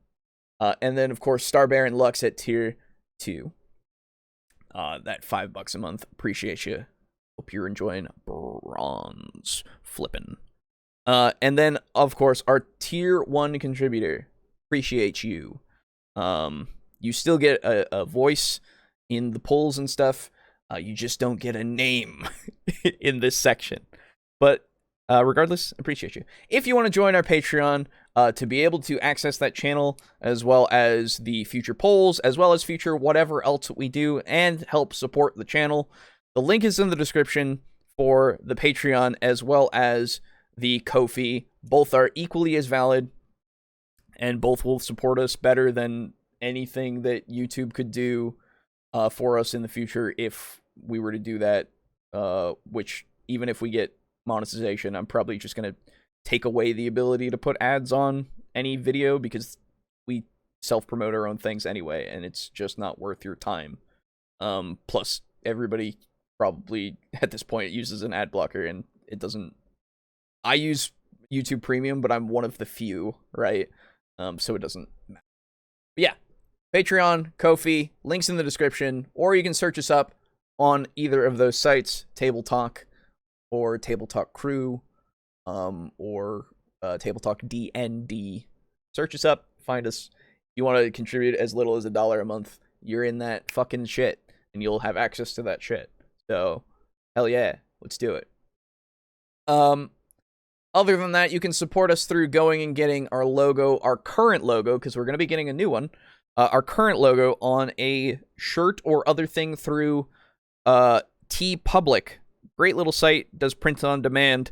And then, of course, Star Baron Lux at Tier 2. That $5 a month. Appreciate you. Hope you're enjoying bronze flipping. And then, of course, our Tier 1 contributor. Appreciate you. You still get a voice in the polls and stuff. You just don't get a name in this section. But regardless, appreciate you. If you want to join our Patreon to be able to access that channel, as well as the future polls, as well as future whatever else we do, and help support the channel, the link is in the description for the Patreon, as well as the Ko-fi. Both are equally as valid, and both will support us better than anything that YouTube could do for us in the future if we were to do that, which even if we get monetization, I'm probably just going to take away the ability to put ads on any video because we self-promote our own things anyway, and it's just not worth your time. Plus, everybody probably at this point uses an ad blocker, and it doesn't... I use YouTube Premium, but I'm one of the few, right? So it doesn't matter. But yeah, Patreon, Ko-fi, links in the description, or you can search us up on either of those sites, TableTalk or TableTalk Crew, or TableTalk DND. Search us up, find us. If you want to contribute as little as $1 a month, you're in that fucking shit, and you'll have access to that shit. So, hell yeah, let's do it. Other than that, you can support us through going and getting our logo, our current logo, because we're going to be getting a new one, our current logo on a shirt or other thing through TeePublic. Great little site, does print on demand.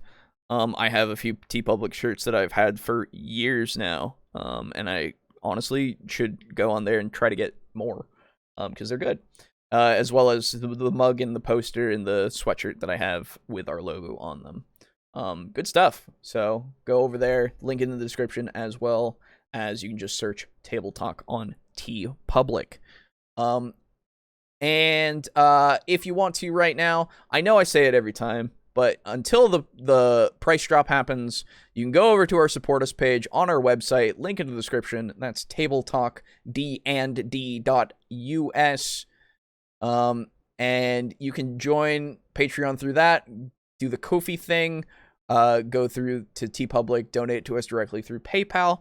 I have a few TeePublic shirts that I've had for years now, and I honestly should go on there and try to get more, because they're good. As well as the mug and the poster and the sweatshirt that I have with our logo on them. Good stuff. So go over there, link in the description, as well as you can just search TableTalk on TeePublic. And if you want to right now, I know I say it every time, but until the price drop happens, you can go over to our support us page on our website, link in the description. That's tabletalkd&d.us. And you can join Patreon through that, do the Ko-fi thing, go through to TeePublic, donate to us directly through PayPal,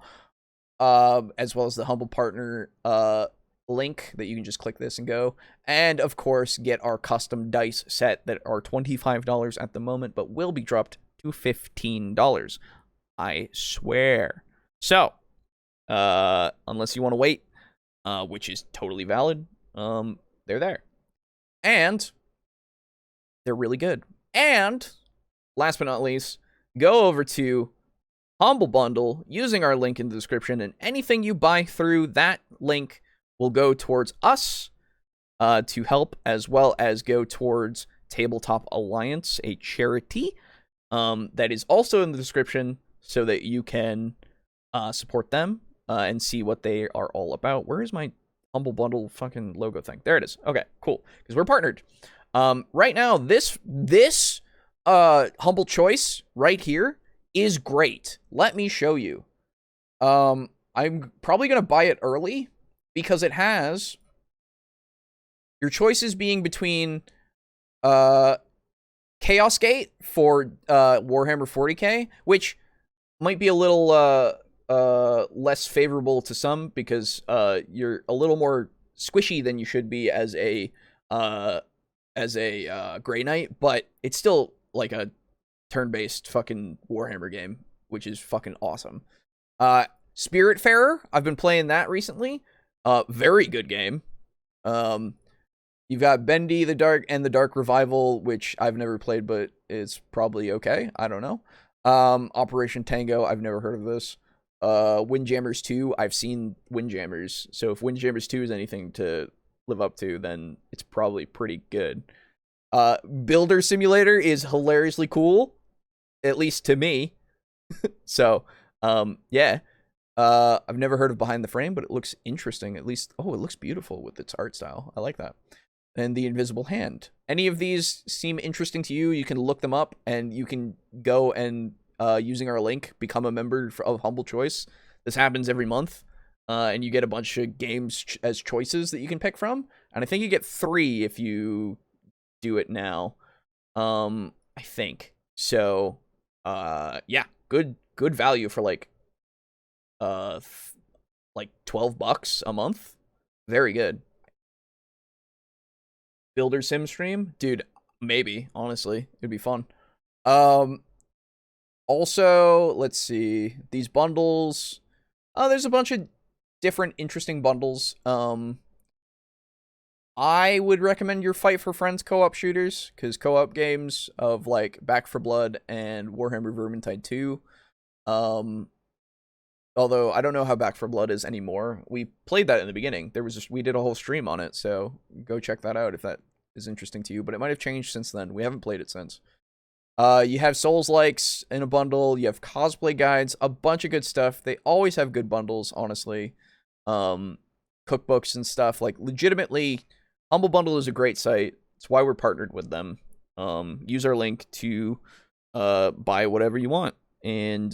as well as the Humble Partner link that you can just click this and go. And of course, get our custom dice set that are $25 at the moment, but will be dropped to $15. I swear. So, unless you want to wait, which is totally valid, they're there. And they're really good. And last but not least, go over to Humble Bundle using our link in the description, and anything you buy through that link will go towards us to help, as well as go towards Tabletop Alliance, a charity that is also in the description, so that you can support them and see what they are all about. Where is my Humble Bundle fucking logo thing? There it is. Okay, cool. Because we're partnered. Right now, this Humble Choice right here is great. Let me show you. I'm probably going to buy it early because it has your choices being between Chaos Gate for Warhammer 40k, which might be a little less favorable to some because you're a little more squishy than you should be as a Grey Knight, but it's still like a turn-based fucking Warhammer game, which is fucking awesome. Spiritfarer, I've been playing that recently. Very good game. You've got Bendy the Dark Revival, which I've never played, but it's probably okay. I don't know. Operation Tango, I've never heard of this. Windjammers 2, I've seen Windjammers, so if Windjammers 2 is anything to live up to, then it's probably pretty good. Builder Simulator is hilariously cool, at least to me. So, yeah. I've never heard of Behind the Frame, but it looks interesting. At least, it looks beautiful with its art style. I like that. And The Invisible Hand. Any of these seem interesting to you, you can look them up, and you can go and, using our link, become a member of Humble Choice. This happens every month, and you get a bunch of games as choices that you can pick from. And I think you get 3 if you do it now. I think. So, yeah, good value for like $12 a month. Very good. Builder Sim stream, dude, maybe, honestly, it'd be fun. Also, let's see, these bundles, there's a bunch of different interesting bundles. I would recommend your Fight for Friends co-op shooters, because co-op games of like Back 4 Blood and Warhammer Vermintide 2, although I don't know how Back 4 Blood is anymore. We played that in the beginning. We did a whole stream on it, so go check that out if that is interesting to you. But it might have changed since then. We haven't played it since. You have Souls-likes in a bundle. You have cosplay guides, a bunch of good stuff. They always have good bundles, honestly. Cookbooks and stuff. Like, legitimately, Humble Bundle is a great site. It's why we're partnered with them. Use our link to buy whatever you want. And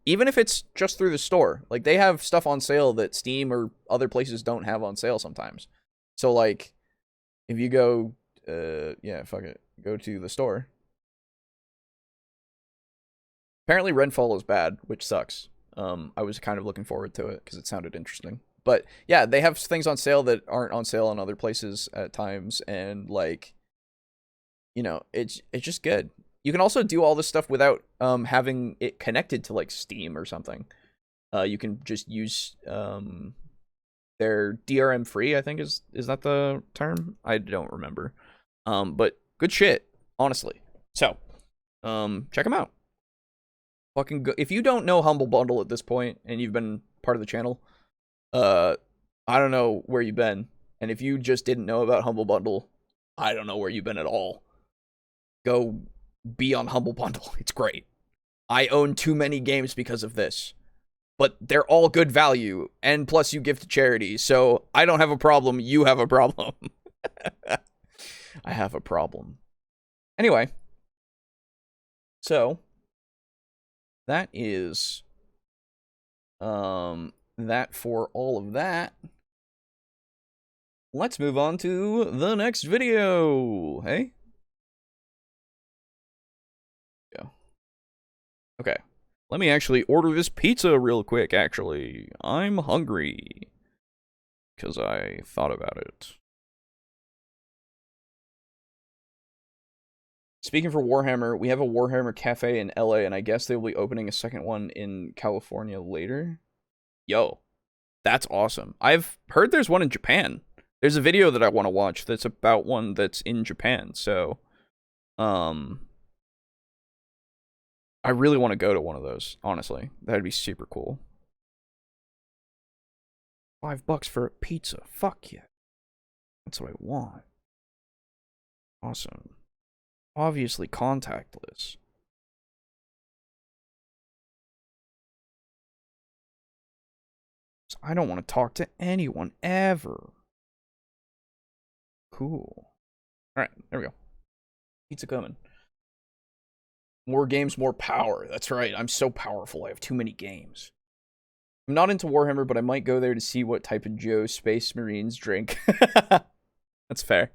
even if it's just through the store, like, they have stuff on sale that Steam or other places don't have on sale sometimes. So, like, if you go, go to the store. Apparently Renfall is bad, which sucks. I was kind of looking forward to it because it sounded interesting. But yeah, they have things on sale that aren't on sale in other places at times, and like, you know, it's just good. You can also do all this stuff without having it connected to like Steam or something. You can just use their DRM free, I think is that the term? I don't remember. But good shit, honestly. So, check them out. Fucking go. If you don't know Humble Bundle at this point and you've been part of the channel, I don't know where you've been. And if you just didn't know about Humble Bundle, I don't know where you've been at all. Go be on Humble Bundle. It's great. I own too many games because of this. but they're all good value, and plus you give to charity, so I don't have a problem, you have a problem. I have a problem. Anyway, so that is that for all of that. Let's move on to the next video. Hey? Yeah. Okay. Let me actually order this pizza real quick, actually. I'm hungry. Because I thought about it. Speaking for Warhammer, we have a Warhammer cafe in LA, and I guess they will be opening a second one in California later. Yo, that's awesome. I've heard there's one in Japan. There's a video that I want to watch that's about one that's in Japan, so I really want to go to one of those, honestly. That'd be super cool. $5 for a pizza. Fuck yeah. That's what I want. Awesome. Obviously contactless. I don't want to talk to anyone ever. Cool. Alright, there we go. Pizza coming. More games, more power. That's right. I'm so powerful. I have too many games. I'm not into Warhammer, but I might go there to see what type of Joe Space Marines drink. That's fair.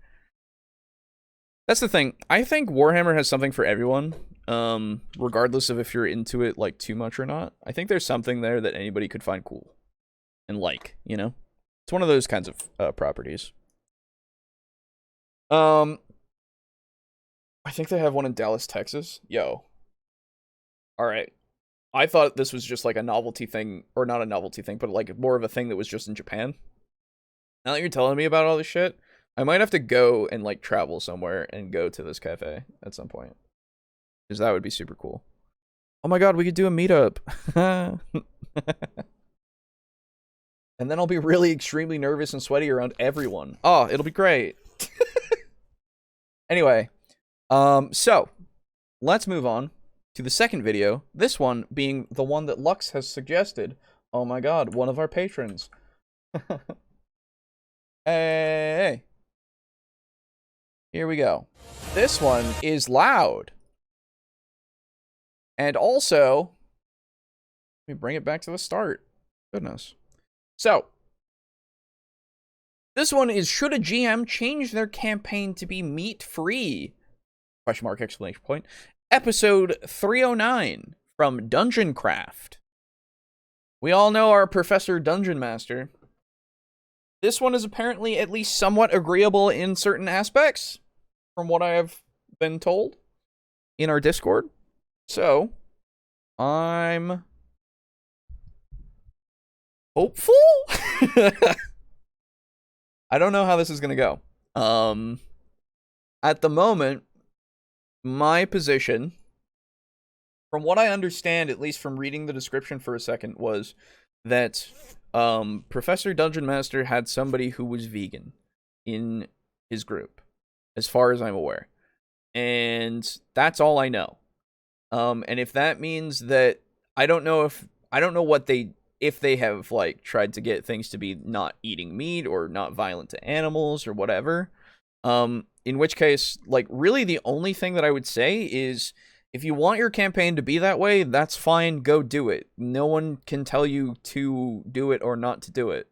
That's the thing. I think Warhammer has something for everyone, regardless of if you're into it like too much or not. I think there's something there that anybody could find cool and like, you know? It's one of those kinds of properties. I think they have one in Dallas, Texas. Yo. Alright. I thought this was just like a novelty thing, or not a novelty thing, but like more of a thing that was just in Japan. Now that you're telling me about all this shit, I might have to go and like travel somewhere and go to this cafe at some point. Because that would be super cool. Oh my god, we could do a meetup. And then I'll be really extremely nervous and sweaty around everyone. Oh, it'll be great. Anyway, so let's move on to the second video. This one being the one that Lux has suggested. Oh my god, one of our patrons. Hey. Here we go. This one is loud. And also, let me bring it back to the start. Goodness. So, this one is, should a GM change their campaign to be meat-free? Question mark, exclamation point. Episode 309 from Dungeon Craft. We all know our Professor Dungeon Master. This one is apparently at least somewhat agreeable in certain aspects, from what I have been told in our Discord. So, I'm hopeful? I don't know how this is going to go. At the moment, my position, from what I understand, at least from reading the description for a second, was that Professor Dungeon Master had somebody who was vegan in his group, as far as I'm aware. And that's all I know. And if that means that, I don't know if they have like tried to get things to be not eating meat or not violent to animals or whatever. In which case, like, really the only thing that I would say is, if you want your campaign to be that way, that's fine, go do it. No one can tell you to do it or not to do it.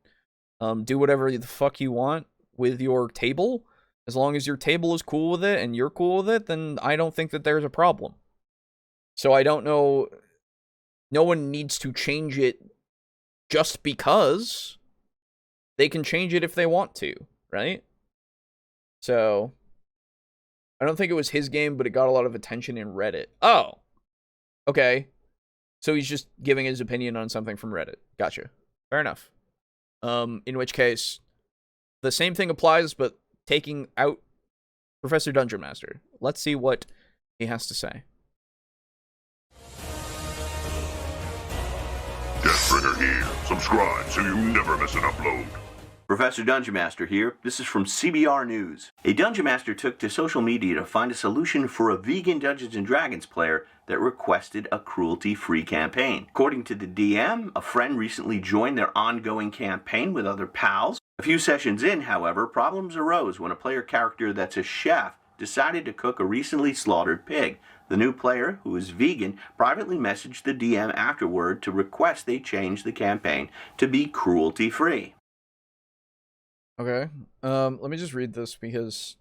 Do whatever the fuck you want with your table. As long as your table is cool with it and you're cool with it, then I don't think that there's a problem. So I don't know, no one needs to change it just because. They can change it if they want to, right? So, I don't think it was his game, but it got a lot of attention in Reddit. Oh! Okay. So he's just giving his opinion on something from Reddit. Gotcha. Fair enough. In which case, the same thing applies, but taking out Professor Dungeon Master. Let's see what he has to say. Deathbringer here. Subscribe so you never miss an upload. Professor Dungeon Master here. This is from CBR News. A Dungeon Master took to social media to find a solution for a vegan Dungeons & Dragons player that requested a cruelty-free campaign. According to the DM, a friend recently joined their ongoing campaign with other pals. A few sessions in, however, problems arose when a player character that's a chef decided to cook a recently slaughtered pig. The new player, who is vegan, privately messaged the DM afterward to request they change the campaign to be cruelty-free. Okay. Let me just read this because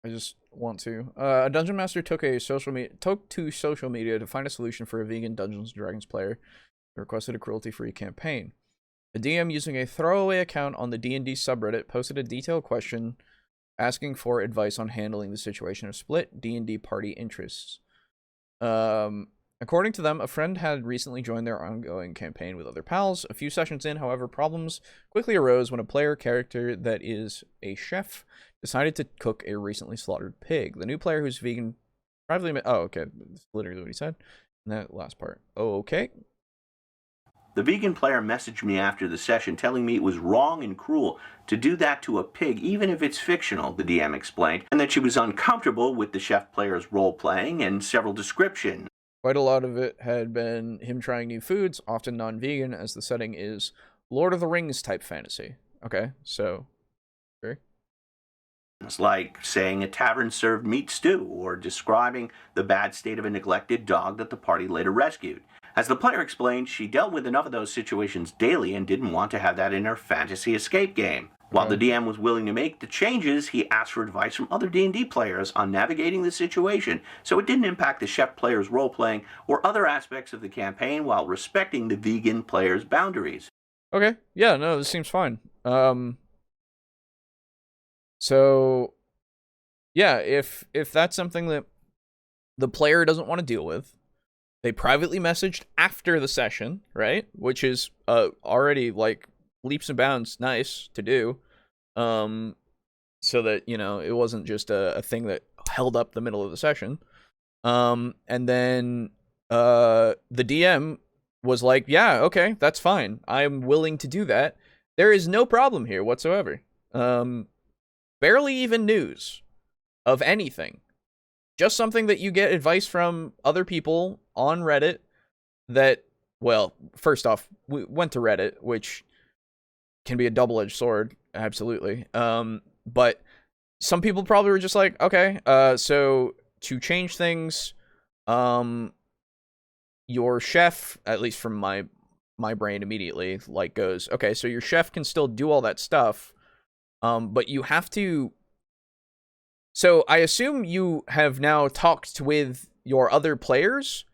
I just want to. A dungeon master took to social media to find a solution for a vegan Dungeons & Dragons player who requested a cruelty-free campaign. A DM using a throwaway account on the D&D subreddit posted a detailed question asking for advice on handling the situation of split D&D party interests. According to them, a friend had recently joined their ongoing campaign with other pals. A few sessions in, however, problems quickly arose when a player character that is a chef decided to cook a recently slaughtered pig. The new player who's vegan privately... Oh, okay. That's literally what he said in that last part. Oh, okay. The vegan player messaged me after the session telling me it was wrong and cruel to do that to a pig, even if it's fictional, the DM explained, and that she was uncomfortable with the chef player's role-playing and several descriptions. Quite a lot of it had been him trying new foods, often non-vegan, as the setting is Lord of the Rings type fantasy. Okay, so... Sure. It's like saying a tavern served meat stew, or describing the bad state of a neglected dog that the party later rescued. As the player explained, she dealt with enough of those situations daily and didn't want to have that in her fantasy escape game. While the DM was willing to make the changes, he asked for advice from other D&D players on navigating the situation so it didn't impact the chef player's role-playing or other aspects of the campaign while respecting the vegan player's boundaries. Okay, yeah, no, this seems fine. So, yeah, if that's something that the player doesn't want to deal with, they privately messaged after the session, right? Which is already, like, leaps and bounds nice to do. So that, you know, it wasn't just a thing that held up the middle of the session. And then the DM was like, yeah, okay, that's fine. I'm willing to do that. There is no problem here whatsoever. Barely even news of anything. Just something that you get advice from other people on Reddit that, well, first off, we went to Reddit, which can be a double-edged sword, absolutely. But some people probably were just like, okay, so to change things, your chef, at least from my brain immediately, like goes, okay, so your chef can still do all that stuff, but you have to... So I assume you have now talked with your other players,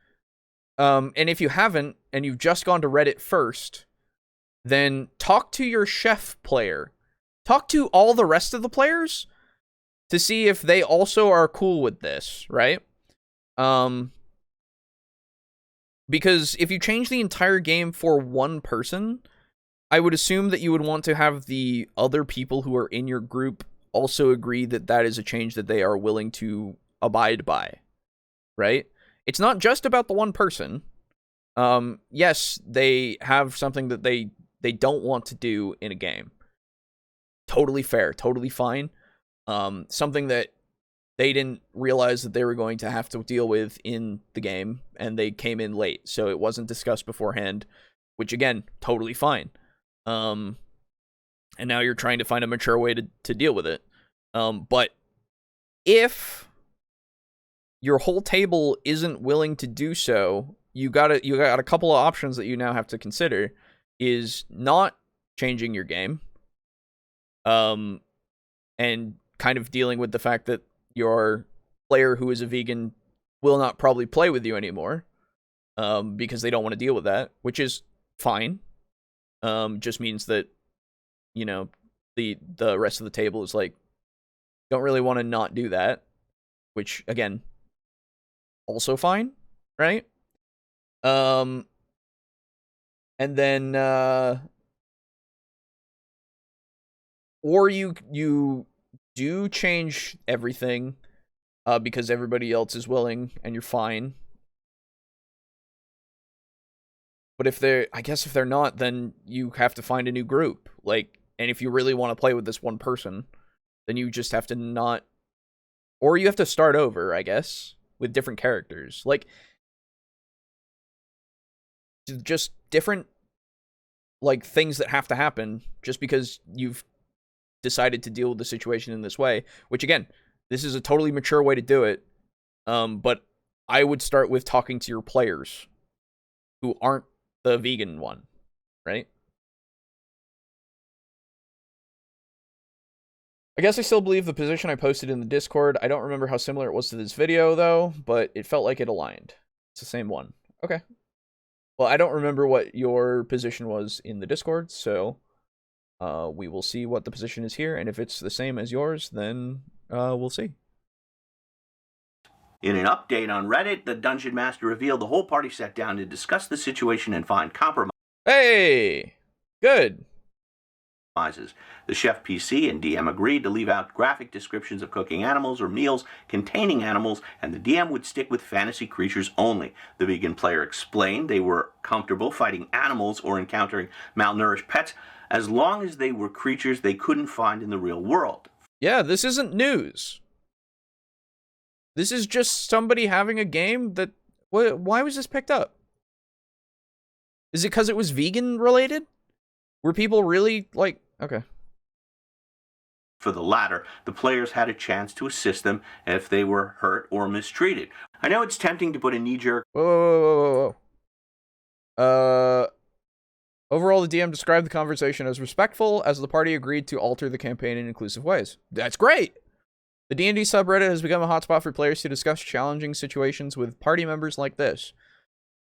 and if you haven't, and you've just gone to Reddit first, then talk to your chef player. Talk to all the rest of the players to see if they also are cool with this, right? Because if you change the entire game for one person, I would assume that you would want to have the other people who are in your group also agree that that is a change that they are willing to abide by, right? It's not just about the one person. Yes, they have something that they don't want to do in a game. Totally fair, totally fine. Something that they didn't realize that they were going to have to deal with in the game, and they came in late, so it wasn't discussed beforehand, which again, totally fine. And now you're trying to find a mature way to deal with it. But if your whole table isn't willing to do so, you got a couple of options that you now have to consider. Is not changing your game, and kind of dealing with the fact that your player who is a vegan will not probably play with you anymore, because they don't want to deal with that, which is fine. Just means that, you know, the rest of the table is like, don't really want to not do that, which again, also fine, right? And then, or you do change everything, because everybody else is willing and you're fine. But if they're not, then you have to find a new group. Like, and if you really want to play with this one person, then you just have to not, or you have to start over, I guess, with different characters. Like, just different, like, things that have to happen just because you've decided to deal with the situation in this way, which, again, this is a totally mature way to do it. But I would start with talking to your players who aren't the vegan one, right? I guess I still believe the position I posted in the Discord. I don't remember how similar it was to this video, though, but it felt like it aligned. It's the same one. Okay. Well, I don't remember what your position was in the Discord, so we will see what the position is here, and if it's the same as yours, then we'll see. In an update on Reddit, the Dungeon Master revealed the whole party sat down to discuss the situation and find compromise. Hey! Good. The chef PC and DM agreed to leave out graphic descriptions of cooking animals or meals containing animals, and the DM would stick with fantasy creatures only. The vegan player explained they were comfortable fighting animals or encountering malnourished pets as long as they were creatures they couldn't find in the real world. Yeah, this isn't news. This is just somebody having a game that... Why was this picked up? Is it because it was vegan related? Were people really, like... Okay. For the latter, the players had a chance to assist them if they were hurt or mistreated. I know it's tempting to put a knee-jerk... Whoa. Overall, the DM described the conversation as respectful, as the party agreed to alter the campaign in inclusive ways. That's great! The D&D subreddit has become a hotspot for players to discuss challenging situations with party members like this.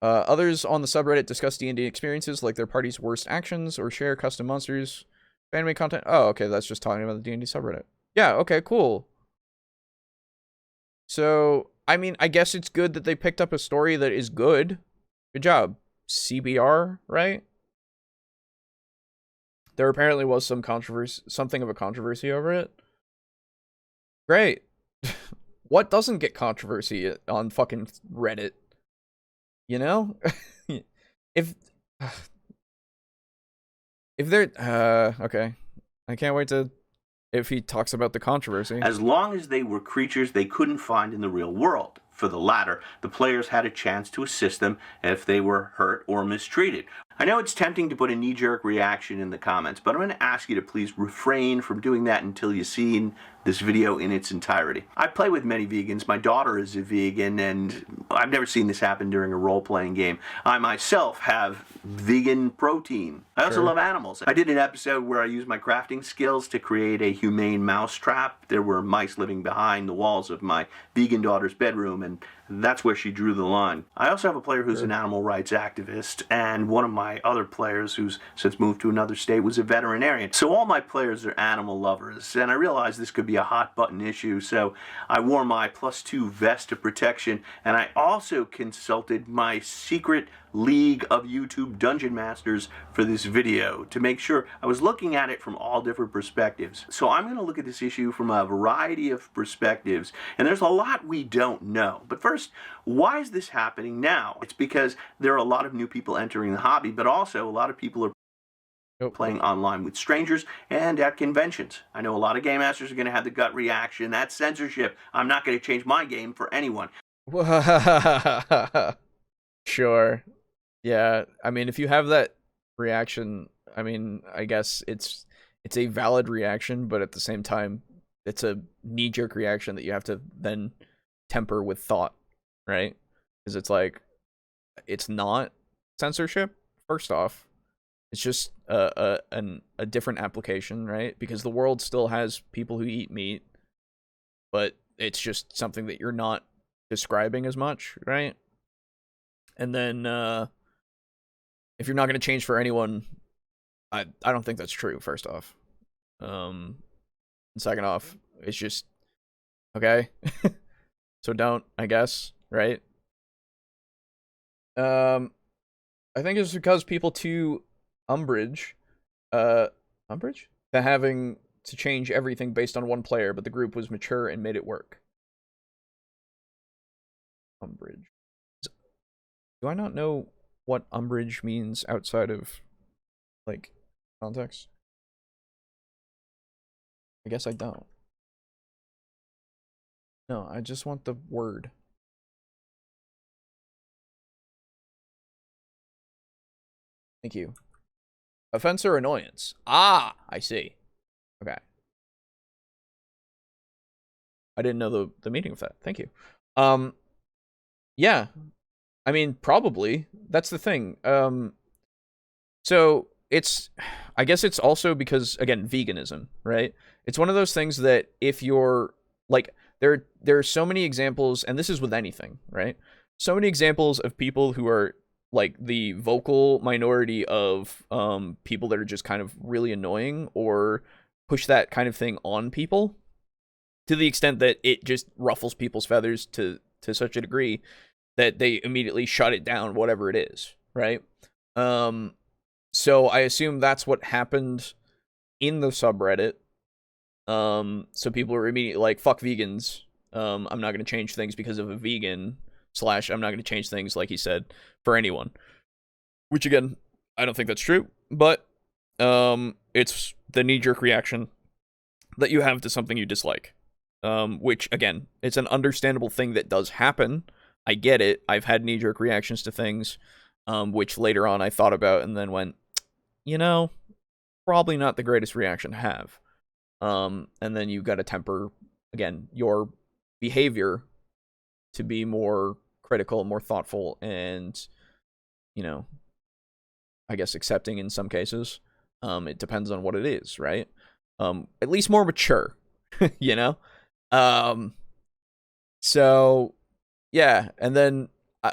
Others on the subreddit discuss D&D experiences like their party's worst actions or share custom monsters, fan-made content. Oh, okay, that's just talking about the D&D subreddit. Yeah, okay, cool. So, I mean, I guess it's good that they picked up a story that is good. Good job. CBR, right? There apparently was some controversy, something of a controversy over it. Great. What doesn't get controversy on fucking Reddit? You know? if they're okay. I can't wait to if he talks about the controversy. As long as they were creatures they couldn't find in the real world. For the latter, the players had a chance to assist them if they were hurt or mistreated. I know it's tempting to put a knee-jerk reaction in the comments, but I'm going to ask you to please refrain from doing that until you've seen this video in its entirety. I play with many vegans. My daughter is a vegan, and I've never seen this happen during a role-playing game. I myself have vegan protein. I also love animals. I did an episode where I used my crafting skills to create a humane mouse trap. There were mice living behind the walls of my vegan daughter's bedroom, and that's where she drew the line. I also have a player who's an animal rights activist, and one of my other players who's since moved to another state was a veterinarian. So all my players are animal lovers, and I realized this could be a hot button issue, so I wore my +2 vest of protection, and I also consulted my secret League of YouTube Dungeon Masters for this video to make sure I was looking at it from all different perspectives. So I'm going to look at this issue from a variety of perspectives, and there's a lot we don't know. But first, why is this happening now? It's because there are a lot of new people entering the hobby, but also a lot of people are playing online with strangers and at conventions. I know a lot of game masters are going to have the gut reaction. That's censorship. I'm not going to change my game for anyone. Sure. Yeah, I mean, if you have that reaction, I mean, I guess it's a valid reaction, but at the same time, it's a knee-jerk reaction that you have to then temper with thought, right? Because it's like, it's not censorship, first off. It's just a different application, right? Because the world still has people who eat meat, but it's just something that you're not describing as much, right? And then, if you're not going to change for anyone, I don't think that's true, first off. And second off, it's just, okay. So don't, I guess, right? I think it's because people to umbrage, that having to change everything based on one player, but the group was mature and made it work. Umbrage. Do I not know what umbrage means outside of, like, context? I guess I don't. No, I just want the word. Thank you. Offense or annoyance? Ah, I see. Okay. I didn't know the meaning of that. Thank you. Yeah. I mean, probably. That's the thing. So I guess it's also because, again, veganism, right? It's one of those things that if you're, like, there are so many examples, and this is with anything, right? So many examples of people who are, like, the vocal minority of people that are just kind of really annoying or push that kind of thing on people to the extent that it just ruffles people's feathers to such a degree that they immediately shut it down, whatever it is, right? So I assume that's what happened in the subreddit. So people were immediately like, fuck vegans. I'm not going to change things because of a vegan / I'm not going to change things, like he said, for anyone. Which, again, I don't think that's true, but it's the knee-jerk reaction that you have to something you dislike. Which, again, it's an understandable thing that does happen. I get it. I've had knee-jerk reactions to things, which later on I thought about and then went, probably not the greatest reaction to have. And then you've got to temper, again, your behavior to be more critical, more thoughtful, and, I guess accepting in some cases. It depends on what it is, right? At least more mature, So, yeah, and then,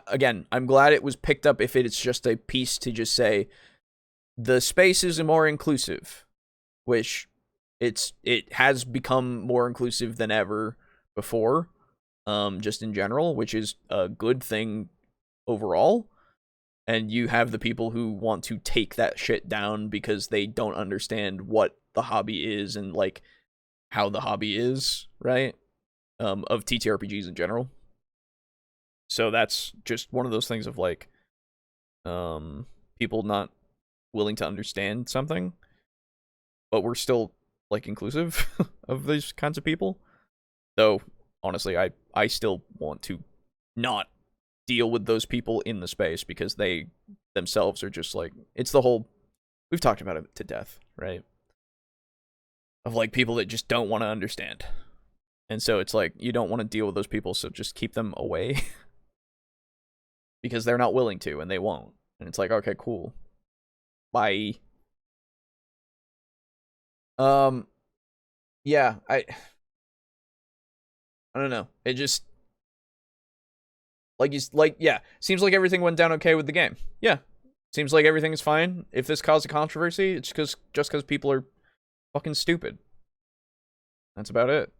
again, I'm glad it was picked up if it's just a piece to just say, the space is more inclusive, which it has become more inclusive than ever before, just in general, which is a good thing overall. And you have the people who want to take that shit down because they don't understand what the hobby is and, like, how the hobby is, right? Of TTRPGs in general. So that's just one of those things of, like, people not willing to understand something, but we're still, like, inclusive of these kinds of people. Though, honestly, I still want to not deal with those people in the space because they themselves are just, like, it's the whole, we've talked about it to death, right? Of, like, people that just don't want to understand. And so it's like, you don't want to deal with those people, so just keep them away. Because they're not willing to, and they won't. And it's like, okay, cool. Bye. Yeah, I don't know. It just, seems like everything went down okay with the game. Yeah. Seems like everything is fine. If this caused a controversy, it's just because people are fucking stupid. That's about it.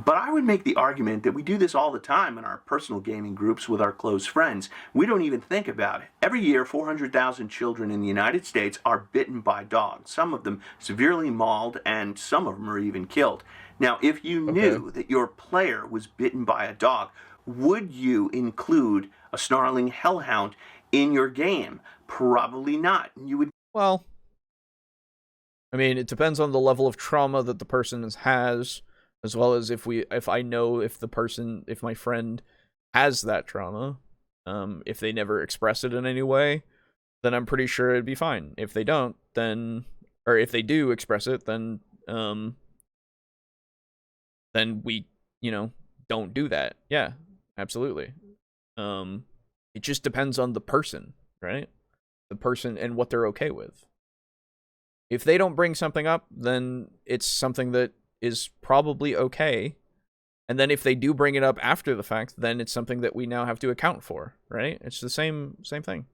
But I would make the argument that we do this all the time in our personal gaming groups with our close friends. We don't even think about it. Every year, 400,000 children in the United States are bitten by dogs. Some of them severely mauled, and some of them are even killed. Now, if you knew that your player was bitten by a dog, would you include a snarling hellhound in your game? Probably not. You would. Well, I mean, it depends on the level of trauma that the person has. As well as if I know if my friend has that trauma, if they never express it in any way, then I'm pretty sure it'd be fine. If they don't, then, or if they do express it, then we, don't do that. Yeah, absolutely. It just depends on the person, right? The person and what they're okay with. If they don't bring something up, then it's something that is probably okay. And then if they do bring it up after the fact, then it's something that we now have to account for, right? It's the same thing.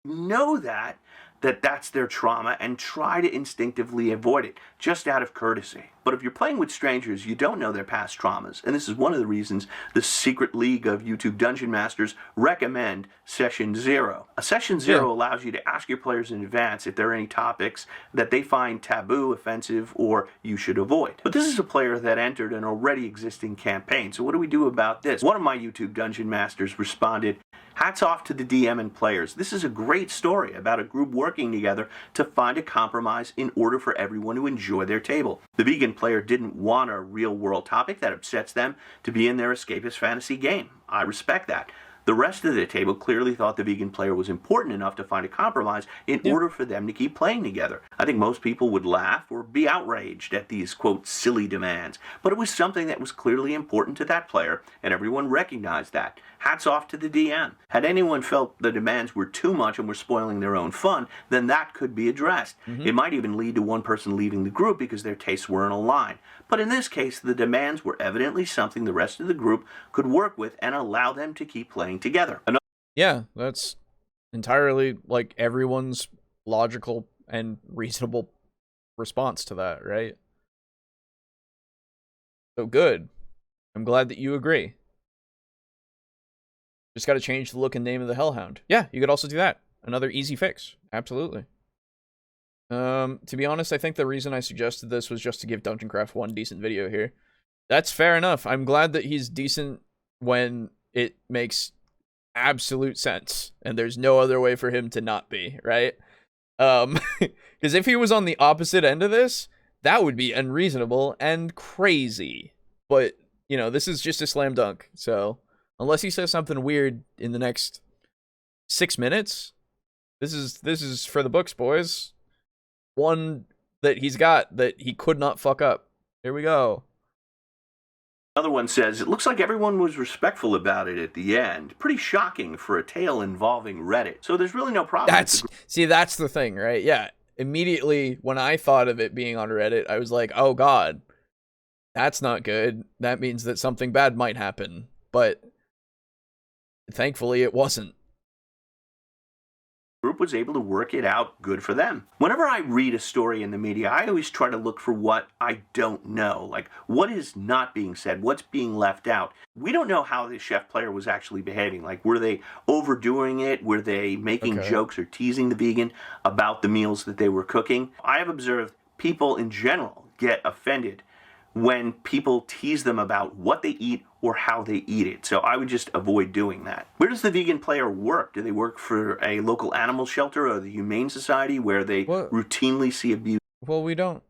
Know that's their trauma and try to instinctively avoid it, just out of courtesy. But if you're playing with strangers, you don't know their past traumas. And this is one of the reasons the Secret League of YouTube Dungeon Masters recommend Session 0. A Session 0 allows you to ask your players in advance if there are any topics that they find taboo, offensive, or you should avoid. But this is a player that entered an already existing campaign, so what do we do about this? One of my YouTube Dungeon Masters responded, "Hats off to the DM and players. This is a great story about a group working together to find a compromise in order for everyone to enjoy their table. The vegan player didn't want a real-world topic that upsets them to be in their escapist fantasy game. I respect that. The rest of the table clearly thought the vegan player was important enough to find a compromise in order for them to keep playing together. I think most people would laugh or be outraged at these, quote, silly demands, but it was something that was clearly important to that player, and everyone recognized that. Hats off to the DM. Had anyone felt the demands were too much and were spoiling their own fun, then that could be addressed. It might even lead to one person leaving the group because their tastes weren't aligned. But in this case, the demands were evidently something the rest of the group could work with and allow them to keep playing together. Yeah, that's entirely like everyone's logical and reasonable response to that, right? So good. I'm glad that you agree. Just got to change the look and name of the Hellhound. Yeah, you could also do that. Another easy fix. Absolutely. To be honest, I think the reason I suggested this was just to give Dungeon Craft one decent video here. That's fair enough. I'm glad that he's decent when it makes absolute sense, and there's no other way for him to not be, right? Because if he was on the opposite end of this, that would be unreasonable and crazy. But, you know, this is just a slam dunk, so unless he says something weird in the next 6 minutes, this is for the books, boys. One that he's got that he could not fuck up. Here we go. Another one says, it looks like everyone was respectful about it at the end. Pretty shocking for a tale involving Reddit. So there's really no problem. That's the thing, right? Yeah. Immediately when I thought of it being on Reddit, I was like, oh god, that's not good. That means that something bad might happen. But thankfully it wasn't. Group was able to work it out good for them. Whenever I read a story in the media, I always try to look for what I don't know. Like, what is not being said? What's being left out? We don't know how the chef player was actually behaving. Like, were they overdoing it? Were they making jokes or teasing the vegan about the meals that they were cooking? I have observed people in general get offended when people tease them about what they eat or how they eat it. So I would just avoid doing that. Where does the vegan player work? Do they work for a local animal shelter or the Humane Society where they routinely see abuse? Well, we don't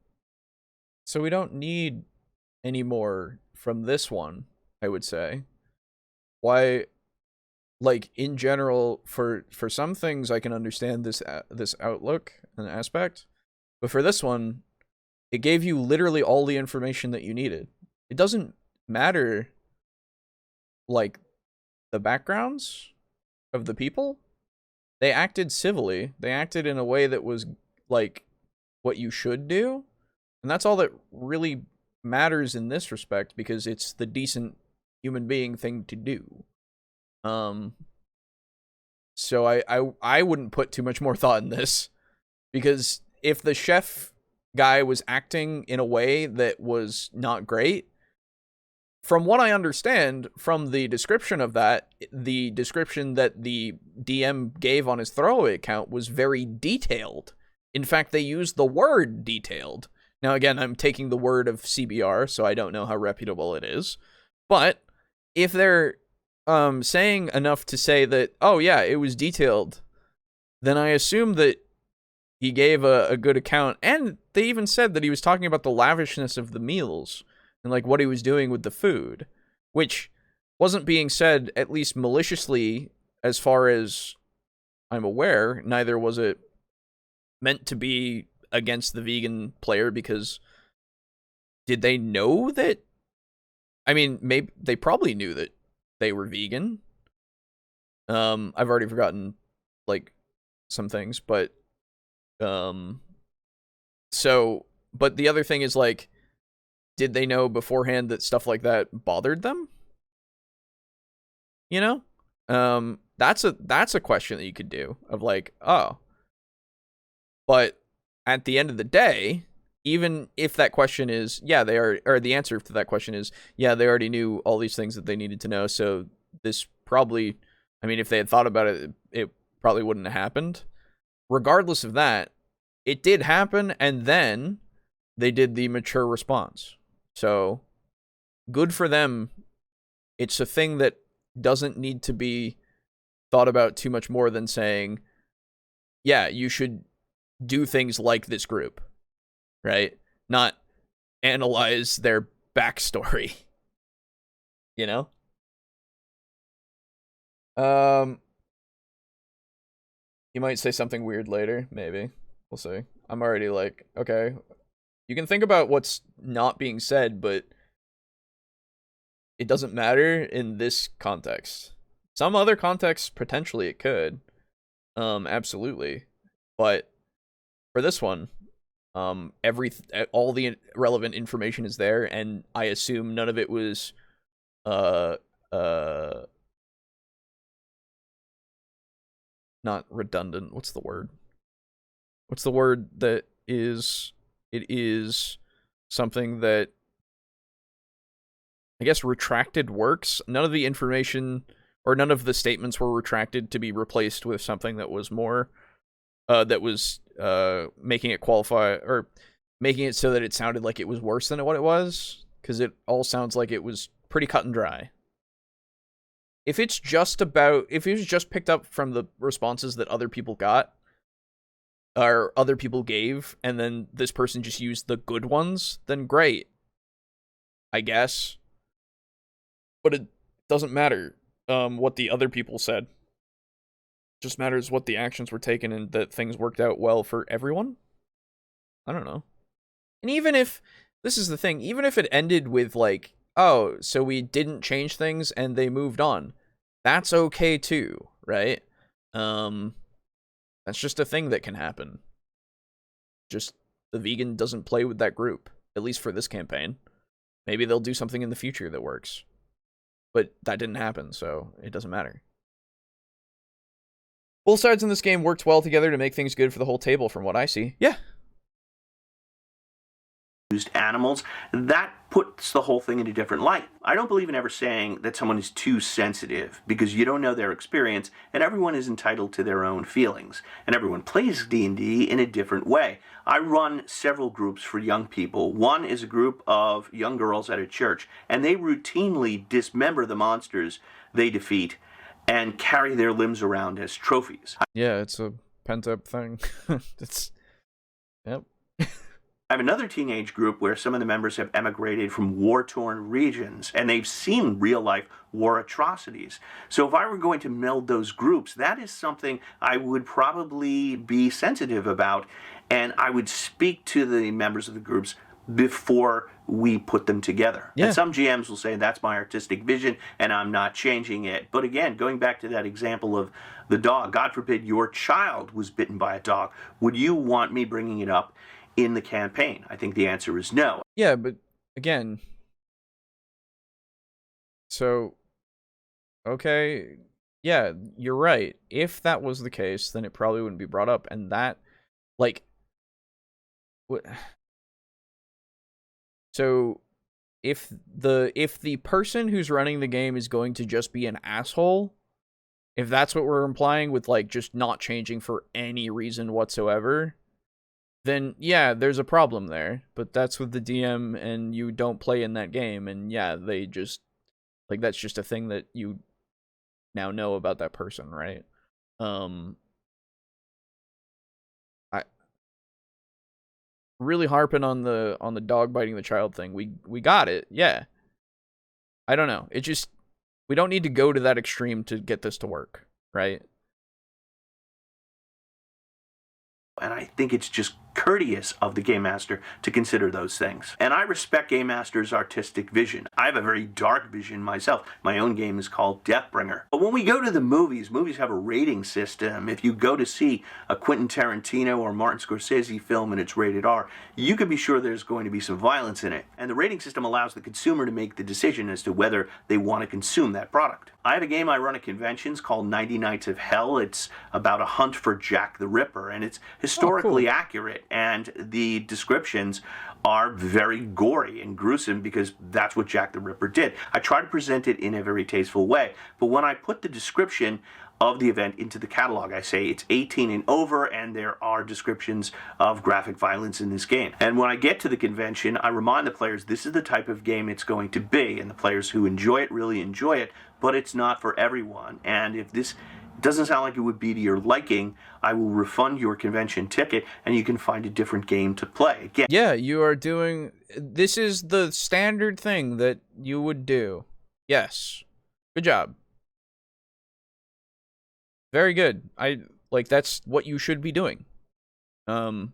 need any more from this one, I would say. Why, like, in general, for some things I can understand this outlook and aspect, but for this one, it gave you literally all the information that you needed. It doesn't matter, like, the backgrounds of the people. They acted civilly. They acted in a way that was, like, what you should do. And that's all that really matters in this respect, because it's the decent human being thing to do. So I wouldn't put too much more thought in this, because if the chef guy was acting in a way that was not great, from what I understand from the description of that, the description that the DM gave on his throwaway account was very detailed. In fact, they used the word detailed. Now, again, I'm taking the word of CBR, so I don't know how reputable it is. But if they're saying enough to say that, oh yeah, it was detailed, then I assume that he gave a good account, and they even said that he was talking about the lavishness of the meals and like what he was doing with the food, which wasn't being said, at least maliciously, as far as I'm aware. Neither was it meant to be against the vegan player, because did they know that? I mean, maybe they probably knew that they were vegan. I've already forgotten, like, some things, but so, but the other thing is, like, did they know beforehand that stuff like that bothered them? You know? That's a question that you could do, of like, oh. But at the end of the day, even if that question is, yeah, they are, or the answer to that question is, yeah, they already knew all these things that they needed to know, so this probably, I mean, if they had thought about it, it probably wouldn't have happened. Regardless of that, it did happen, and then they did the mature response. So, good for them. It's a thing that doesn't need to be thought about too much more than saying, yeah, you should do things like this group, right? Not analyze their backstory, you know? He might say something weird later, maybe. We'll see. I'm already like, okay. You can think about what's not being said, but it doesn't matter in this context. Some other contexts, potentially it could. Absolutely. But for this one, all the relevant information is there, and I assume none of it was not redundant. What's the word? What's the word that is... It is something that, I guess, retracted works. None of the information, or none of the statements were retracted to be replaced with something that was more, making it qualify, or making it so that it sounded like it was worse than what it was, because it all sounds like it was pretty cut and dry. If it was just picked up from the responses that other people got, or other people gave, and then this person just used the good ones, then great, I guess. But it doesn't matter what the other people said. It just matters what the actions were taken and that things worked out well for everyone. I don't know. And even if, this is the thing, even if it ended with like, oh, so we didn't change things and they moved on, that's okay too, right? That's just a thing that can happen. Just, the vegan doesn't play with that group, at least for this campaign. Maybe they'll do something in the future that works. But that didn't happen, so it doesn't matter. Both sides in this game worked well together to make things good for the whole table, from what I see. Yeah. Animals, that puts the whole thing in a different light. I don't believe in ever saying that someone is too sensitive, because you don't know their experience, and everyone is entitled to their own feelings, and everyone plays D&D in a different way. I run several groups for young people. One is a group of young girls at a church, and they routinely dismember the monsters they defeat and carry their limbs around as trophies. Yeah, it's a pent-up thing. Yep. I have another teenage group where some of the members have emigrated from war-torn regions, and they've seen real-life war atrocities. So if I were going to meld those groups, that is something I would probably be sensitive about, and I would speak to the members of the groups before we put them together. Yeah. And some GMs will say, that's my artistic vision, and I'm not changing it. But again, going back to that example of the dog, God forbid your child was bitten by a dog. Would you want me bringing it up in the campaign? I think the answer is no. Yeah, but again, so, okay, yeah, you're right. If that was the case, then it probably wouldn't be brought up, and that, like, so if the person who's running the game is going to just be an asshole, if that's what we're implying with, like, just not changing for any reason whatsoever, then yeah, there's a problem there. But that's with the DM, and you don't play in that game, and yeah, they just, like, that's just a thing that you now know about that person, right? I really harping on the dog biting the child thing. We got it, yeah. I don't know. It just, we don't need to go to that extreme to get this to work, right? And I think it's just courteous of the Game Master to consider those things. And I respect Game Master's artistic vision. I have a very dark vision myself. My own game is called Deathbringer. But when we go to the movies have a rating system. If you go to see a Quentin Tarantino or Martin Scorsese film and it's rated R, you can be sure there's going to be some violence in it. And the rating system allows the consumer to make the decision as to whether they want to consume that product. I have a game I run at conventions called 90 Nights of Hell. It's about a hunt for Jack the Ripper, and it's historically accurate, and the descriptions are very gory and gruesome because that's what Jack the Ripper did. I try to present it in a very tasteful way, but when I put the description of the event into the catalog, I say it's 18 and over, and there are descriptions of graphic violence in this game. And when I get to the convention, I remind the players this is the type of game it's going to be, and the players who enjoy it really enjoy it, but it's not for everyone. And if this doesn't sound like it would be to your liking, I will refund your convention ticket, and you can find a different game to play. Again, yeah, you are doing, this is the standard thing that you would do. Yes. Good job. Very good. That's what you should be doing. And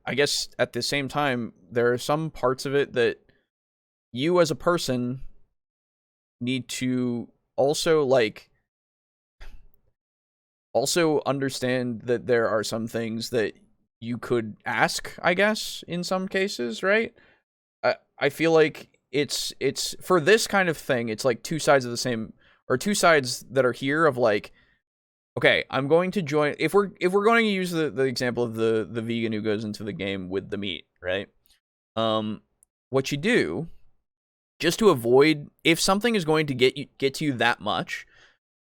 I guess at the same time, there are some parts of it that you as a person need to also understand that there are some things that you could ask, I guess, in some cases, right? I feel like it's for this kind of thing, it's like two sides of the same, or two sides that are here of like, okay, I'm going to join. If we're going to use the example of the vegan who goes into the game with the meat, right? What you do, just to avoid, if something is going to get to you that much,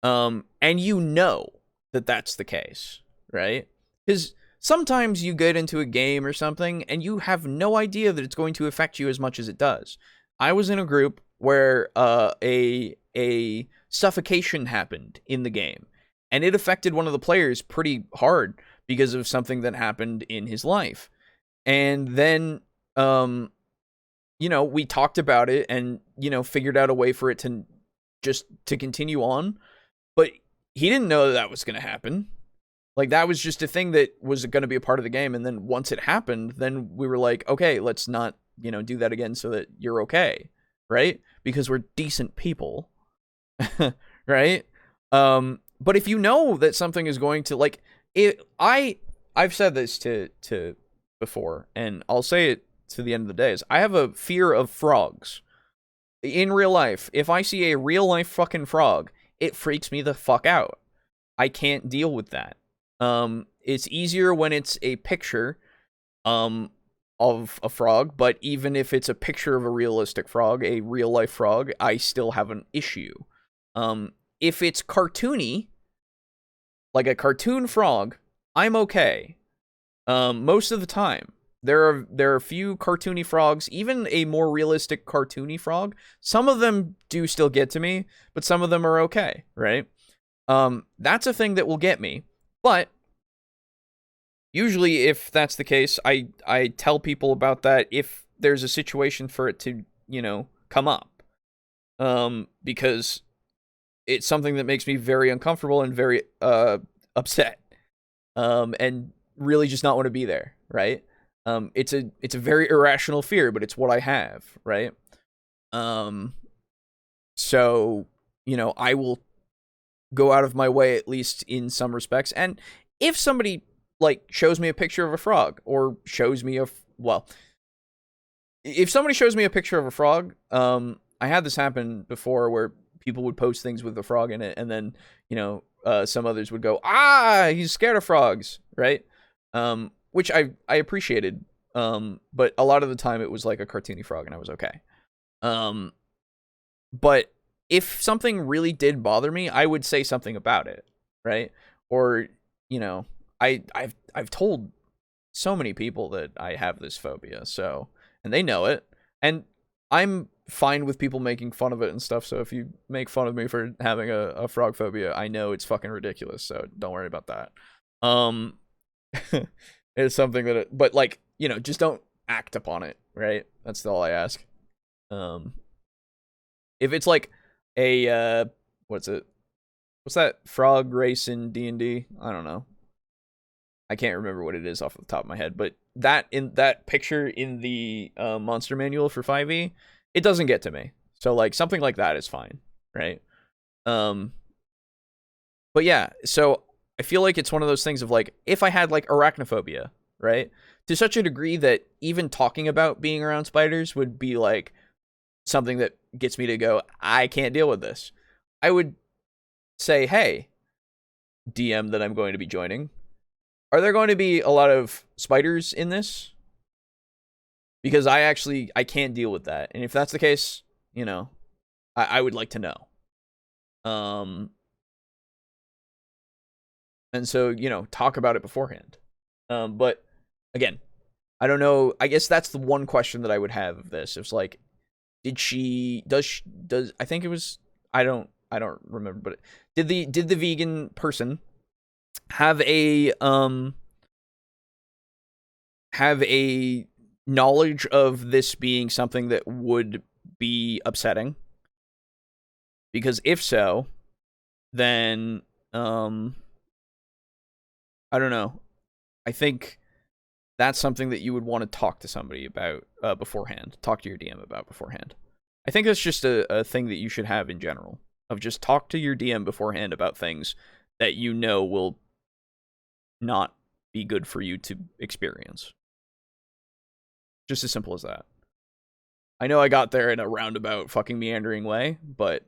and you know that that's the case, right? Because sometimes you get into a game or something and you have no idea that it's going to affect you as much as it does. I was in a group where a suffocation happened in the game, and it affected one of the players pretty hard because of something that happened in his life. And then, we talked about it and, figured out a way for it to continue on. But he didn't know that was going to happen. Like, that was just a thing that was going to be a part of the game. And then once it happened, then we were like, okay, let's not, do that again so that you're okay. Right? Because we're decent people. Right? But if you know that something is going to, like, I've said this to before, and I'll say it to the end of the day, is I have a fear of frogs. In real life, if I see a real life fucking frog, it freaks me the fuck out. I can't deal with that. It's easier when it's a picture of a frog, but even if it's a picture of a realistic frog, a real life frog, I still have an issue. If it's cartoony, like a cartoon frog, I'm okay. Most of the time. There are a few cartoony frogs, even a more realistic cartoony frog. Some of them do still get to me, but some of them are okay, right? That's a thing that will get me. But usually if that's the case, I tell people about that if there's a situation for it to, come up. Because it's something that makes me very uncomfortable and very upset. And really just not want to be there, right? It's a very irrational fear, but it's what I have, right? So, I will go out of my way, at least in some respects. And if somebody, shows me a picture of a frog, or shows me if somebody shows me a picture of a frog, I had this happen before where people would post things with a frog in it, and then, some others would go, he's scared of frogs, right? Which I appreciated, but a lot of the time it was like a cartoony frog and I was okay. But if something really did bother me, I would say something about it, right? Or, I've told so many people that I have this phobia, so, and they know it, and I'm fine with people making fun of it and stuff, so if you make fun of me for having a frog phobia, I know it's fucking ridiculous, so don't worry about that. It's something that, but just don't act upon it, right? That's all I ask. If it's like a, what's that frog race in D&D? I don't know. I can't remember what it is off the top of my head, but that picture in the monster manual for 5e, it doesn't get to me. So something like that is fine, right? But yeah, so I feel like it's one of those things of if I had arachnophobia, right? To such a degree that even talking about being around spiders would be something that gets me to go, I can't deal with this. I would say, hey, DM that I'm going to be joining, are there going to be a lot of spiders in this? Because I can't deal with that. And if that's the case, I would like to know. And so, talk about it beforehand. But again, I don't know. I guess that's the one question that I would have of this. It's I think it was, I don't remember, but did the vegan person have a knowledge of this being something that would be upsetting? Because if so, then I don't know. I think that's something that you would want to talk to somebody about beforehand. Talk to your DM about beforehand. I think that's just a thing that you should have in general, of just talk to your DM beforehand about things that you know will not be good for you to experience. Just as simple as that. I know I got there in a roundabout, fucking meandering way, but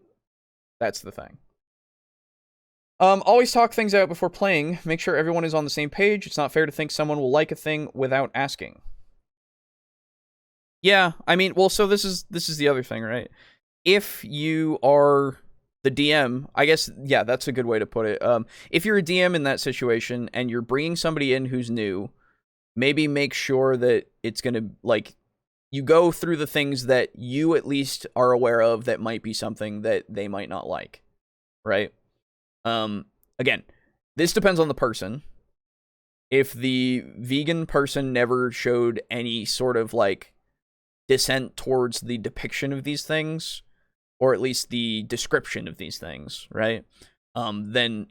that's the thing. Always talk things out before playing. Make sure everyone is on the same page. It's not fair to think someone will like a thing without asking. Yeah, I mean, well, so this is the other thing, right? If you are the DM, I guess, yeah, that's a good way to put it. If you're a DM in that situation and you're bringing somebody in who's new, maybe make sure that it's going to, like, you go through the things that you at least are aware of that might be something that they might not like, right? Again, this depends on the person. If the vegan person never showed any sort of, like, dissent towards the depiction of these things, or at least the description of these things, right? Then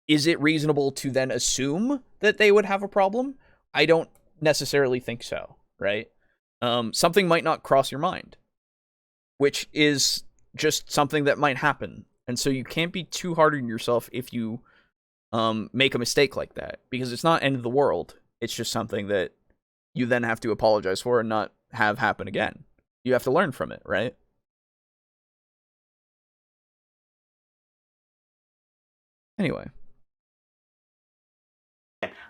is it reasonable to then assume that they would have a problem? I don't necessarily think so, right? Something might not cross your mind, which is just something that might happen. And so you can't be too hard on yourself if you make a mistake like that, because it's not end of the world. It's just something that you then have to apologize for and not have happen again. You have to learn from it, right? Anyway.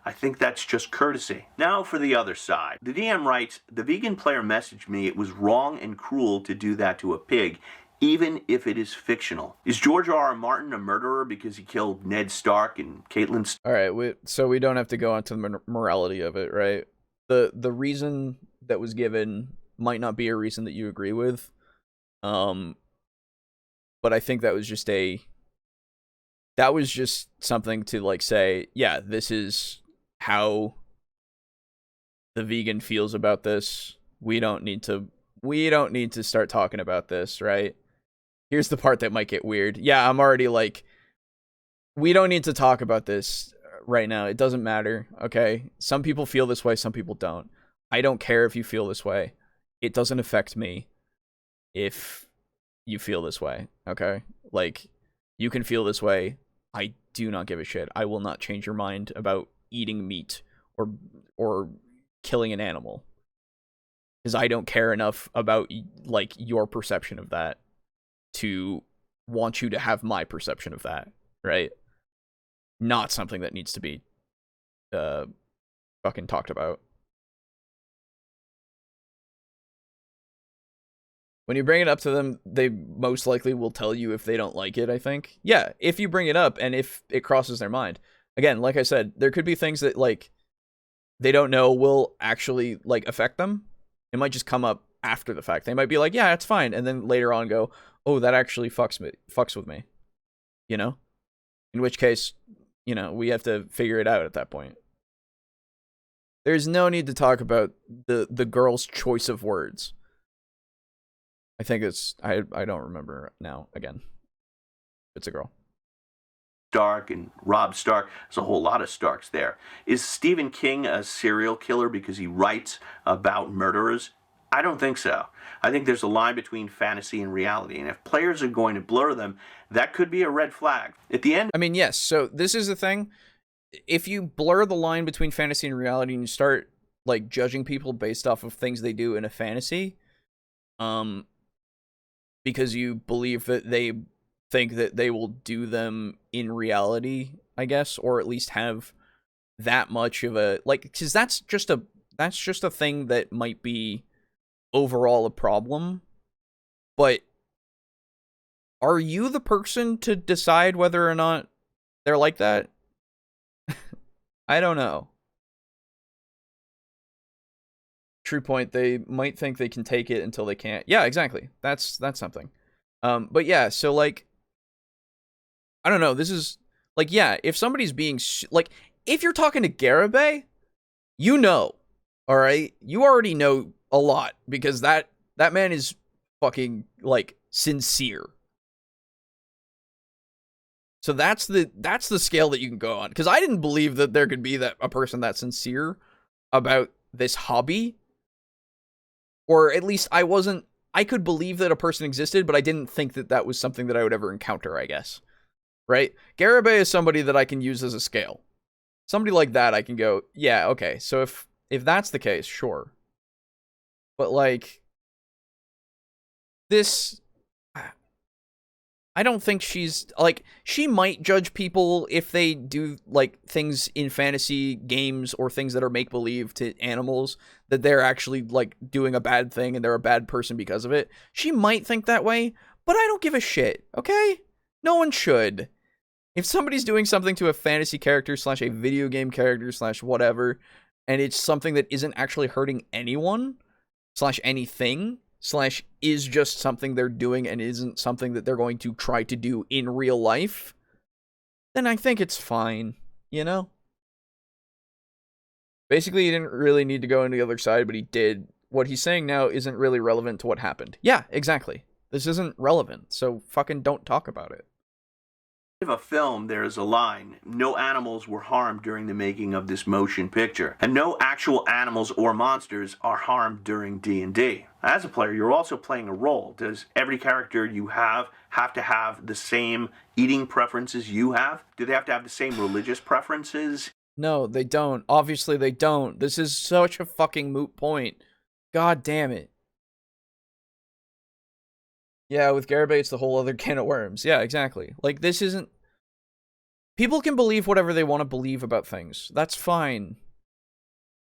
I think that's just courtesy. Now for the other side. The DM writes, the vegan player messaged me it was wrong and cruel to do that to a pig, even if it is fictional. Is George R.R. Martin a murderer because he killed Ned Stark and Catelyn Stark? All right, so we don't have to go on to the morality of it, right? The reason that was given might not be a reason that you agree with, but I think that was just something to, like, say, yeah, this is how the vegan feels about this. We don't need to start talking about this, right? Here's the part that might get weird. Yeah, I'm already like, we don't need to talk about this right now. It doesn't matter, okay? Some people feel this way, some people don't. I don't care if you feel this way. It doesn't affect me if you feel this way, okay? Like, you can feel this way. I do not give a shit. I will not change your mind about eating meat or killing an animal, because I don't care enough about, like, your perception of that to want you to have my perception of that, right? Not something that needs to be fucking talked about. When you bring it up to them, they most likely will tell you if they don't like it, I think. Yeah, if you bring it up and if it crosses their mind. Again, like I said, there could be things that, like, they don't know will actually, like, affect them. It might just come up after the fact. They might be like, yeah, it's fine. And then later on go, oh, that actually fucks with me. You know? In which case, you know, we have to figure it out at that point. There's no need to talk about the girl's choice of words. I think it's, I don't remember now, again. It's a girl. Stark and Robb Stark. There's a whole lot of Starks there. Is Stephen King a serial killer because he writes about murderers? I don't think so. I think there's a line between fantasy and reality, and if players are going to blur them, that could be a red flag. At the end... I mean, yes, so this is the thing. If you blur the line between fantasy and reality and you start, like, judging people based off of things they do in a fantasy, because you believe that they think that they will do them in reality, I guess, or at least have that much of a, like, because that's just a thing that might be overall a problem. But are you the person to decide whether or not they're like that? I don't know. True point. They might think they can take it until they can't. Yeah, exactly. That's something. But yeah, so, like, I don't know. This is, like, yeah, if somebody's being, like, if you're talking to Garibay, you know, all right? You already know a lot, because that man is fucking, like, sincere. So that's the scale that you can go on. Because I didn't believe that there could be a person that sincere about this hobby. Or at least I could believe that a person existed, but I didn't think that was something that I would ever encounter, I guess. Right? Garibay is somebody that I can use as a scale. Somebody like that, I can go, yeah, okay. So if that's the case, sure. But like, this, I don't think she's, like, she might judge people if they do, like, things in fantasy games or things that are make-believe to animals, that they're actually, like, doing a bad thing and they're a bad person because of it. She might think that way, but I don't give a shit, okay? No one should. If somebody's doing something to a fantasy character / a video game character / whatever, and it's something that isn't actually hurting anyone / anything / is just something they're doing and isn't something that they're going to try to do in real life, then I think it's fine, you know? Basically, he didn't really need to go on the other side, but he did. What he's saying now isn't really relevant to what happened. Yeah, exactly. This isn't relevant, so fucking don't talk about it. Of a film, there is a line, no animals were harmed during the making of this motion picture, and no actual animals or monsters are harmed during D&D. As a player, you're also playing a role. Does every character you have to have the same eating preferences you have? Do they have to have the same religious preferences? No, they don't. Obviously, they don't. This is such a fucking moot point. God damn it. Yeah, with Garibay, it's the whole other can of worms. Yeah, exactly. Like, this isn't... People can believe whatever they want to believe about things. That's fine.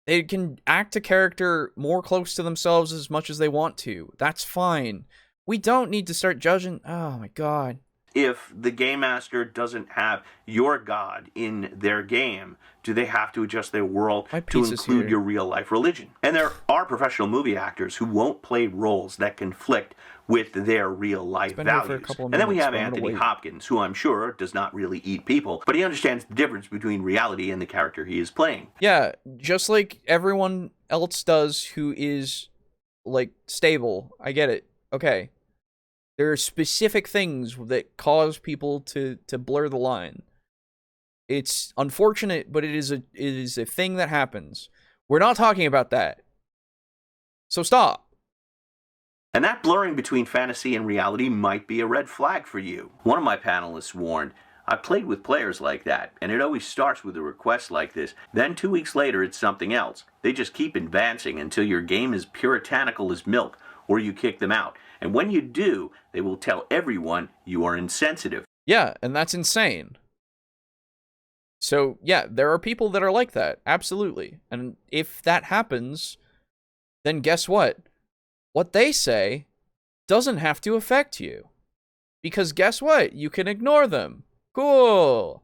They can act a character more close to themselves as much as they want to. That's fine. We don't need to start judging... Oh, my God. If the game master doesn't have your god in their game, do they have to adjust their world to include your real-life religion? And there are professional movie actors who won't play roles that conflict with their real-life values. And then we have Anthony Hopkins, who I'm sure does not really eat people, but he understands the difference between reality and the character he is playing. Yeah, just like everyone else does who is, like, stable. I get it. Okay. There are specific things that cause people to blur the line. It's unfortunate, but it is a thing that happens. We're not talking about that. So stop. And that blurring between fantasy and reality might be a red flag for you. One of my panelists warned, I played with players like that, and it always starts with a request like this. Then 2 weeks later, it's something else. They just keep advancing until your game is puritanical as milk, or you kick them out. And when you do, they will tell everyone you are insensitive. Yeah, and that's insane. So, yeah, there are people that are like that. Absolutely. And if that happens, then guess what? What they say doesn't have to affect you. Because guess what? You can ignore them. Cool.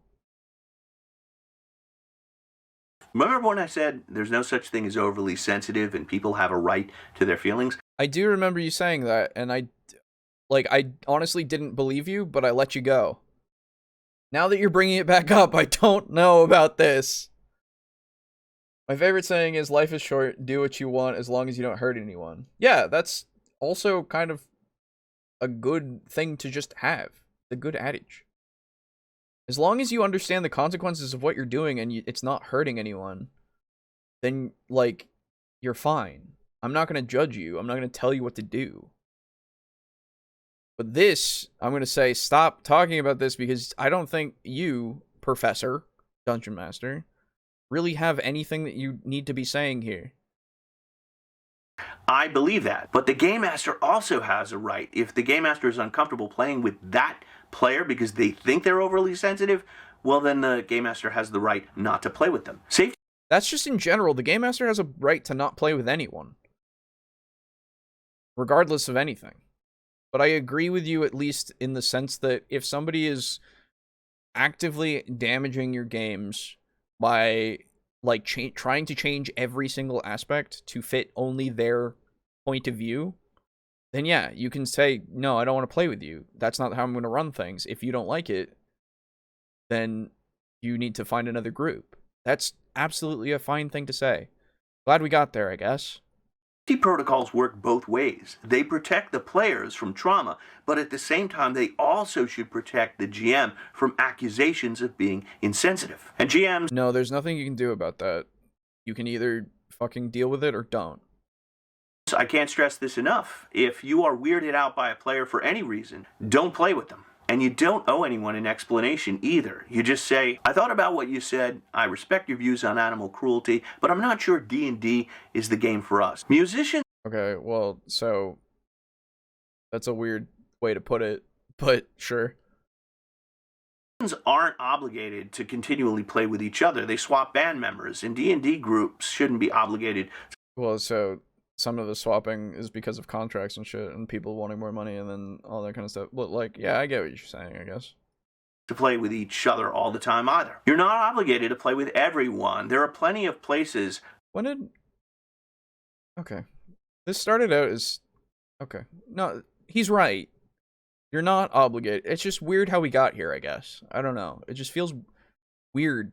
Remember when I said there's no such thing as overly sensitive and people have a right to their feelings? I do remember you saying that, and I honestly didn't believe you, but I let you go. Now that you're bringing it back up, I don't know about this. My favorite saying is, life is short, do what you want as long as you don't hurt anyone. Yeah, that's also kind of a good thing to just have. The good adage. As long as you understand the consequences of what you're doing and it's not hurting anyone, then, like, you're fine. I'm not going to judge you. I'm not going to tell you what to do. But this, I'm going to say, stop talking about this because I don't think you, Professor, Dungeon Master, really have anything that you need to be saying here. I believe that. But the Game Master also has a right. If the Game Master is uncomfortable playing with that player because they think they're overly sensitive, well, then the Game Master has the right not to play with them. Safety. That's just in general. The Game Master has a right to not play with anyone, regardless of anything. But I agree with you, at least in the sense that if somebody is actively damaging your games by, like, trying to change every single aspect to fit only their point of view, then yeah, you can say, no, I don't want to play with you. That's not how I'm going to run things. If you don't like it, then you need to find another group. That's absolutely a fine thing to say. Glad we got there, I guess. protocols work both ways. They protect the players from trauma, but at the same time, they also should protect the GM from accusations of being insensitive. And GMs... No, there's nothing you can do about that. You can either fucking deal with it or don't. I can't stress this enough. If you are weirded out by a player for any reason, don't play with them. And you don't owe anyone an explanation either. You just say, I thought about what you said, I respect your views on animal cruelty, but I'm not sure D&D is the game for us. Musicians... Okay, well, so... That's a weird way to put it, but sure. Aren't obligated to continually play with each other. They swap band members, and D&D groups shouldn't be obligated. Well, so... Some of the swapping is because of contracts and shit, and people wanting more money, and then all that kind of stuff. But, like, yeah, I get what you're saying, I guess. To play with each other all the time either. You're not obligated to play with everyone. There are plenty of places... When did... Okay. This started out as... Okay. No, he's right. You're not obligated. It's just weird how we got here, I guess. I don't know. It just feels weird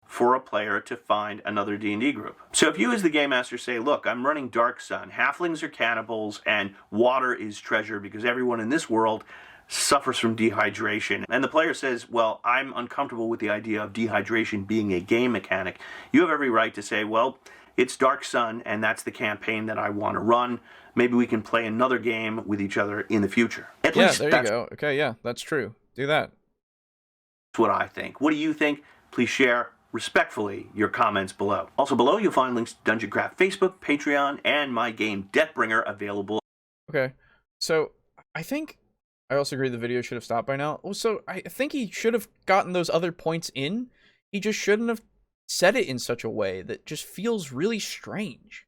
for a player to find another D&D group. So if you as the game master say, look, I'm running Dark Sun, halflings are cannibals, and water is treasure because everyone in this world suffers from dehydration, and the player says, well, I'm uncomfortable with the idea of dehydration being a game mechanic, you have every right to say, well, it's Dark Sun, and that's the campaign that I want to run. Maybe we can play another game with each other in the future. At least there you go. Okay, yeah, that's true. Do that. That's what I think. What do you think? Please share respectfully your comments below. Also below you'll find links to Dungeon Craft Facebook, Patreon, and my game Deathbringer available. Okay, so I think I also agree the video should have stopped by now. Also, I think he should have gotten those other points in. He just shouldn't have said it in such a way that just feels really strange.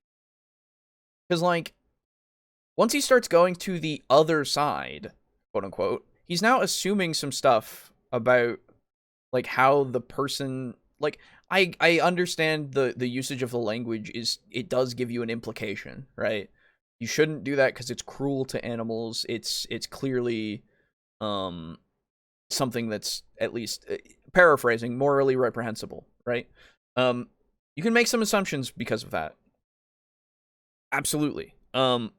Because, like, once he starts going to the other side, quote unquote, he's now assuming some stuff about, like, how the person... Like, I understand the usage of the language is, it does give you an implication, right? You shouldn't do that because it's cruel to animals. It's clearly something that's, at least, paraphrasing, morally reprehensible, right? You can make some assumptions because of that. Absolutely. But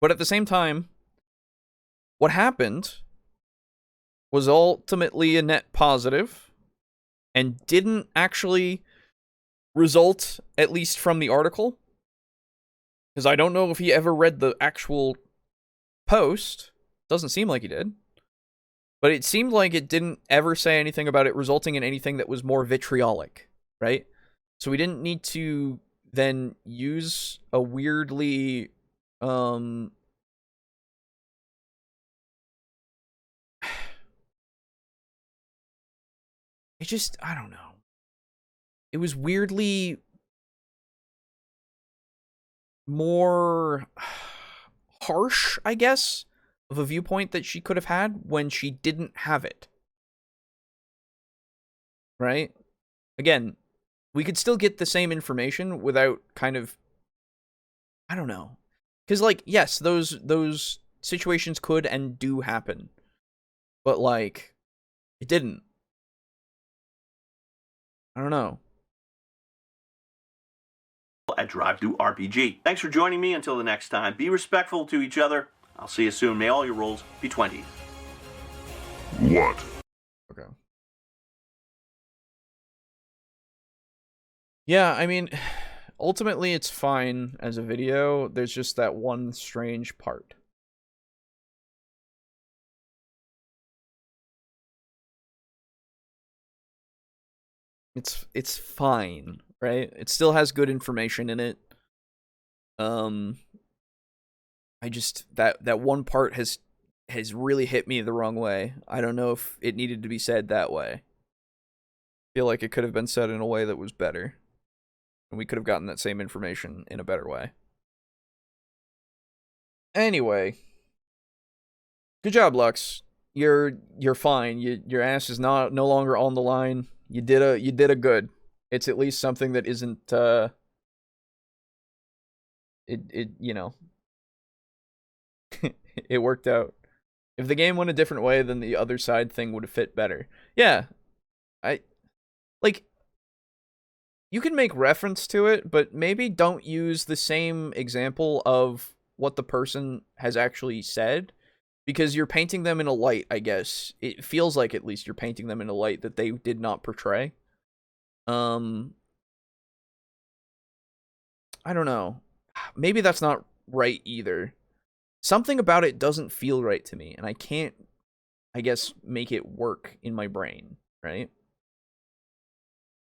at the same time, what happened was ultimately a net positive, and didn't actually result, at least from the article, because I don't know if he ever read the actual post. Doesn't seem like he did. But it seemed like it didn't ever say anything about it resulting in anything that was more vitriolic, right? So we didn't need to then use a weirdly... It just, I don't know. It was weirdly more harsh, I guess, of a viewpoint that she could have had when she didn't have it. Right? Again, we could still get the same information without kind of, I don't know. Because, like, yes, those situations could and do happen. But, like, it didn't. I don't know. At Trpg. Thanks for joining me. Until the next time, be respectful to each other. I'll see you soon. May all your rolls be 20. What? Okay. Yeah, I mean, ultimately it's fine as a video. There's just that one strange part. It's fine, right? It still has good information in it. I just that one part has really hit me the wrong way. I don't know if it needed to be said that way. I feel like it could have been said in a way that was better. And we could have gotten that same information in a better way. Anyway, good job, Lux. You're fine. Your ass is no longer on the line. You did a good. It's at least something that isn't you know, it worked out. If the game went a different way, then the other side thing would have fit better. Yeah. you can make reference to it, but maybe don't use the same example of what the person has actually said, because you're painting them in a light, I guess. It feels like at least you're painting them in a light that they did not portray. I don't know. Maybe that's not right either. Something about it doesn't feel right to me, and I can't, I guess, make it work in my brain, right?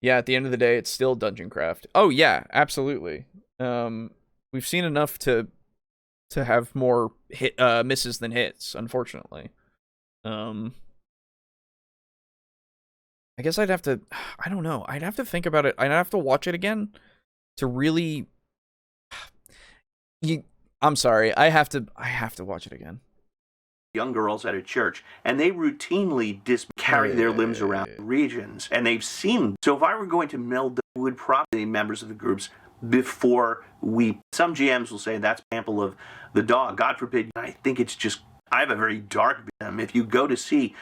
Yeah, at the end of the day, it's still Dungeon Craft. Oh, yeah, absolutely. We've seen enough to have more misses than hits, unfortunately. I guess I'd have to, I don't know, I'd have to think about it. I'd have to watch it again to really, I'm sorry, I have to watch it again. Young girls at a church, and they routinely carry their limbs around regions, and they've seen. So if I were going to meld them, we would probably members of the groups before we. Some GMs will say that's an example of the dog. God forbid. I think it's just. I have a very dark view. If you go to see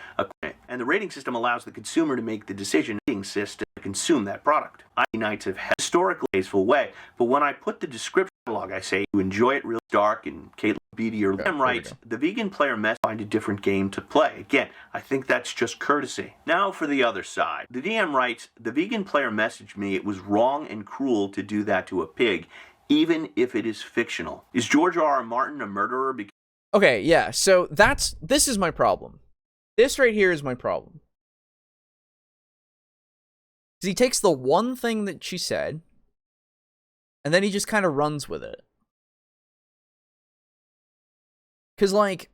and the rating system allows the consumer to make the decision system to consume that product. Knights have had historically tasteful way, but when I put the description log, I say you enjoy it real dark, and Caitlin Beatty or Liam writes, the vegan player must find a different game to play. Again, I think that's just courtesy. Now for the other side. The DM writes, the vegan player messaged me it was wrong and cruel to do that to a pig, even if it is fictional. Is George R. R. Martin a murderer? Okay, yeah, so this is my problem. This right here is my problem. Because he takes the one thing that she said, and then he just kind of runs with it. Because, like,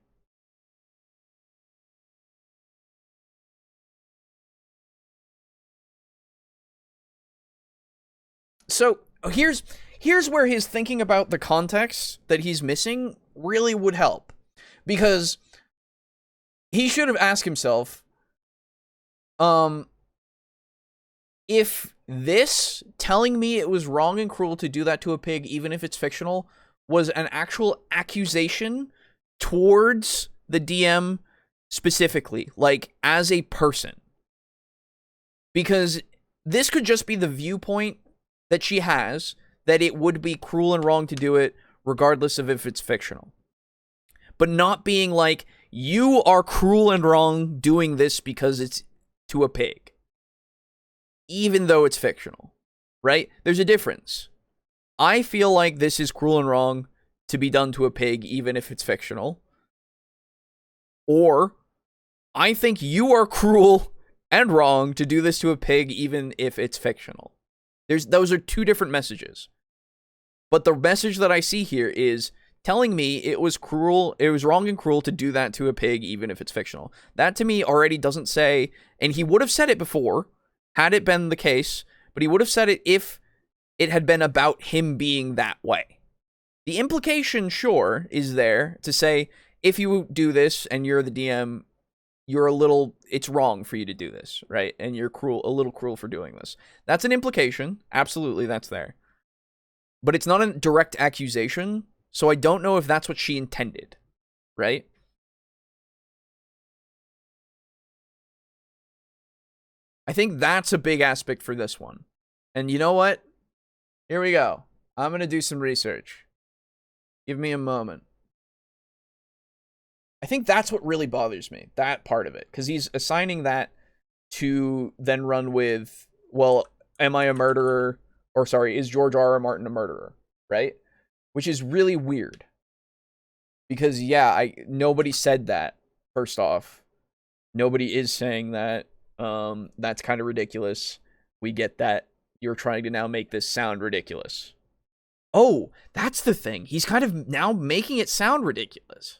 so here's where his thinking about the context that he's missing really would help. Because he should have asked himself, if this telling me it was wrong and cruel to do that to a pig, even if it's fictional, was an actual accusation towards the DM specifically, like as a person. Because this could just be the viewpoint that she has, that it would be cruel and wrong to do it regardless of if it's fictional. But not being like, you are cruel and wrong doing this because it's to a pig. Even though it's fictional, right? There's a difference. I feel like this is cruel and wrong to be done to a pig, even if it's fictional. Or, I think you are cruel and wrong to do this to a pig, even if it's fictional. Those are two different messages. But the message that I see here is telling me it was wrong and cruel to do that to a pig, even if it's fictional. That to me already doesn't say, and he would have said it before, had it been the case, but he would have said it if it had been about him being that way. The implication, sure, is there to say, if you do this and you're the DM, it's wrong for you to do this, right? And you're a little cruel for doing this. That's an implication. Absolutely, that's there. But it's not a direct accusation, so I don't know if that's what she intended, right? I think that's a big aspect for this one. And you know what? Here we go. I'm going to do some research. Give me a moment. I think that's what really bothers me, that part of it. Because he's assigning that to then run with, well, am I a murderer? Or sorry, is George R. R. Martin a murderer? Right? Which is really weird. Because, yeah, nobody said that, first off. Nobody is saying that. That's kind of ridiculous. We get that you're trying to now make this sound ridiculous. Oh, that's the thing. He's kind of now making it sound ridiculous.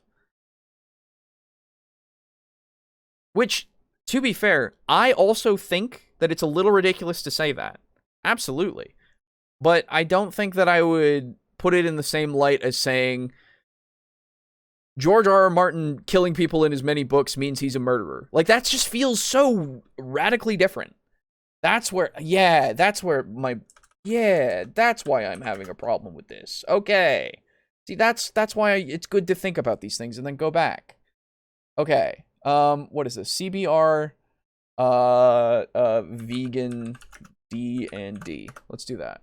Which, to be fair, I also think that it's a little ridiculous to say that. Absolutely. But I don't think that I would put it in the same light as saying George R. R. Martin killing people in his many books means he's a murderer. Like, that just feels so radically different. That's why I'm having a problem with this. Okay. See, that's why it's good to think about these things and then go back. Okay. What is this? CBR, vegan D&D. Let's do that.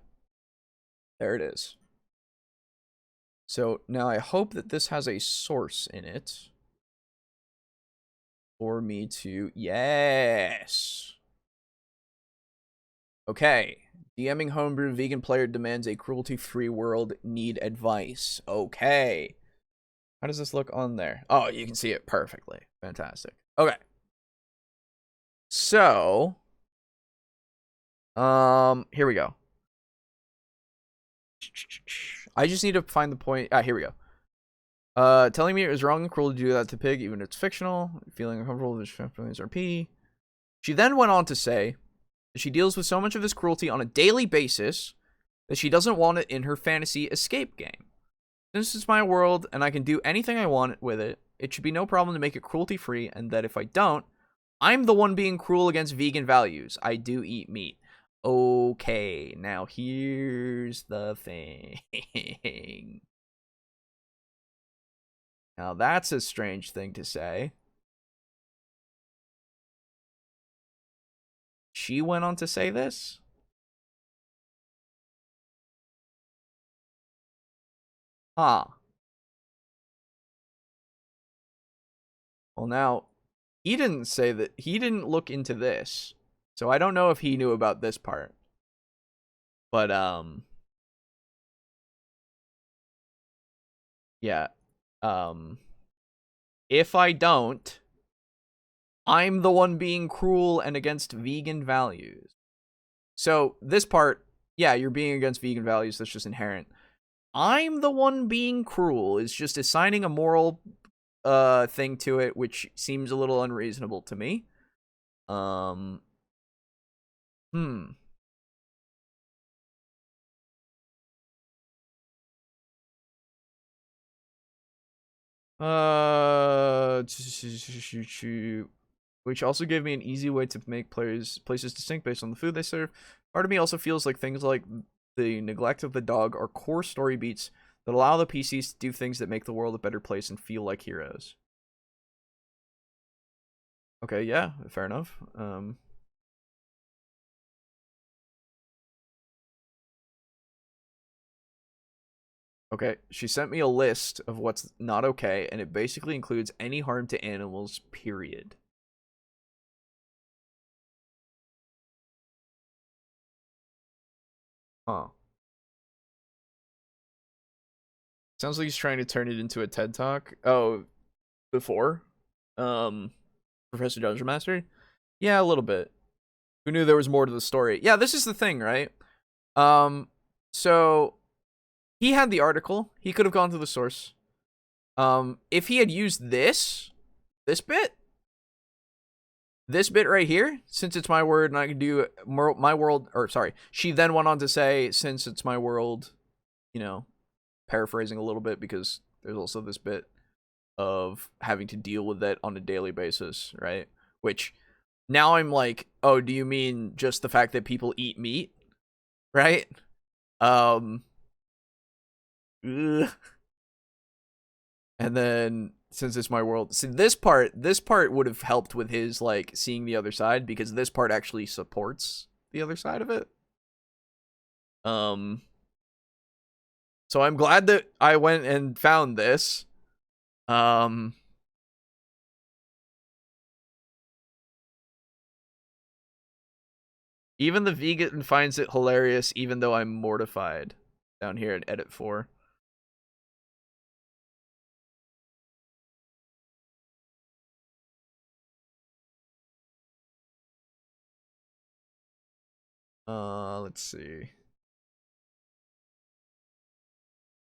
There it is. So now I hope that this has a source in it for me to... Yes! Okay. DMing homebrew vegan player demands a cruelty-free world. Need advice. Okay. How does this look on there? Oh, you can see it perfectly. Fantastic. Okay. So, here we go. I just need to find the point. Here we go. Telling me it was wrong and cruel to do that to Pig, even if it's fictional. Feeling uncomfortable with this RP. She then went on to say that she deals with so much of this cruelty on a daily basis that she doesn't want it in her fantasy escape game. Since it's my world and I can do anything I want with it, it should be no problem to make it cruelty-free, and that if I don't, I'm the one being cruel against vegan values. I do eat meat. Okay, now here's the thing. Now that's a strange thing to say. She went on to say this? Huh. Well, now, he didn't say that. He didn't look into this. So I don't know if he knew about this part. But, yeah. If I don't, I'm the one being cruel and against vegan values. So, this part, yeah, you're being against vegan values. That's just inherent. I'm the one being cruel is just assigning a moral thing to it, which seems a little unreasonable to me. Which also gave me an easy way to make places distinct based on the food they serve. Part of me also feels like things like the neglect of the dog are core story beats that allow the PCs to do things that make the world a better place and feel like heroes. Okay, yeah, fair enough. Okay, she sent me a list of what's not okay, and it basically includes any harm to animals, period. Huh. Sounds like he's trying to turn it into a TED Talk. Oh, before? Professor Dungeon Master? Yeah, a little bit. Who knew there was more to the story? Yeah, this is the thing, right? So he had the article. He could have gone to the source. If he had used this bit right here, since it's my word and I can do my world, or sorry, she then went on to say, since it's my world, you know, paraphrasing a little bit because there's also this bit of having to deal with it on a daily basis, right? Which now I'm like, oh, do you mean just the fact that people eat meat, right? And then since it's my world, see this part would have helped with his like seeing the other side, because this part actually supports the other side of it. So I'm glad that I went and found this. Even the vegan finds it hilarious, even though I'm mortified. Down here at edit 4. Let's see.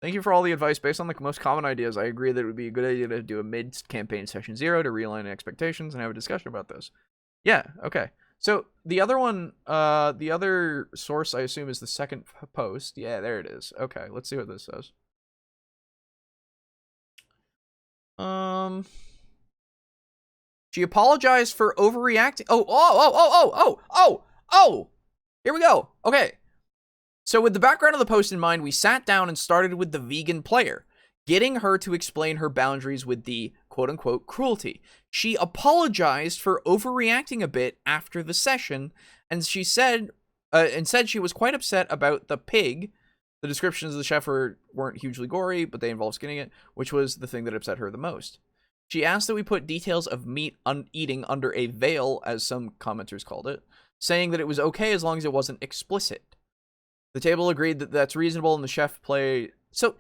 Thank you for all the advice. Based on the most common ideas, I agree that it would be a good idea to do a mid-campaign session 0 to realign expectations and have a discussion about this. Yeah, okay. So the other one, the other source, I assume, is the second post. Yeah, there it is. Okay, let's see what this says. She apologized for overreacting. Oh! Here we go. Okay. So with the background of the post in mind, we sat down and started with the vegan player, getting her to explain her boundaries with the quote-unquote cruelty. She apologized for overreacting a bit after the session, and she said and said she was quite upset about the pig. The descriptions of the chef weren't hugely gory, but they involved skinning it, which was the thing that upset her the most. She asked that we put details of meat eating under a veil, as some commenters called it, saying that it was okay as long as it wasn't explicit. The table agreed that that's reasonable, and the chef So,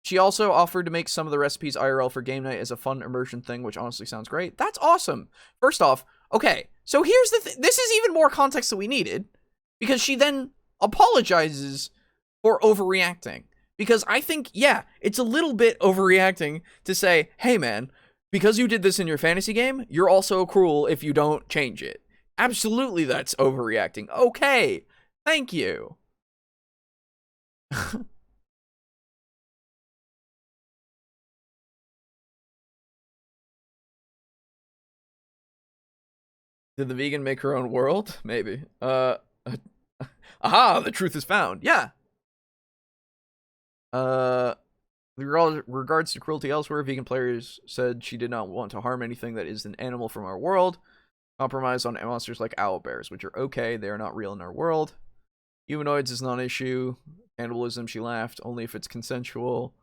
she also offered to make some of the recipes IRL for game night as a fun immersion thing, which honestly sounds great. That's awesome. First off, okay, so here's the this is even more context that we needed, because she then apologizes for overreacting. Because I think, yeah, it's a little bit overreacting to say, hey man, because you did this in your fantasy game, you're also cruel if you don't change it. Absolutely, that's overreacting. Okay, thank you. Did the vegan make her own world? Maybe. Aha, the truth is found. Yeah. Regards to cruelty elsewhere, vegan players said she did not want to harm anything that is an animal from our world. Compromise on monsters like owlbears, which are okay. They are not real in our world. Humanoids is not an issue. Cannibalism, she laughed, only if it's consensual.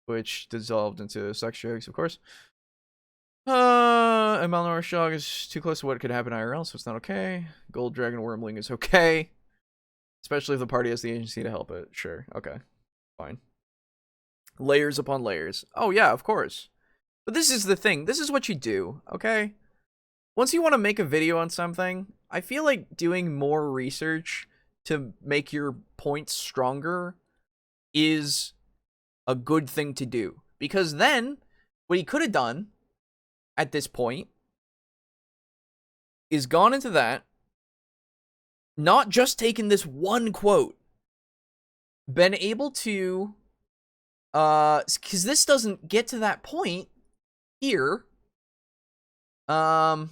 Which dissolved into sex jokes, of course. A malnourished dog is too close to what could happen IRL, so it's not okay. Gold dragon wormling is okay. Especially if the party has the agency to help it. Sure, okay. Fine. Layers upon layers. Oh yeah, of course. But this is the thing. This is what you do, okay? Once you want to make a video on something, I feel like doing more research to make your points stronger is a good thing to do. Because then, what he could have done at this point is gone into that, not just taken this one quote, been able to, because this doesn't get to that point here. Yeah,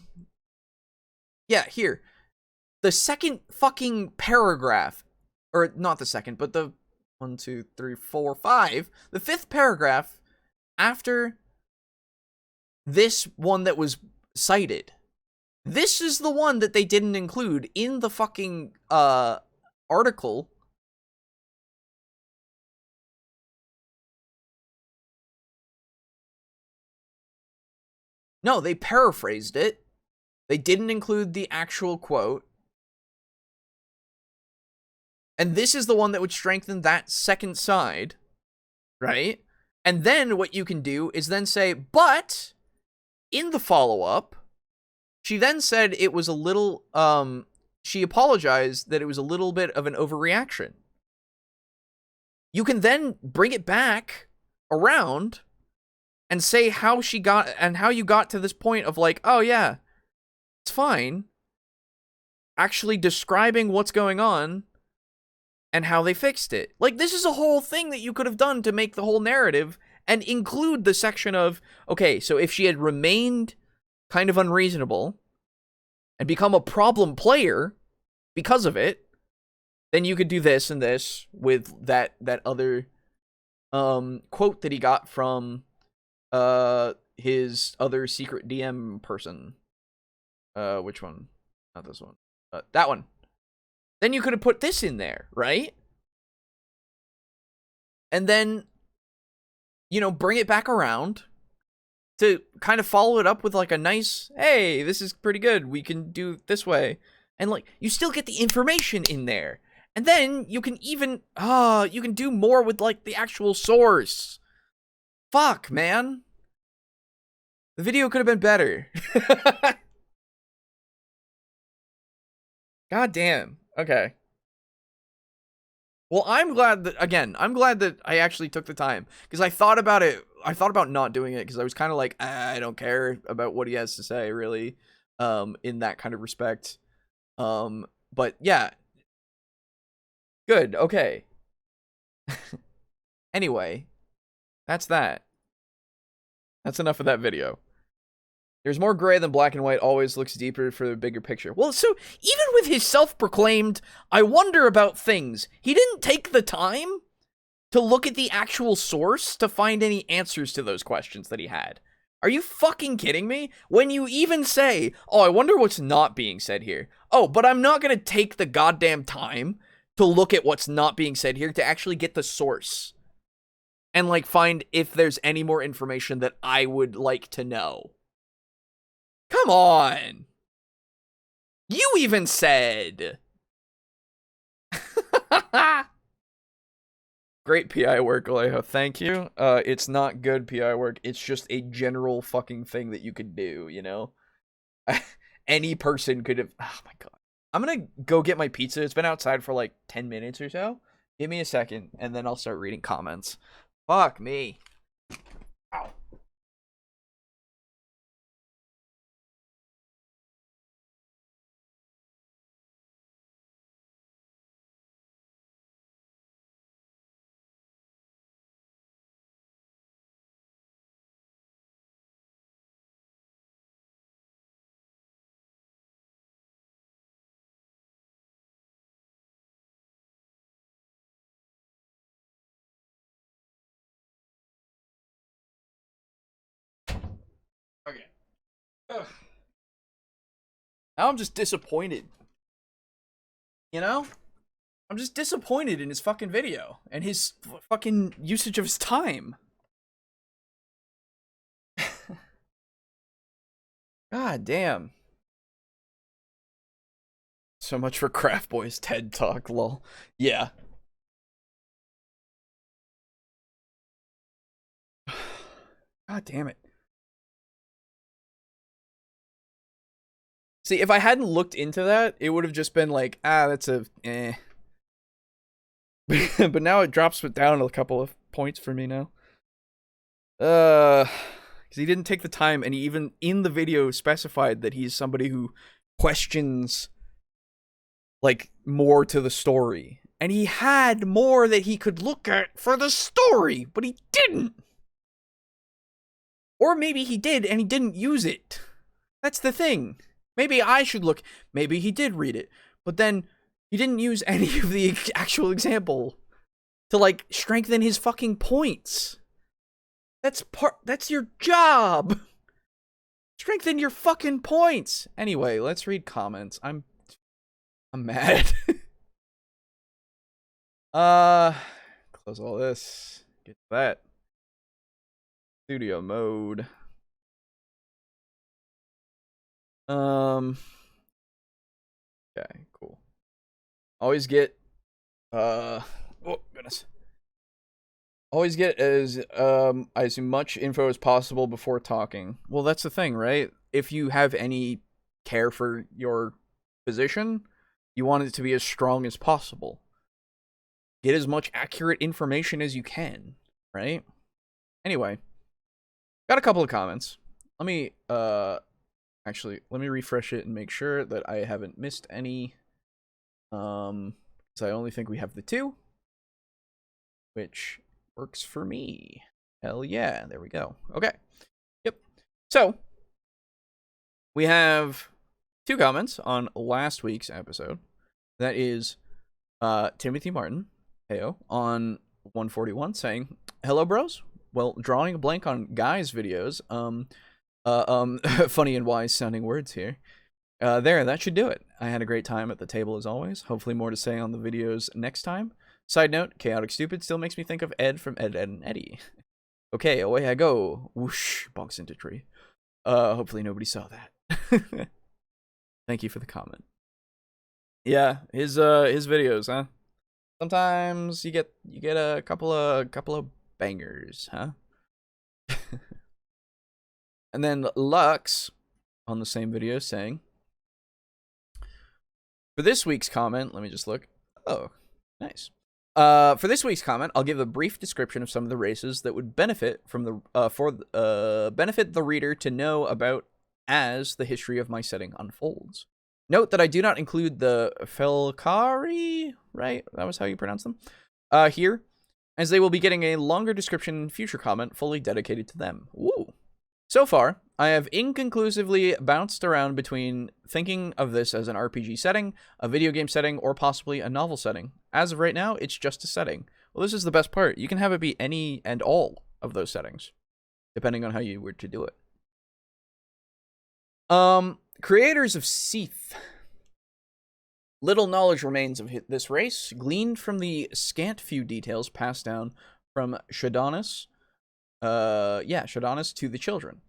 here. The second fucking paragraph, or not the second, but the 1, 2, 3, 4, 5, the fifth paragraph after this one that was cited. This is the one that they didn't include in the fucking article. No, they paraphrased it. They didn't include the actual quote. And this is the one that would strengthen that second side, right? And then what you can do is then say, but in the follow-up, she then said it was a little, she apologized that it was a little bit of an overreaction. You can then bring it back around and say how she got, and how you got to this point of like, oh yeah, it's fine. Actually describing what's going on and how they fixed it. Like, this is a whole thing that you could have done to make the whole narrative and include the section of, okay, so if she had remained kind of unreasonable and become a problem player because of it, then you could do this and this with that other quote that he got from his other secret DM person. Which one? Not this one. That one. Then you could have put this in there, right? And then, you know, bring it back around to kind of follow it up with like a nice, hey, this is pretty good, we can do it this way. And like, you still get the information in there. And then you can even, you can do more with like the actual source. Fuck, man. The video could have been better. God damn. Okay. Well, I'm glad that I actually took the time, because I thought about it. I thought about not doing it because I was kind of like, I don't care about what he has to say, really, in that kind of respect. But yeah. Good. Okay. Anyway, that's that. That's enough of that video. There's more gray than black and white, always looks deeper for the bigger picture. Well, so even with his self-proclaimed, I wonder about things, he didn't take the time to look at the actual source to find any answers to those questions that he had. Are you fucking kidding me? When you even say, oh, I wonder what's not being said here. Oh, but I'm not going to take the goddamn time to look at what's not being said here to actually get the source. And, like, find if there's any more information that I would like to know. Come on. You even said. Great PI work, Alejo. Thank you. It's not good PI work. It's just a general fucking thing that you could do, you know? Any person could have... Oh, my God. I'm gonna go get my pizza. It's been outside for, like, 10 minutes or so. Give me a second, and then I'll start reading comments. Fuck me. Ow. Okay. Ugh. Now I'm just disappointed. You know? I'm just disappointed in his fucking video and his fucking usage of his time. God damn. So much for Craft Boy's TED Talk, lol. Yeah. God damn it. See, if I hadn't looked into that, it would have just been like, that's a eh. But now it drops it down a couple of points for me now. Because he didn't take the time, and he even in the video specified that he's somebody who questions, like, more to the story. And he had more that he could look at for the story, but he didn't. Or maybe he did, and he didn't use it. That's the thing. Maybe I should look. Maybe he did read it, but then he didn't use any of the actual example to, like, strengthen his fucking points. That's your job. Strengthen your fucking points. Anyway, let's read comments. I'm mad. Close all this. Get to that. Studio mode. Okay, cool. Always get oh goodness. Always get as much info as possible before talking. Well, that's the thing, right? If you have any care for your position, you want it to be as strong as possible. Get as much accurate information as you can, right? Anyway, got a couple of comments. Let me actually, let me refresh it and make sure that I haven't missed any. So I only think we have the 2, which works for me. Hell yeah, there we go. Okay. Yep. So, we have 2 comments on last week's episode. That is Timothy Martin, heyo, on 141 saying, "Hello, bros. Well, drawing a blank on Guy's videos, funny and wise sounding words here. That should do it. I had a great time at the table as always. Hopefully more to say on the videos next time. Side note, Chaotic Stupid still makes me think of Ed from Ed, Ed, and Eddie. Okay, away I go. Whoosh, bonks into tree. Hopefully nobody saw that. Thank you for the comment. Yeah, his videos, huh? Sometimes you get a couple of bangers, huh? And then Lux on the same video saying, for this week's comment, let me just look. Oh, nice. For this week's comment, I'll give a brief description of some of the races that would benefit from the benefit the reader to know about as the history of my setting unfolds. Note that I do not include the Felkari, right? That was how you pronounce them. Here, as they will be getting a longer description in future comment fully dedicated to them. Woo! So far, I have inconclusively bounced around between thinking of this as an RPG setting, a video game setting, or possibly a novel setting. As of right now, it's just a setting. Well, this is the best part. You can have it be any and all of those settings, depending on how you were to do it. Creators of Seath Little knowledge remains of this race, gleaned from the scant few details passed down from Shodanus to the children.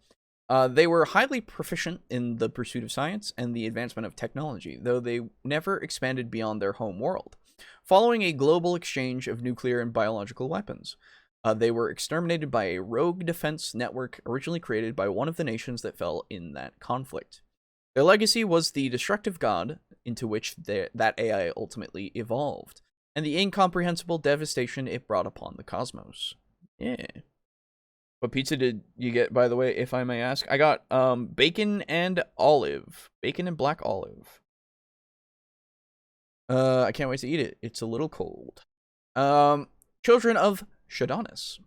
They were highly proficient in the pursuit of science and the advancement of technology, though they never expanded beyond their home world. Following a global exchange of nuclear and biological weapons, they were exterminated by a rogue defense network originally created by one of the nations that fell in that conflict. Their legacy was the destructive god into which that AI ultimately evolved, and the incomprehensible devastation it brought upon the cosmos. Yeah. What pizza did you get, by the way, if I may ask? I got bacon and olive. Bacon and black olive. I can't wait to eat it. It's a little cold. Children of Shodanus.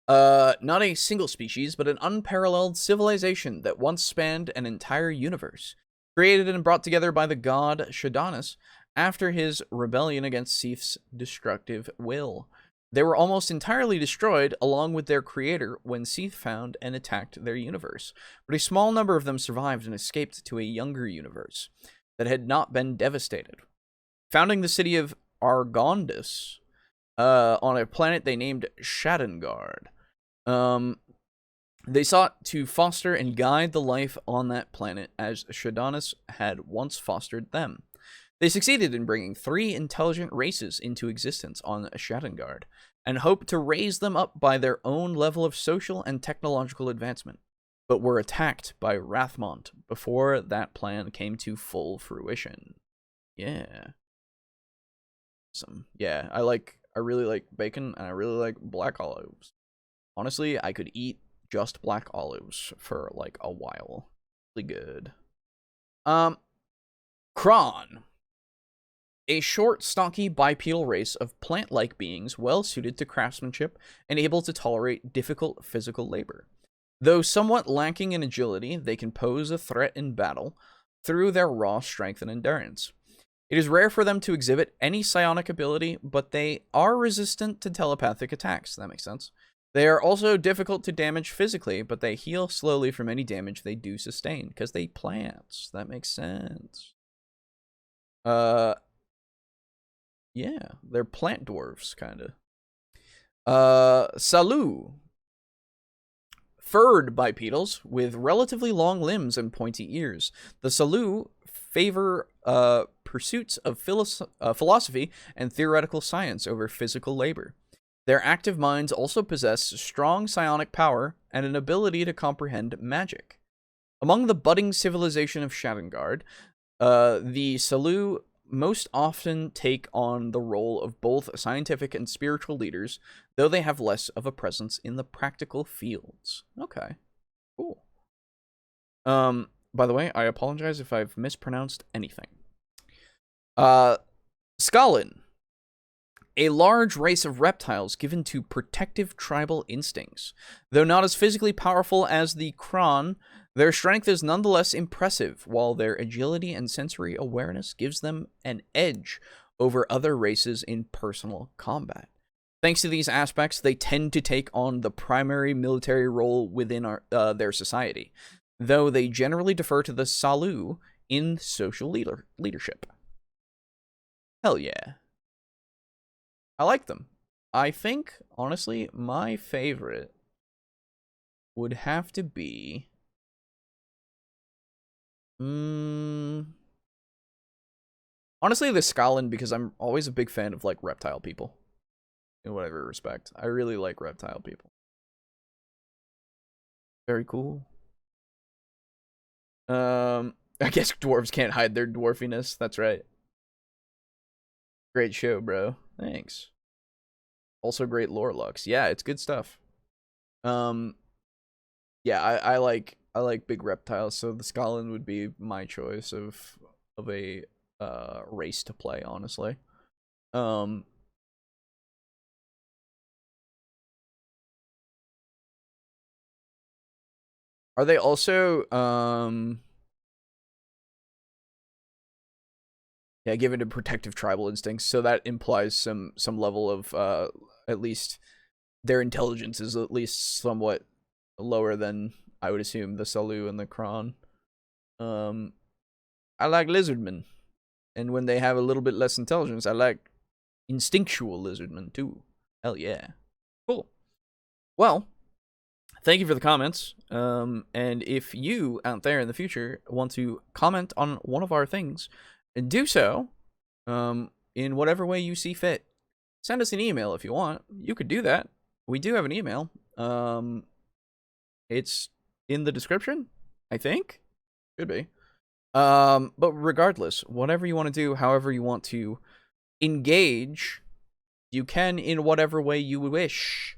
Not a single species, but an unparalleled civilization that once spanned an entire universe. Created and brought together by the god Shodanus after his rebellion against Seth's destructive will. They were almost entirely destroyed along with their creator when Seth found and attacked their universe, but a small number of them survived and escaped to a younger universe that had not been devastated. Founding the city of Argondus on a planet they named Shadengard, they sought to foster and guide the life on that planet as Shodanus had once fostered them. They succeeded in bringing 3 intelligent races into existence on Shadengard, and hoped to raise them up by their own level of social and technological advancement, but were attacked by Rathmont before that plan came to full fruition. Yeah. Yeah, I really like bacon, and I really like black olives. Honestly, I could eat just black olives for, like, a while. Really good. Kron. A short, stocky, bipedal race of plant-like beings well-suited to craftsmanship and able to tolerate difficult physical labor. Though somewhat lacking in agility, they can pose a threat in battle through their raw strength and endurance. It is rare for them to exhibit any psionic ability, but they are resistant to telepathic attacks. That makes sense. They are also difficult to damage physically, but they heal slowly from any damage they do sustain, because they plants. That makes sense. Yeah, they're plant dwarves, kind of. Salu. Furred bipedals with relatively long limbs and pointy ears. The Salu favor pursuits of philosophy and theoretical science over physical labor. Their active minds also possess strong psionic power and an ability to comprehend magic. Among the budding civilization of Shadengard, the Salu most often take on the role of both scientific and spiritual leaders, though they have less of a presence in the practical fields. Okay, cool. By the way, I apologize if I've mispronounced anything. Skalin. A large race of reptiles given to protective tribal instincts. Though not as physically powerful as the Kron, their strength is nonetheless impressive, while their agility and sensory awareness gives them an edge over other races in personal combat. Thanks to these aspects, they tend to take on the primary military role within their society, though they generally defer to the Salu in social leadership. Hell yeah. I like them. I think, honestly, my favorite would have to be... honestly, the Skalin, because I'm always a big fan of, like, reptile people. In whatever respect. I really like reptile people. Very cool. I guess dwarves can't hide their dwarfiness. That's right. Great show, bro. Thanks. Also great lore looks. Yeah, it's good stuff. Yeah, I like big reptiles, so the Skalin would be my choice of a race to play, honestly. Are they also yeah, given to protective tribal instincts, so that implies some level of at least their intelligence is at least somewhat lower than I would assume the Salu and the Kron. I like lizardmen. And when they have a little bit less intelligence, I like instinctual lizardmen too. Hell yeah. Cool. Well, thank you for the comments. And if you out there in the future want to comment on one of our things, do so in whatever way you see fit. Send us an email if you want. You could do that. We do have an email. It's in the description, I think. Should be. But regardless, whatever you want to do, however you want to engage, you can in whatever way you wish.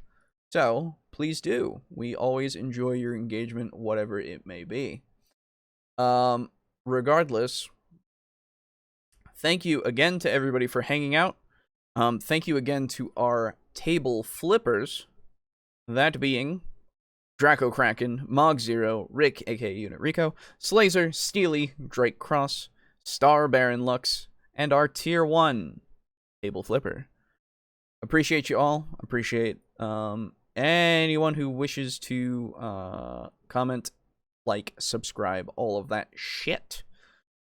So, please do. We always enjoy your engagement, whatever it may be. Regardless, thank you again to everybody for hanging out. Thank you again to our table flippers. That being Draco Kraken, Mog Zero, Rick, aka Unit Rico, Slazer, Steely, Drake Cross, Star Baron Lux, and our Tier 1 table flipper. Appreciate you all. Appreciate anyone who wishes to comment, like, subscribe, all of that shit.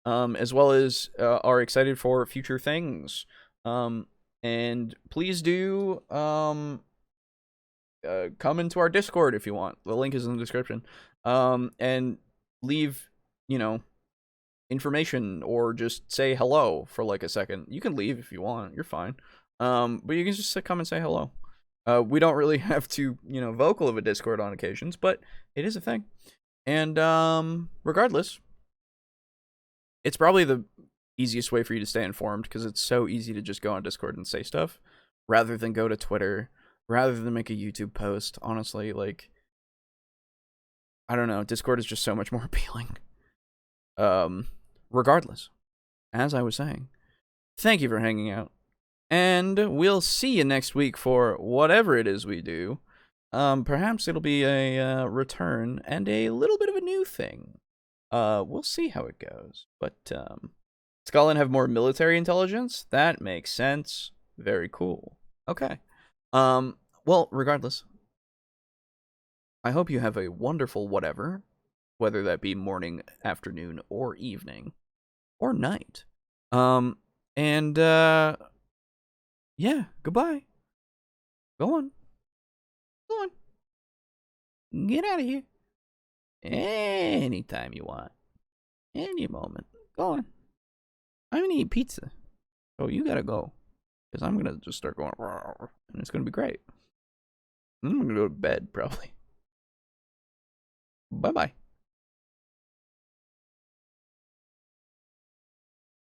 As well as are excited for future things. And please do come into our Discord if you want. The link is in the description. And leave, information or just say hello for like a second. You can leave if you want. You're fine. But you can just come and say hello. We don't really have to, vocal of a Discord on occasions, but it is a thing. And regardless, it's probably the easiest way for you to stay informed because it's so easy to just go on Discord and say stuff rather than go to Twitter, rather than make a YouTube post. Honestly, like, I don't know, Discord is just so much more appealing. Regardless, as I was saying, thank you for hanging out, and we'll see you next week for whatever it is we do. Perhaps it'll be a return and a little bit of a new thing. We'll see how it goes. But Scotland have more military intelligence? That makes sense. Very cool. Okay. Well, regardless, I hope you have a wonderful whatever, whether that be morning, afternoon, or evening, or night. Yeah, goodbye. Go on. Go on. Get out of here. Anytime you want. Any moment. Go on. I'm gonna eat pizza. So you gotta go. Because I'm gonna just start going, and it's gonna be great. I'm gonna go to bed, probably. Bye-bye.